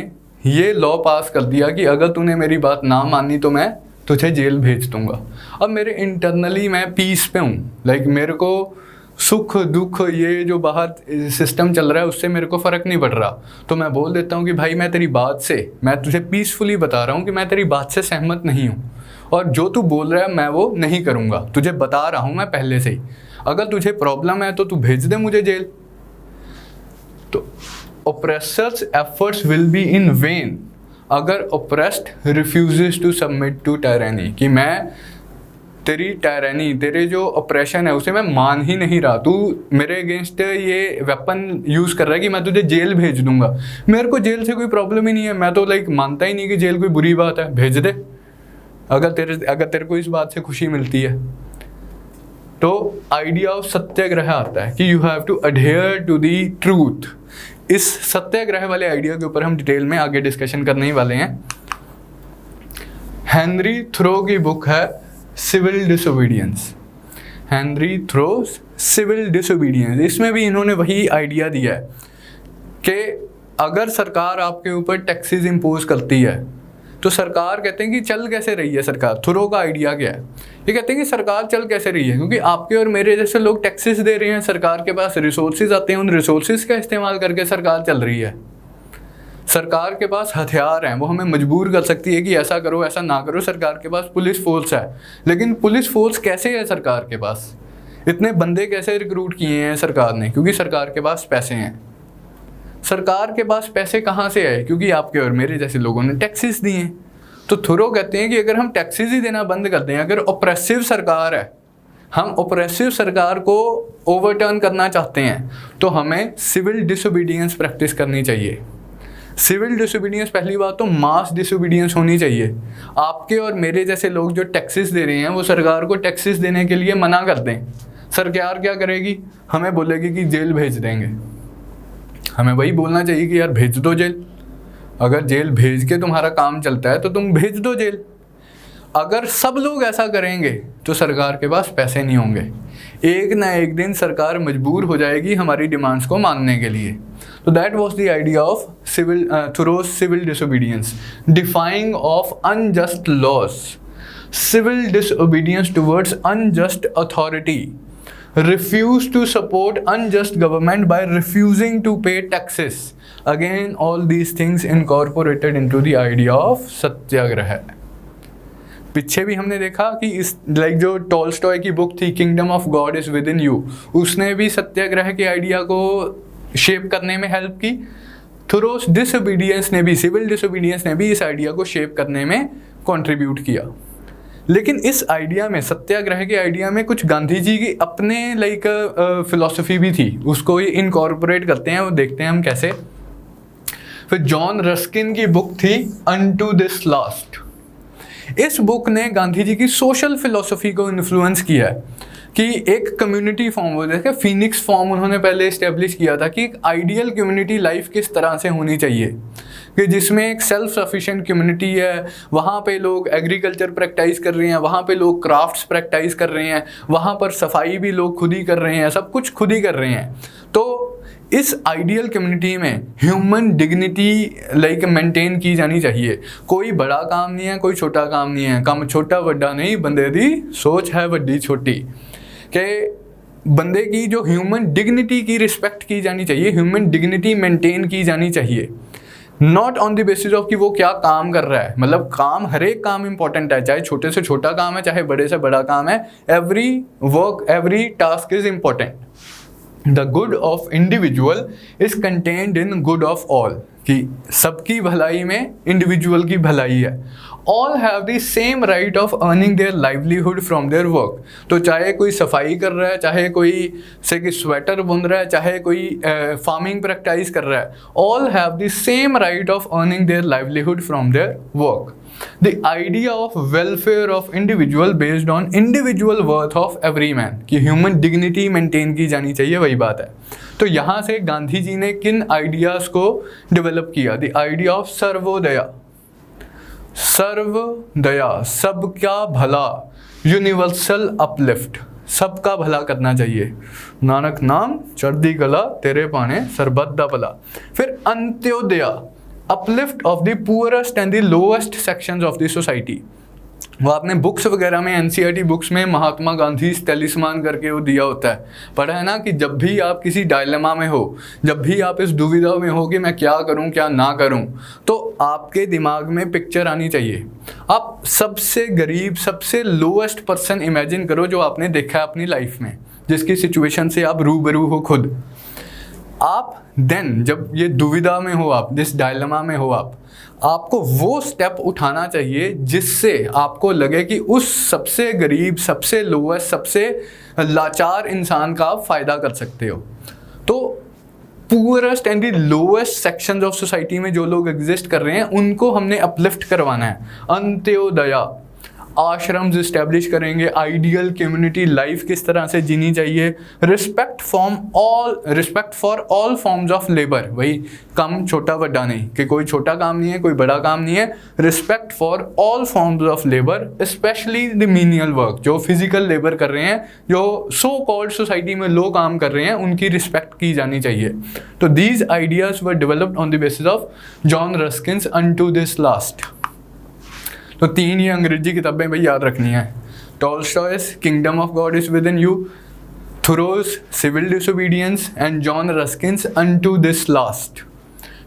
ये लॉ पास कर दिया कि अगर तूने मेरी बात ना मानी तो मैं तुझे जेल भेज दूंगा। अब मेरे इंटरनली मैं पीस पे हूँ, लाइक मेरे को सुख दुख ये जो बाहर सिस्टम चल रहा है उससे मेरे को फ़र्क नहीं पड़ रहा, तो मैं बोल देता हूँ कि भाई मैं तेरी बात से, मैं तुझे पीसफुली बता रहा हूँ कि मैं तेरी बात से सहमत नहीं हूँ और जो तू बोल रहा है मैं वो नहीं करूँगा, तुझे बता रहा हूँ मैं पहले से ही। अगर तुझे प्रॉब्लम है तो तू भेज दे मुझे जेल। तो oppressors efforts will be in vain अगर oppressed refuses to submit to tyranny, कि मैं तेरी टायरनी, तेरे जो ऑपरेशन है उसे मैं मान ही नहीं रहा, तू मेरे अगेंस्ट ये वेपन यूज़ कर रहा है कि मैं तुझे जेल भेज दूंगा। मेरे को जेल से कोई प्रॉब्लम ही नहीं है, मैं तो लाइक मानता ही नहीं कि जेल कोई बुरी बात है, भेज दे। अगर तेरे को इस बात से खुशी मिलती है, तो आइडिया ऑफ सत्याग्रह आता है कि you have to adhere to the truth. इस सत्याग्रह वाले आइडिया के ऊपर हम डिटेल में आगे डिस्कशन करने ही वाले हैं। हेनरी थ्रो की बुक है civil disobedience, Henry Thoreau civil disobedience. इसमें भी इन्होंने वही आइडिया दिया है कि अगर सरकार आपके ऊपर टैक्सेस इम्पोज करती है तो सरकार कहते हैं कि चल कैसे रही है सरकार। थ्रो का आइडिया क्या है, ये कहते हैं कि सरकार चल कैसे रही है क्योंकि आपके और मेरे जैसे लोग टैक्सेस दे रहे हैं, सरकार के पास रिसोर्सेज आते हैं, उन रिसोर्सेज का इस्तेमाल करके सरकार चल रही है। सरकार के पास हथियार हैं, वो हमें मजबूर कर सकती है कि ऐसा करो ऐसा ना करो। सरकार के पास पुलिस फोर्स है, लेकिन पुलिस फोर्स कैसे है सरकार के पास, इतने बंदे कैसे रिक्रूट किए हैं सरकार ने, क्योंकि सरकार के पास पैसे हैं। सरकार के पास पैसे कहाँ से आए, क्योंकि आपके और मेरे जैसे लोगों ने टैक्सेस दिए। तो थ्रो कहते हैं कि अगर हम टैक्सेस ही देना बंद कर दें, अगर ऑप्रेसिव सरकार है, हम ऑप्रेसिव सरकार को ओवरटर्न करना चाहते हैं, तो हमें सिविल डिसोबीडियंस प्रैक्टिस करनी चाहिए। सिविल डिसोबीडियंस, पहली बात तो मास डिसोबीडियंस होनी चाहिए। आपके और मेरे जैसे लोग जो टैक्सेस दे रहे हैं वो सरकार को टैक्सेस देने के लिए मना कर दें, सरकार क्या करेगी, हमें बोलेगी कि जेल भेज देंगे। हमें वही बोलना चाहिए कि यार भेज दो जेल, अगर जेल भेज के तुम्हारा काम चलता है तो तुम भेज दो जेल। अगर सब लोग ऐसा करेंगे तो सरकार के पास पैसे नहीं होंगे, एक ना एक दिन सरकार मजबूर हो जाएगी हमारी डिमांड्स को मानने के लिए। तो that was the idea of Thoreau civil disobedience, defying of unjust laws, civil disobedience towards unjust authority, refuse to support unjust government by refusing to pay taxes. Again, all these things incorporated into the idea of सत्याग्रह। पीछे भी हमने देखा कि इस जो टॉल्स्टॉय की बुक थी kingdom of God is within you, उसने भी सत्याग्रह के आइडिया को शेप करने में हेल्प की। थ्रो डिसोबीडियंस ने भी, सिविल डिसोबीडियंस ने भी इस आइडिया को शेप करने में कंट्रीब्यूट किया। लेकिन इस आइडिया में, सत्याग्रह के आइडिया में, कुछ गांधी जी की अपने फिलॉसफी भी थी, उसको ये इनकॉर्पोरेट करते हैं, वो देखते हैं हम कैसे। फिर जॉन रस्किन की बुक थी अनटू दिस लास्ट। इस बुक ने गांधी जी की सोशल फिलॉसफी को इन्फ्लुएंस किया है कि एक कम्युनिटी फॉर्म हो, जैसे फिनिक्स फॉर्म उन्होंने पहले इस्टेब्लिश किया था कि एक आइडियल कम्युनिटी लाइफ किस तरह से होनी चाहिए, कि जिसमें एक सेल्फ सफिशिएंट कम्युनिटी है, वहाँ पे लोग एग्रीकल्चर प्रैक्टिस कर रहे हैं, वहाँ पे लोग क्राफ्ट्स प्रैक्टिस कर रहे हैं, वहाँ पर सफाई भी लोग खुद ही कर रहे हैं, सब कुछ खुद ही कर रहे हैं। तो इस आइडियल कम्युनिटी में ह्यूमन डिग्निटी मेंटेन की जानी चाहिए। कोई बड़ा काम नहीं है, कोई छोटा काम नहीं है, काम छोटा वड्डा नहीं, बंदे दी सोच है वड्डी छोटी, के बंदे की जो ह्यूमन डिग्निटी की रिस्पेक्ट की जानी चाहिए, ह्यूमन डिग्निटी मेंटेन की जानी चाहिए, not on the basis of कि वो क्या काम कर रहा है। मतलब काम, हर एक काम इंपॉर्टेंट है, चाहे छोटे से छोटा काम है, चाहे बड़े से बड़ा काम है, every work, every task is important. The good of individual is contained in good of all, कि सबकी भलाई में इंडिविजुअल की भलाई है। All have the same right of earning their livelihood from their work. तो चाहे कोई सफाई कर रहा है, चाहे कोई से कि स्वेटर बुन रहा है, चाहे कोई फार्मिंग प्रैक्टिस कर रहा है, all have the same right of earning their livelihood from their work. The idea of welfare of individual based on individual worth of every man, कि ह्यूमन डिग्निटी मेंटेन की जानी चाहिए, वही बात है। तो यहाँ से गांधी जी ने किन आइडियाज़ को डेवलप किया? द आइडिया ऑफ सर्वोदया, सर्वदया, सबका भला, यूनिवर्सल अपलिफ्ट, सबका भला करना चाहिए, नानक नाम चढ़दी कला तेरे पाने सरबत दा भला। फिर Antyodaya, uplift of the poorest and the lowest sections of the society। वो आपने बुक्स वगैरह में, एनसीईआरटी बुक्स में महात्मा गांधी तलिस्मान करके वो दिया होता है, पढ़ा है ना, कि जब भी आप किसी डायलेमा में हो, जब भी आप इस दुविधा में हो कि मैं क्या करूं क्या ना करूं, तो आपके दिमाग में पिक्चर आनी चाहिए। आप सबसे गरीब, सबसे लोएस्ट पर्सन इमेजिन करो जो आपने देखा है अपनी लाइफ में, जिसकी सिचुएशन से आप रूबरू हो खुद। आप देन जब ये दुविधा में हो, आप जिस डायलेमा में हो, आपको वो स्टेप उठाना चाहिए जिससे आपको लगे कि उस सबसे गरीब, सबसे लोएस्ट, सबसे लाचार इंसान का आप फ़ायदा कर सकते हो। तो poorest and the lowest sections of society में जो लोग एग्जिस्ट कर रहे हैं, उनको हमने अपलिफ्ट करवाना है। अंत्योदया, आश्रम्स इस्टेब्लिश करेंगे, आइडियल कम्युनिटी लाइफ किस तरह से जीनी चाहिए, respect for all forms of labour, वही कम छोटा बड़ा नहीं कि कोई छोटा काम नहीं है कोई बड़ा काम नहीं है, respect for all forms of labour specially the menial work, जो फिजिकल लेबर कर रहे हैं, जो सो कॉल्ड सोसाइटी में लो काम कर रहे हैं, उनकी रिस्पेक्ट की जानी चाहिए। तो these ideas were developed on the basis of John Ruskin's unto this last. तो 3 ये अंग्रेजी किताबें भाई याद रखनी है, Tolstoy's kingdom of God is within you, Thoreau's civil disobedience and John Ruskin's unto this last.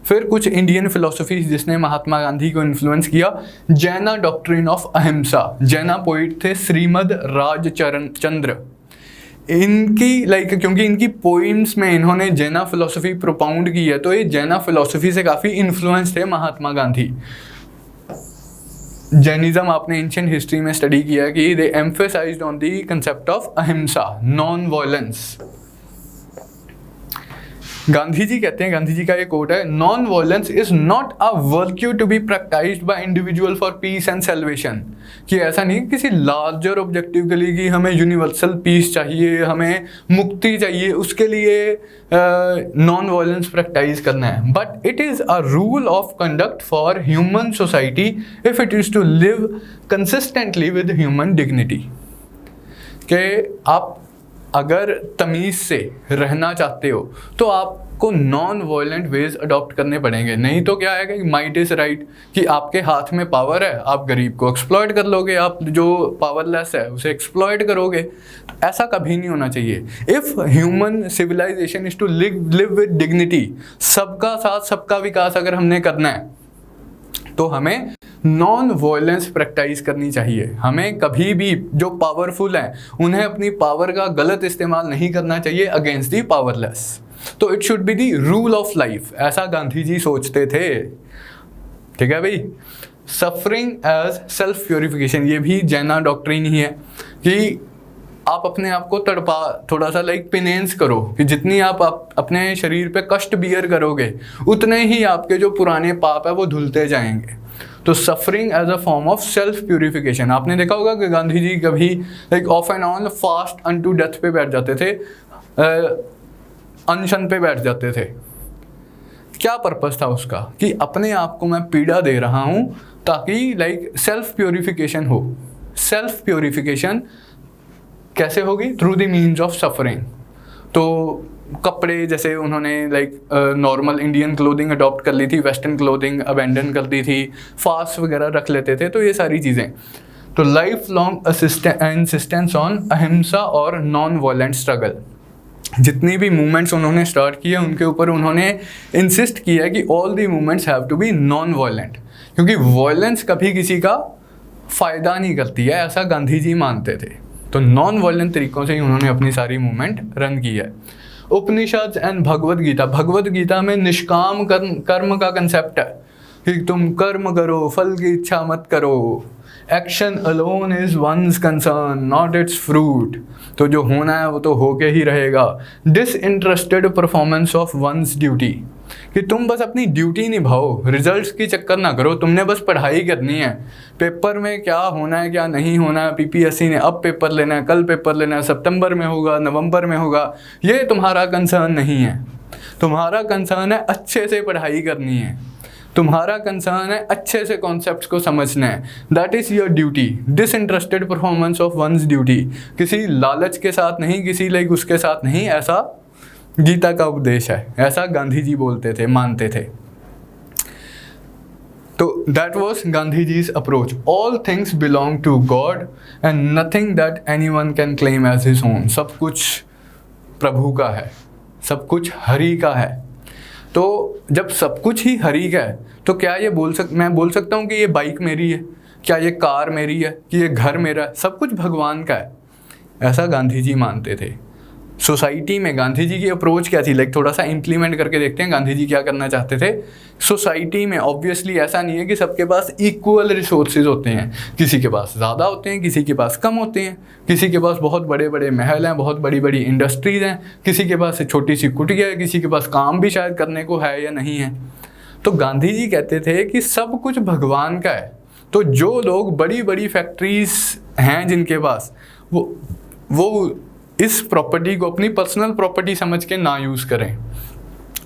फिर कुछ इंडियन फिलोसफी जिसने महात्मा गांधी को इन्फ्लुएंस किया, जैना डॉक्ट्रिन ऑफ अहिंसा, जैना पोइट थे श्रीमद राजचंद्र, इनकी क्योंकि इनकी पोइम्स में इन्होंने जैना फिलोसफी प्रोपाउंड की है, तो ये जैना फिलोसफी से काफ़ी इन्फ्लुएंस थे महात्मा गांधी। जैनिज्म आपने एंशिएंट हिस्ट्री में स्टडी किया कि they emphasised on the concept of ahimsa, non violence. Gandhi ji कहते हैं, गांधी जी का एक कोट है, non violence is not a virtue to be practised by individual for peace and salvation, कि ऐसा नहीं किसी लार्जर ऑब्जेक्टिव के लिए कि हमें यूनिवर्सल पीस चाहिए, हमें मुक्ति चाहिए, उसके लिए नॉन वायलेंस प्रैक्टाइज करना है, but it is a rule of conduct for human society if it is to live consistently with human dignity. कि आप अगर तमीज़ से रहना चाहते हो तो आपको नॉन वायलेंट वेज अडॉप्ट करने पड़ेंगे, नहीं तो क्या है कि माइट इज़ राइट, कि आपके हाथ में पावर है, आप गरीब को एक्सप्लॉयट कर लोगे, आप जो पावरलेस है उसे एक्सप्लॉयट करोगे। तो ऐसा कभी नहीं होना चाहिए। If human civilisation is to live with dignity, सबका साथ सबका विकास अगर हमने करना है तो हमें नॉन वायलेंस प्रैक्टिस करनी चाहिए। हमें कभी भी जो पावरफुल हैं उन्हें अपनी पावर का गलत इस्तेमाल नहीं करना चाहिए अगेंस्ट दी पावरलेस। तो it should be the rule of life, ऐसा गांधी जी सोचते थे। ठीक है भाई। सफरिंग एज सेल्फ प्योरिफिकेशन, ये भी जैना डॉक्ट्रिन ही है कि आप अपने आप को तड़पा, थोड़ा सा पिनेंस करो, कि जितनी आप अपने शरीर पे कष्ट बियर करोगे उतने ही आपके जो पुराने पाप है वो धुलते जाएंगे। तो suffering as a form of self purification. आपने देखा होगा कि गांधी जी कभी off and on fast unto death पे बैठ जाते थे, अनशन पे बैठ जाते थे। क्या पर्पस था उसका? कि अपने आप को मैं पीड़ा दे रहा हूँ ताकि सेल्फ प्योरिफिकेशन हो। सेल्फ प्योरिफिकेशन कैसे होगी? Through the means of suffering. तो कपड़े जैसे उन्होंने नॉर्मल इंडियन क्लोथिंग अडॉप्ट कर ली थी, वेस्टर्न क्लोथिंग अबेंडन कर दी थी, फास्ट वगैरह रख लेते थे, तो ये सारी चीज़ें। तो लाइफ लॉन्ग इंसिस्टेंस ऑन अहिंसा और नॉन वायलेंट स्ट्रगल। जितनी भी मूवमेंट्स उन्होंने स्टार्ट किए उनके ऊपर उन्होंने इंसिस्ट किया कि all the movements have to be non violent, क्योंकि वायलेंस कभी किसी का फ़ायदा नहीं करती है, ऐसा गांधी जी मानते थे। तो नॉन वायलेंट तरीक़ों से ही उन्होंने अपनी सारी मूवमेंट रन की है। उपनिषद एंड भगवद गीता। भगवद गीता में निष्काम कर्म का कंसेप्ट है कि तुम कर्म करो, फल की इच्छा मत करो। Action alone is one's concern not its fruit. तो जो होना है वो तो होके ही रहेगा। Disinterested performance of one's duty, कि तुम बस अपनी ड्यूटी निभाओ, रिजल्ट्स की चक्कर ना करो, तुमने बस पढ़ाई करनी है। पेपर में क्या होना है क्या नहीं होना है, पीपीएससी ने अब पेपर लेना है, कल पेपर लेना है, सितंबर में होगा, नवंबर में होगा, ये तुम्हारा कंसर्न नहीं है। तुम्हारा कंसर्न है अच्छे से पढ़ाई करनी है, तुम्हारा कंसर्न है अच्छे से कॉन्सेप्ट्स को समझना है। That is your duty. Disinterested performance of one's duty, किसी लालच के साथ नहीं, किसी उसके साथ नहीं, ऐसा गीता का उपदेश है, ऐसा गांधी जी बोलते थे, मानते थे। तो that was Gandhi ji's approach. All things belong to God and nothing that anyone can claim as his own. सब कुछ प्रभु का है, सब कुछ हरि का है। तो जब सब कुछ ही हरि का है तो क्या ये मैं बोल सकता हूँ कि ये बाइक मेरी है, क्या ये कार मेरी है, कि ये घर मेरा है? सब कुछ भगवान का है, ऐसा गांधी जी मानते थे। सोसाइटी में गांधी जी की अप्रोच क्या थी, थोड़ा सा इम्प्लीमेंट करके देखते हैं गांधी जी क्या करना चाहते थे। सोसाइटी में ऑब्वियसली ऐसा नहीं है कि सबके पास इक्वल रिसोर्सेज होते हैं, किसी के पास ज़्यादा होते हैं, किसी के पास कम होते हैं, किसी के पास बहुत बड़े बड़े महल हैं, बहुत बड़ी बड़ी इंडस्ट्रीज़ हैं, किसी के पास छोटी सी कुटिया है, किसी के पास काम भी शायद करने को है या नहीं है। तो गांधी जी कहते थे कि सब कुछ भगवान का है, तो जो लोग बड़ी बड़ी फैक्ट्रीज हैं जिनके पास, वो इस प्रॉपर्टी को अपनी पर्सनल प्रॉपर्टी समझ के ना यूज़ करें।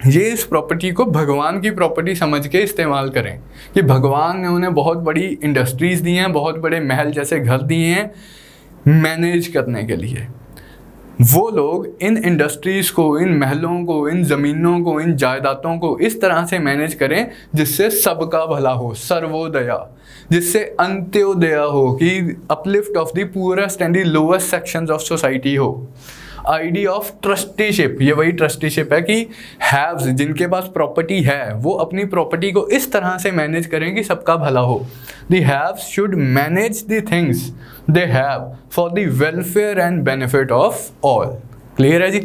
ये इस प्रॉपर्टी को भगवान की प्रॉपर्टी समझ के इस्तेमाल करें कि भगवान ने उन्हें बहुत बड़ी इंडस्ट्रीज़ दी हैं, बहुत बड़े महल जैसे घर दिए हैं मैनेज करने के लिए। वो लोग इन इंडस्ट्रीज़ को, इन महलों को, इन ज़मीनों को, इन जायदादों को इस तरह से मैनेज करें जिससे सबका भला हो, सर्वोदया, जिससे अंत्योदय हो, कि uplift of the poorest and the lowest sections of society हो। आइडिया ऑफ ट्रस्टीशिप, ये वही ट्रस्टीशिप है कि हैव्स, जिनके पास प्रॉपर्टी है, वो अपनी प्रॉपर्टी को इस तरह से मैनेज करें कि सबका भला हो। The haves should manage the things they have for the welfare and benefit of all. Clear है जी?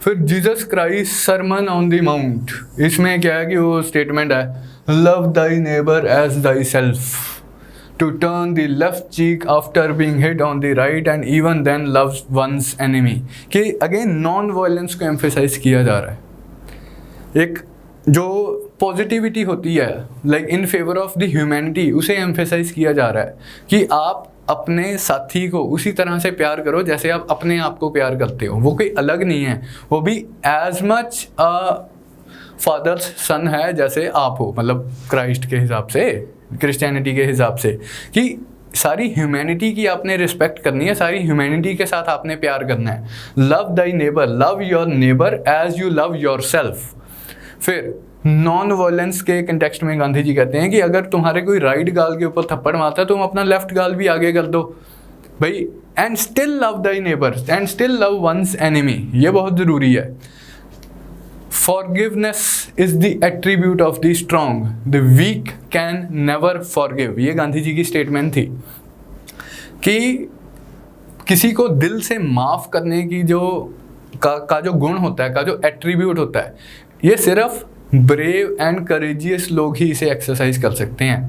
फिर Jesus Christ sermon on the mount, इसमें क्या है कि वो स्टेटमेंट है, love thy neighbour as thyself, to turn the left cheek after being hit on the right and even then loves one's enemy। कि अगेन नॉन वायलेंस को एम्फेसाइज किया जा रहा है। एक जो पॉजिटिविटी होती है like in favour of the humanity, उसे एम्फेसाइज किया जा रहा है कि आप अपने साथी को उसी तरह से प्यार करो जैसे आप अपने आप को प्यार करते हो। वो कोई अलग नहीं है, वो भी एज मच फादर्स सन है जैसे आप हो, मतलब क्राइस्ट के हिसाब से, क्रिश्चियनिटी के हिसाब से, कि सारी ह्यूमैनिटी की आपने रिस्पेक्ट करनी है, सारी ह्यूमैनिटी के साथ आपने प्यार करना है। Love thy neighbour, love your neighbour as you love yourself. फिर नॉन वायलेंस के कंटेक्स्ट में गांधी जी कहते हैं कि अगर तुम्हारे कोई राइट गाल के ऊपर थप्पड़ मारता है, तुम अपना लेफ्ट गाल भी आगे कर दो भाई। And still love thy neighbour and still love one's enemy, ये बहुत ज़रूरी है। Forgiveness is the attribute of the strong. The weak can never forgive। ये गांधी जी की स्टेटमेंट थी कि किसी को दिल से माफ़ करने की जो का जो गुण होता है, का जो एट्रीब्यूट होता है, ये सिर्फ ब्रेव एंड करेजियस लोग ही इसे एक्सरसाइज कर सकते हैं।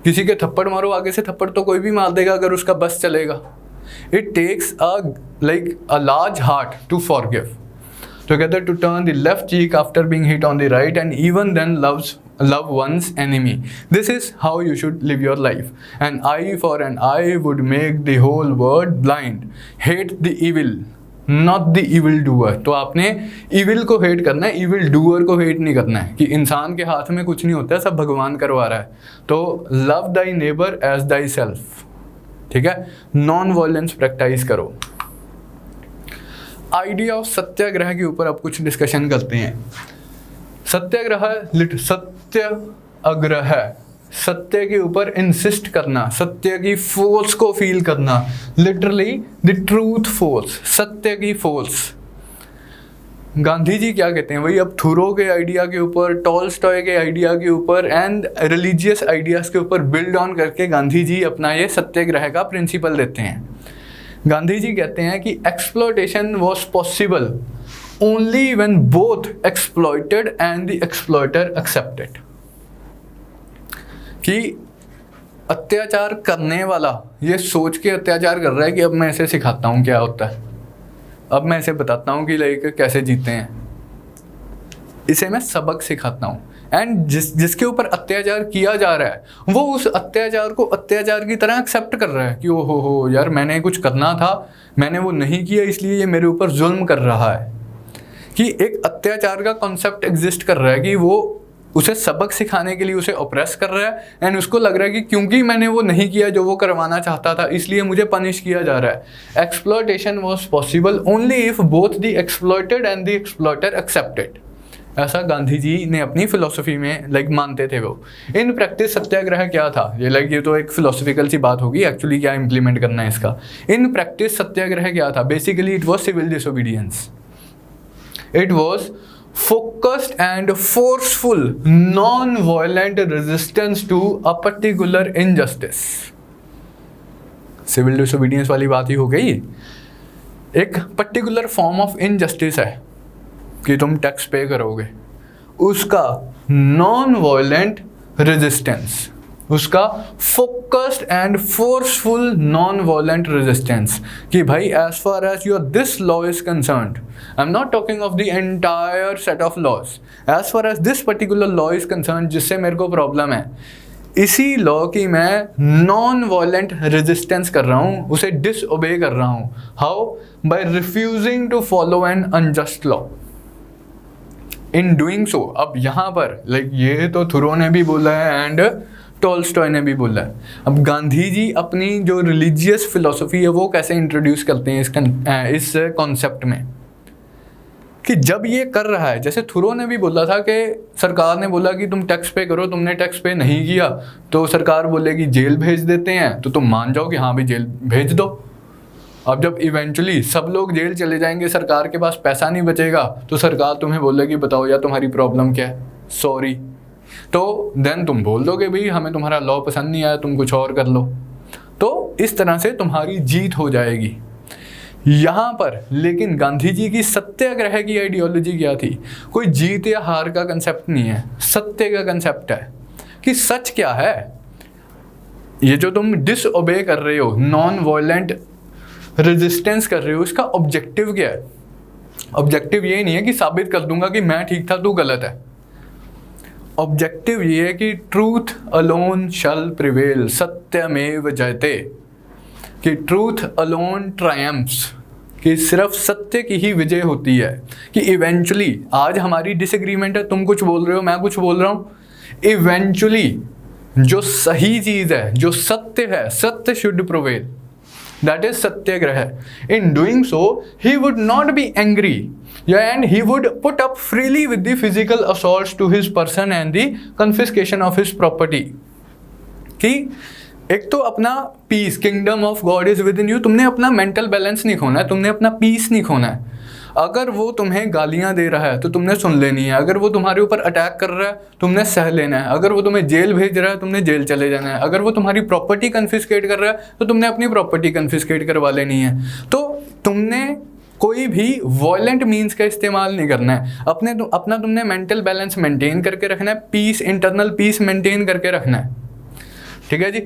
किसी के थप्पड़ मारो, आगे से थप्पड़ तो कोई भी मार देगा अगर उसका बस चलेगा। It takes a large heart to forgive। Together to turn the left cheek after being hit on the right and even then love one's enemy. This is how you should live your life. An eye for an eye would make the whole world blind. Hate the evil, not the evil doer। तो आपने evil को hate करना है, evil doer को hate नहीं करना है कि इंसान के हाथ में कुछ नहीं होता है, सब भगवान करवा रहा है। तो love thy neighbor as thyself, ठीक है? नॉन वायलेंस प्रैक्टिस करो। आइडिया ऑफ सत्याग्रह के ऊपर अब कुछ डिस्कशन करते हैं। सत्याग्रह, सत्याग्रह, सत्य के ऊपर इंसिस्ट करना, सत्य की फोर्स को फील करना, लिटरली द ट्रूथ फोर्स, सत्य की फोर्स। गांधी जी क्या कहते हैं वही, अब थोरो के आइडिया के ऊपर, टॉलस्टॉय के आइडिया के ऊपर एंड रिलीजियस आइडियाज़ के ऊपर बिल्ड ऑन करके गांधी जी अपना ये सत्याग्रह का प्रिंसिपल देते हैं। गांधी जी कहते हैं कि exploitation was possible only when both exploited and the exploiter accepted. कि अत्याचार करने वाला ये सोच के अत्याचार कर रहा है कि अब मैं इसे सिखाता हूँ क्या होता है, अब मैं इसे बताता हूँ कि लाइक कैसे जीते हैं, इसे मैं सबक सिखाता हूँ। एंड जिसके ऊपर अत्याचार किया जा रहा है वो उस अत्याचार को अत्याचार की तरह एक्सेप्ट कर रहा है कि ओ हो यार, मैंने कुछ करना था, मैंने वो नहीं किया, इसलिए ये मेरे ऊपर जुल्म कर रहा है। कि एक अत्याचार का कॉन्सेप्ट एग्जिस्ट कर रहा है कि वो उसे सबक सिखाने के लिए उसे ऑप्रेस कर रहा है एंड उसको लग रहा है कि क्योंकि मैंने वो नहीं किया जो वो करवाना चाहता था, इसलिए मुझे पनिश किया जा रहा है। Exploitation was possible only if both the exploited and the exploiter accepted. ऐसा गांधी जी ने अपनी फिलोसफी में मानते थे वो। इन प्रैक्टिस सत्याग्रह क्या था, ये तो एक फिलोसफिकल सी बात होगी, एक्चुअली क्या इंप्लीमेंट करना है इसका। इन प्रैक्टिस सत्याग्रह क्या था, basically it was civil disobedience. It was focused and forceful non-violent resistance to a particular injustice। Civil disobedience वाली बात ही हो गई। एक पर्टिकुलर फॉर्म ऑफ इनजस्टिस है कि तुम टैक्स पे करोगे, उसका नॉन वायलेंट रेजिस्टेंस, उसका focused and forceful non violent resistance कि भाई as far as your this law is concerned, I am not talking of the entire set of laws, as far as this particular law is concerned जिससे मेरे को प्रॉब्लम है, इसी लॉ की मैं नॉन वायलेंट रेजिस्टेंस कर रहा हूँ, उसे डिसओबे कर रहा हूँ। How? By refusing to follow an unjust law. In doing so, अब यहाँ पर लाइक ये तो थोरो ने भी बोला है एंड टॉलस्टॉय ने भी बोला है। अब गांधी जी अपनी जो रिलीजियस फिलॉसफी है वो कैसे इंट्रोड्यूस करते हैं इस कॉन्सेप्ट में, कि जब ये कर रहा है, जैसे थोरो ने भी बोला था कि सरकार ने बोला कि तुम टैक्स पे करो, तुमने टैक्स पे नहीं किया तो सरकार बोलेगी जेल भेज देते हैं, तो तुम मान जाओ कि हाँ भी जेल भेज दो। अब जब इवेंचुअली सब लोग जेल चले जाएंगे, सरकार के पास पैसा नहीं बचेगा, तो सरकार तुम्हें बोलेगी बताओ यार तुम्हारी प्रॉब्लम क्या है, सॉरी, तो देन तुम बोल दोगे भाई हमें तुम्हारा लॉ पसंद नहीं आया, तुम कुछ और कर लो। तो इस तरह से तुम्हारी जीत हो जाएगी यहाँ पर। लेकिन गांधी जी की सत्याग्रह की आइडियोलॉजी क्या थी? कोई जीत या हार का कंसेप्ट नहीं है, सत्य का कंसेप्ट है कि सच क्या है। ये जो तुम डिसओबे कर रहे हो, नॉन वायलेंट रेजिस्टेंस कर रहे हो, इसका ऑब्जेक्टिव क्या है? ऑब्जेक्टिव ये नहीं है कि साबित कर दूंगा कि मैं ठीक था तू गलत है। ऑब्जेक्टिव ये है कि ट्रूथ अलोन शल प्रिवेल, सत्यमेव जयते, कि ट्रूथ अलोन ट्रायम्फ्स, कि सिर्फ सत्य की ही विजय होती है। कि इवेंचुअली आज हमारी डिसएग्रीमेंट है, तुम कुछ बोल रहे हो मैं कुछ बोल रहा हूँ, इवेंचुअली जो सही चीज है, जो सत्य है, सत्य should prevail, that is Satyagraha. In doing so he would not be angry and he would put up freely with the physical assaults to his person and the confiscation of his property। कि एक तो अपना peace, kingdom of God is within you, तुमने अपना मेंटल बैलेंस नहीं खोना है, तुमने अपना पीस नहीं खोना है। अगर वो तुम्हें गालियां दे रहा है तो तुमने सुन लेनी है, अगर वो तुम्हारे ऊपर अटैक कर रहा है तुमने सह लेना है, अगर वो तुम्हें जेल भेज रहा है तुमने जेल चले जाना है, अगर वो तुम्हारी प्रॉपर्टी कन्फिस्केट कर रहा है तो तुमने अपनी प्रॉपर्टी कन्फिस्केट करवा लेनी है। तो तुमने कोई भी वॉयलेंट मीन्स का इस्तेमाल नहीं करना है, अपना तुमने मेंटल बैलेंस मेंटेन करके रखना है, पीस, इंटरनल पीस मेंटेन करके रखना है, ठीक है जी।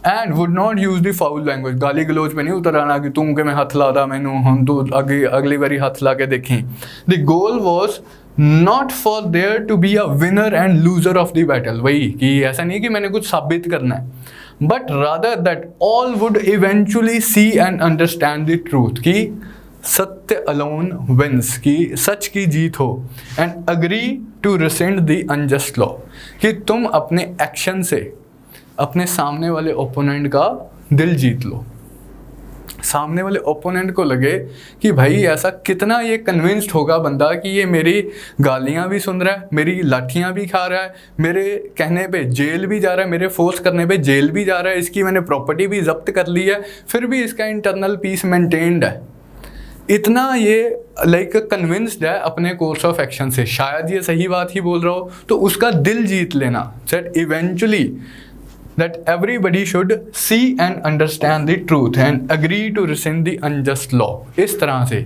And would not use the foul language, गाली गलोच में नहीं उतर आना कि तुम के मैं हथ ला दा मैनू हम तो अगली बारी हथ ला के देखें। The goal was not for there to be a winner and loser of the battle, वही कि ऐसा नहीं कि मैंने कुछ साबित करना है, but rather that all would eventually see and understand the truth, की सत्य अलोन विंस, की सच की जीत हो, and agree to rescind the unjust law, कि तुम अपने एक्शन से अपने सामने वाले ओपोनेंट का दिल जीत लो। सामने वाले ओपोनेंट को लगे कि भाई ऐसा कितना ये कन्विंस्ड होगा बंदा कि ये मेरी गालियां भी सुन रहा है, मेरी लाठियां भी खा रहा है, मेरे कहने पे जेल भी जा रहा है, मेरे फोर्स करने पे जेल भी जा रहा है, इसकी मैंने प्रॉपर्टी भी जब्त कर ली है, फिर भी इसका इंटरनल पीस मेंटेन्ड है। इतना ये लाइक कन्विंस्ड है अपने कोर्स ऑफ एक्शन से, शायद ये सही बात ही बोल रहा हो, तो उसका दिल जीत लेना, that eventually that everybody should see and understand the truth and agree to rescind the unjust law. इस तरह से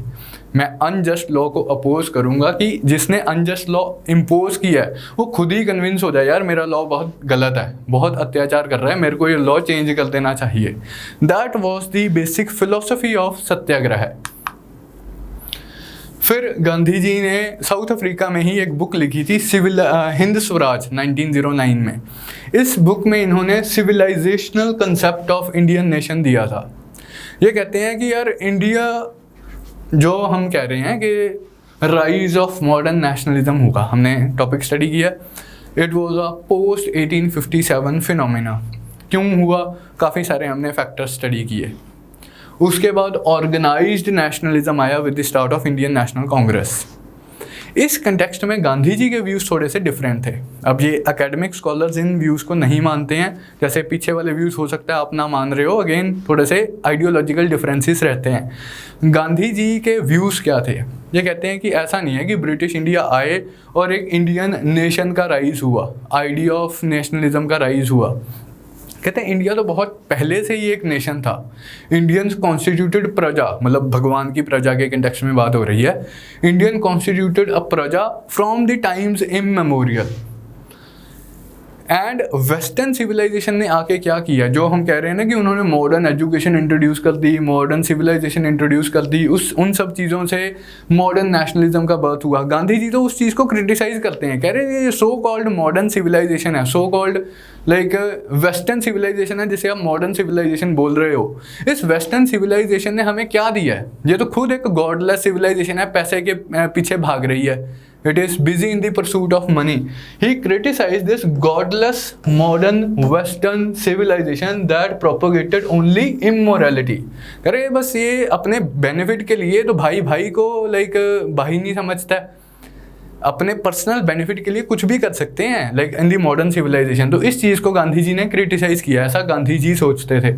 मैं अनजस्ट लॉ को अपोज करूंगा कि जिसने अनजस्ट लॉ इम्पोज किया है वो खुद ही कन्विंस हो जाए यार मेरा लॉ बहुत गलत है, बहुत अत्याचार कर रहा है, मेरे को ये लॉ चेंज कर देना चाहिए। That was the basic philosophy of satyagraha. फिर गांधी जी ने साउथ अफ्रीका में ही एक बुक लिखी थी, हिंद स्वराज 1909 में। इस बुक में इन्होंने civilisational concept of Indian nation दिया था। ये कहते हैं कि यार इंडिया जो हम कह रहे हैं कि राइज ऑफ मॉडर्न नेशनलिज्म होगा, हमने टॉपिक स्टडी किया, it was a post 1857 phenomena. क्यों हुआ? काफ़ी सारे हमने फैक्टर्स स्टडी किए। उसके बाद ऑर्गेनाइज्ड नेशनलिज्म आया with the start of Indian National Congress. इस कंटेक्स्ट में गांधी जी के व्यूज़ थोड़े से डिफरेंट थे। अब ये एकेडमिक स्कॉलर्स इन व्यूज़ को नहीं मानते हैं, जैसे पीछे वाले व्यूज़ हो सकता है आप ना मान रहे हो, अगेन थोड़े से आइडियोलॉजिकल डिफरेंसेस रहते हैं। गांधी जी के व्यूज़ क्या थे? ये कहते हैं कि ऐसा नहीं है कि ब्रिटिश इंडिया आए और एक इंडियन नेशन का राइज हुआ, आइडिया ऑफ नेशनलिज्म का राइज हुआ। कहते हैं इंडिया तो बहुत पहले से ही एक नेशन था। इंडियंस कॉन्स्टिट्यूटेड प्रजा, मतलब भगवान की प्रजा के कंटेक्स्ट में बात हो रही है, Indian constituted a praja from the times immemorial. And western civilisation ने आके क्या किया, जो हम कह रहे हैं ना कि उन्होंने मॉडर्न एजुकेशन इंट्रोड्यूस कर दी, मॉडर्न सिविलाइजेशन इंट्रोड्यूस कर दी, उन सब चीज़ों से मॉडर्न नेशनलिज्म का बर्थ हुआ। गांधी जी तो उस चीज़ को क्रिटिसाइज करते हैं, कह रहे हैं ये सो कॉल्ड मॉडर्न सिविलाइजेशन है, so called like western civilisation है जिसे आप मॉडर्न सिविलाइजेशन बोल रहे हो। इस वेस्टर्न सिविलाइजेशन ने हमें क्या दिया है? ये तो खुद एक गॉडलेस सिविलाइजेशन है, पैसे के पीछे भाग रही है। It is busy in the pursuit of money. He criticized this godless modern Western civilization that propagated only immorality. करे बस ये अपने बेनिफिट के लिए, तो भाई भाई को लाइक भाई नहीं समझता है, अपने पर्सनल बेनिफिट के लिए कुछ भी कर सकते हैं like in the modern civilisation. तो इस चीज़ को गांधी जी ने क्रिटिसाइज किया, ऐसा गांधी जी सोचते थे।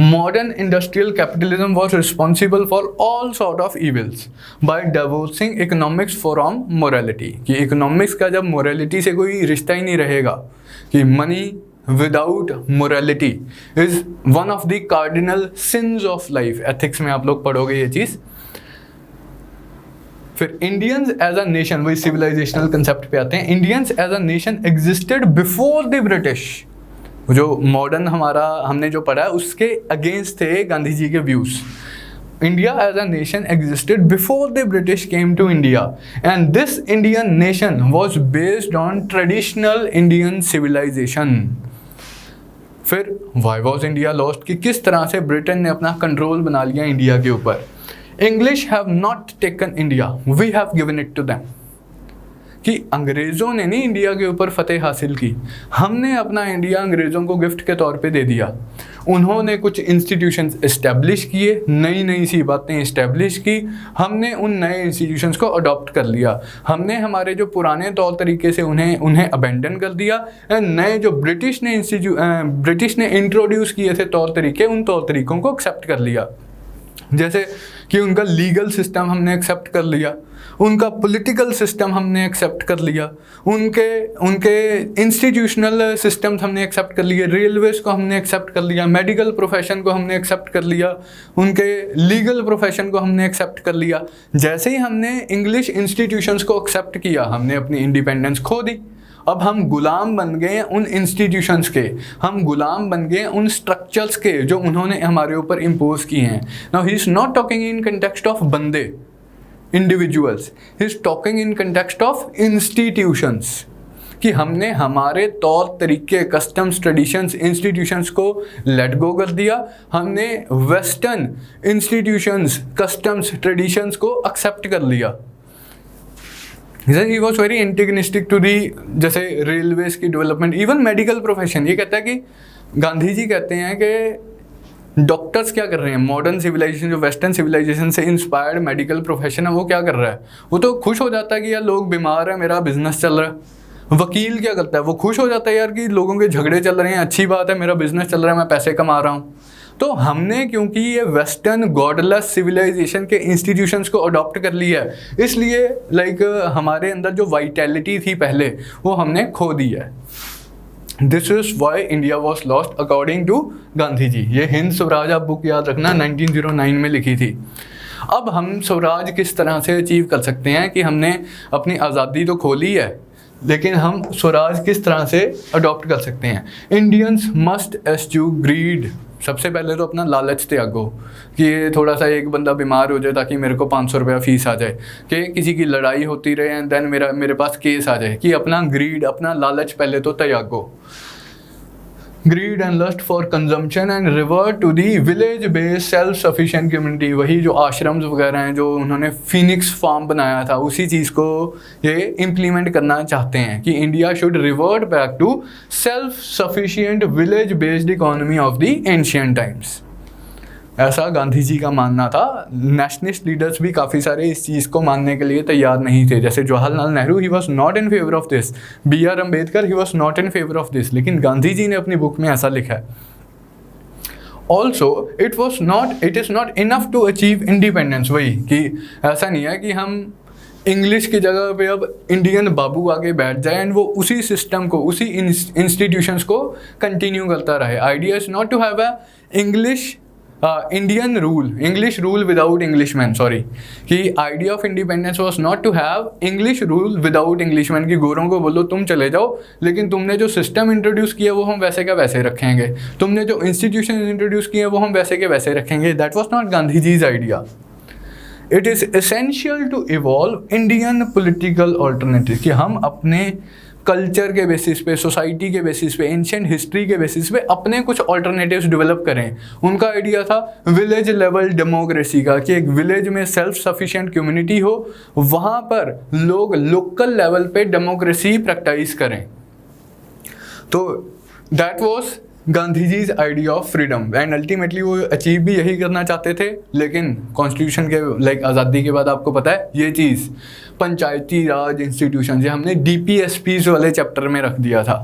Modern industrial capitalism was responsible for all sort of evils by divorcing economics from morality. कि economics का जब morality से कोई रिश्ता ही नहीं रहेगा, कि money without morality is one of the cardinal sins of life. Ethics में आप लोग पढ़ोगे ये चीज़। फिर Indians as a nation, वही civilizational concept पे आते हैं। Indians as a nation existed before the British. जो मॉडर्न हमारा हमने जो पढ़ा है उसके अगेंस्ट थे गांधी जी के views. India as a nation existed before the British came to India and this Indian nation was based on traditional Indian civilisation. फिर व्हाई वाज इंडिया लॉस्ट, कि किस तरह से ब्रिटेन ने अपना कंट्रोल बना लिया इंडिया के ऊपर। English have not taken India, we have given it to them. कि अंग्रेज़ों ने नहीं इंडिया के ऊपर फतेह हासिल की, हमने अपना इंडिया अंग्रेज़ों को गिफ्ट के तौर पे दे दिया। उन्होंने कुछ इंस्टीट्यूशंस इस्टेब्लिश किए, नई नई सी बातें इस्टेब्लिश की, हमने उन नए इंस्टीट्यूशंस को अडॉप्ट कर लिया। हमने हमारे जो पुराने तौर तरीके से उन्हें अबेंडन कर दिया एंड नए जो ब्रिटिश ने इंट्रोड्यूस किए थे तौर तरीके, उन तौर तरीकों को एक्सेप्ट कर लिया। जैसे कि उनका लीगल सिस्टम हमने एक्सेप्ट कर लिया, उनका पॉलिटिकल सिस्टम हमने एक्सेप्ट कर लिया, उनके इंस्टीट्यूशनल सिस्टम्स हमने एक्सेप्ट कर लिए, रेलवेज़ को हमने एक्सेप्ट कर लिया, मेडिकल प्रोफेशन को हमने एक्सेप्ट कर लिया, उनके लीगल प्रोफेशन को हमने एक्सेप्ट कर लिया। जैसे ही हमने इंग्लिश इंस्टीट्यूशंस को एक्सेप्ट किया, हमने अपनी इंडिपेंडेंस खो दी। अब हम गुलाम बन गए उन इंस्टीट्यूशंस के, हम गुलाम बन गए उन स्ट्रक्चर्स के जो उन्होंने हमारे ऊपर इम्पोज किए हैं। Now he is not talking in context of bande, individuals, he is talking in context of institutions, कि हमने हमारे तौर तरीके, कस्टम्स, ट्रेडिशंस, इंस्टीट्यूशंस को लेट गो कर दिया। हमने वेस्टर्न इंस्टीट्यूशंस, कस्टम्स, ट्रेडिशंस को एक्सेप्ट कर लिया। He was very antagonistic to the, जैसे रेलवेज की डेवलपमेंट, इवन मेडिकल प्रोफेशन। ये कहता है कि गांधी जी कहते हैं कि डॉक्टर्स क्या कर रहे हैं, मॉडर्न सिविलाइजेशन जो वेस्टर्न सिविलाइजेशन से इंस्पायर्ड मेडिकल प्रोफेशन है वो क्या कर रहा है, वो तो खुश हो जाता है कि यार लोग बीमार हैं, मेरा बिजनेस चल रहा है। वकील क्या करता है, वो खुश हो जाता है यार कि लोगों के झगड़े चल रहे हैं, अच्छी बात है, मेरा बिजनेस चल रहा है, मैं पैसे कमा रहा हूँ। तो हमने क्योंकि ये वेस्टर्न गॉडलेस सिविलाइजेशन के इंस्टीट्यूशंस को अडॉप्ट कर लिया है, इसलिए लाइक हमारे अंदर जो वाइटैलिटी थी पहले वो हमने खो दी है। This is why India was lost according to Gandhi ji. ये हिंद स्वराज आप बुक याद रखना, 1909 में लिखी थी। अब हम स्वराज किस तरह से अचीव कर सकते हैं कि हमने अपनी आज़ादी तो खो ली है, लेकिन हम स्वराज किस तरह से अडॉप्ट कर सकते हैं। इंडियंस मस्ट एस्च्यू ग्रीड, सबसे पहले तो अपना लालच त्यागो, कि थोड़ा सा एक बंदा बीमार हो जाए ताकि मेरे को 500 रुपया फीस आ जाए, कि किसी की लड़ाई होती रहे एंड देन मेरे पास केस आ जाए, कि अपना ग्रीड, अपना लालच पहले तो त्यागो। Greed and lust for consumption and revert to the village based self sufficient community. वही जो आश्रम्स वगैरह हैं जो उन्होंने फिनिक्स फार्म बनाया था, उसी चीज़ को ये इम्प्लीमेंट करना चाहते हैं कि India should revert back to self sufficient village based economy of the ancient times. ऐसा गांधी जी का मानना था। नेशनलिस्ट लीडर्स भी काफ़ी सारे इस चीज़ को मानने के लिए तैयार नहीं थे, जैसे Jawaharlal Nehru, he was not in favour of this. BR Ambedkar, he was not in favour of this. लेकिन गांधी जी ने अपनी बुक में ऐसा लिखा है। Also it is not enough to achieve independence. वही कि ऐसा नहीं है कि हम इंग्लिश की जगह पे अब इंडियन बाबू आके बैठ जाए एंड वो उसी सिस्टम को, उसी इंस्टीट्यूशंस को कंटिन्यू करता रहे। Idea is not to have a English Indian rule, English rule without Englishman, sorry, कि idea of independence was not to have English rule without Englishman, कि गोरों को बोलो तुम चले जाओ, लेकिन तुमने जो सिस्टम इंट्रोड्यूस किया वो हम वैसे का वैसे रखेंगे, तुमने जो इंस्टीट्यूशन इंट्रोड्यूस किए वो हम वैसे के वैसे रखेंगे। That was not Gandhi ji's idea. It is essential to evolve Indian political alternative, कि हम अपने कल्चर के बेसिस पे, सोसाइटी के बेसिस पे, एंशिएंट हिस्ट्री के बेसिस पे अपने कुछ ऑल्टरनेटिव्स डेवलप करें। उनका आइडिया था विलेज लेवल डेमोक्रेसी का, कि एक विलेज में सेल्फ सफिशिएंट कम्युनिटी हो, वहाँ पर लोग लोकल लेवल पे डेमोक्रेसी प्रैक्टिस करें। तो that was Gandhi ji's idea of freedom, and ultimately वो अचीव भी यही करना चाहते थे। लेकिन कॉन्स्टिट्यूशन के आज़ादी के बाद आपको पता है ये चीज़ पंचायती राज इंस्टीट्यूशन, जो हमने DPSPs वाले चैप्टर में रख दिया था।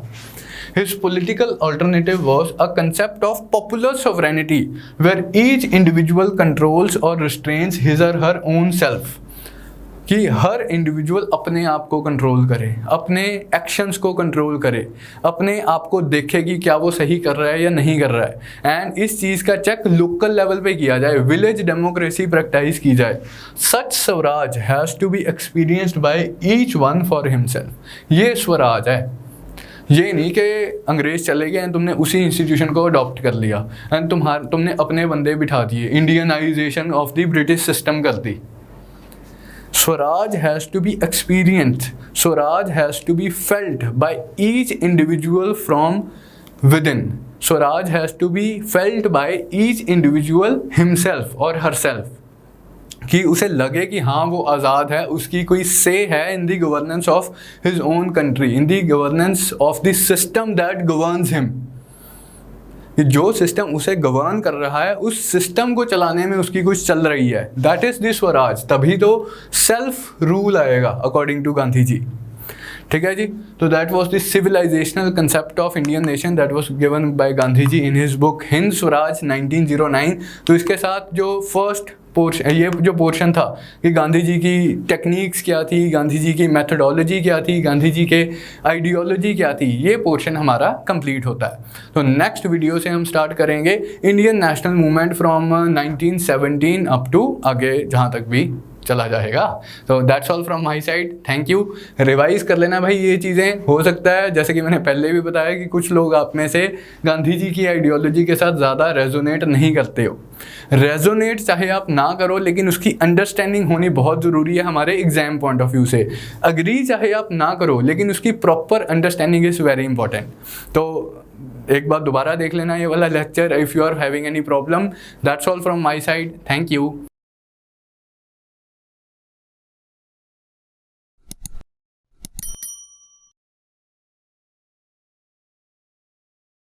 His political alternative was a concept of popular sovereignty, where each individual controls or restrains his or her own self, कि हर इंडिविजुअल अपने आप को कंट्रोल करे, अपने एक्शंस को कंट्रोल करे, अपने आप को देखे कि क्या वो सही कर रहा है या नहीं कर रहा है, एंड इस चीज़ का चेक लोकल लेवल पे किया जाए, विलेज डेमोक्रेसी प्रैक्टिस की जाए। Such swaraj has to be experienced by each one for himself. ये स्वराज है, ये नहीं कि अंग्रेज चले गए एंड तुमने उसी इंस्टीट्यूशन को अडॉप्ट कर लिया एंड तुमने अपने बंदे बिठा दिए, Indianisation of the British system कर दी। Swaraj has to be experienced. Swaraj has to be felt by each individual from within. Swaraj has to be felt by each individual himself or herself. कि उसे लगे कि हाँ वो आज़ाद है, उसकी कोई से है in the governance of his own country, in the governance of the system that governs him. कि जो सिस्टम उसे गवर्न कर रहा है उस सिस्टम को चलाने में उसकी कुछ चल रही है, दैट इज दिस स्वराज। तभी तो सेल्फ रूल आएगा अकॉर्डिंग टू गांधी जी। ठीक है जी, तो that was the civilisational concept of Indian nation that was given by Gandhi ji in his book Hind Swaraj 1909। तो इसके साथ जो फर्स्ट पोर्शन, ये जो पोर्शन था कि गांधी जी की टेक्निक्स क्या थी, गांधी जी की मेथडोलॉजी क्या थी, गांधी जी के आइडियोलॉजी क्या थी, ये पोर्शन हमारा कंप्लीट होता है। तो नेक्स्ट वीडियो से हम स्टार्ट करेंगे Indian national movement from 1917 up to आगे जहाँ तक भी चला जाएगा। तो that's all from my side, thank you. Revise कर लेना भाई ये चीज़ें, हो सकता है जैसे कि मैंने पहले भी बताया कि कुछ लोग आप में से गांधी जी की आइडियोलॉजी के साथ ज़्यादा रेजोनेट नहीं करते हो। रेजोनेट चाहे आप ना करो, लेकिन उसकी अंडरस्टैंडिंग होनी बहुत ज़रूरी है हमारे एग्जाम पॉइंट ऑफ व्यू से। अग्री चाहे आप ना करो, लेकिन उसकी proper understanding is very important. तो एक बार दोबारा देख लेना ये वाला lecture if you are having any problem. That's all from my side, thank you.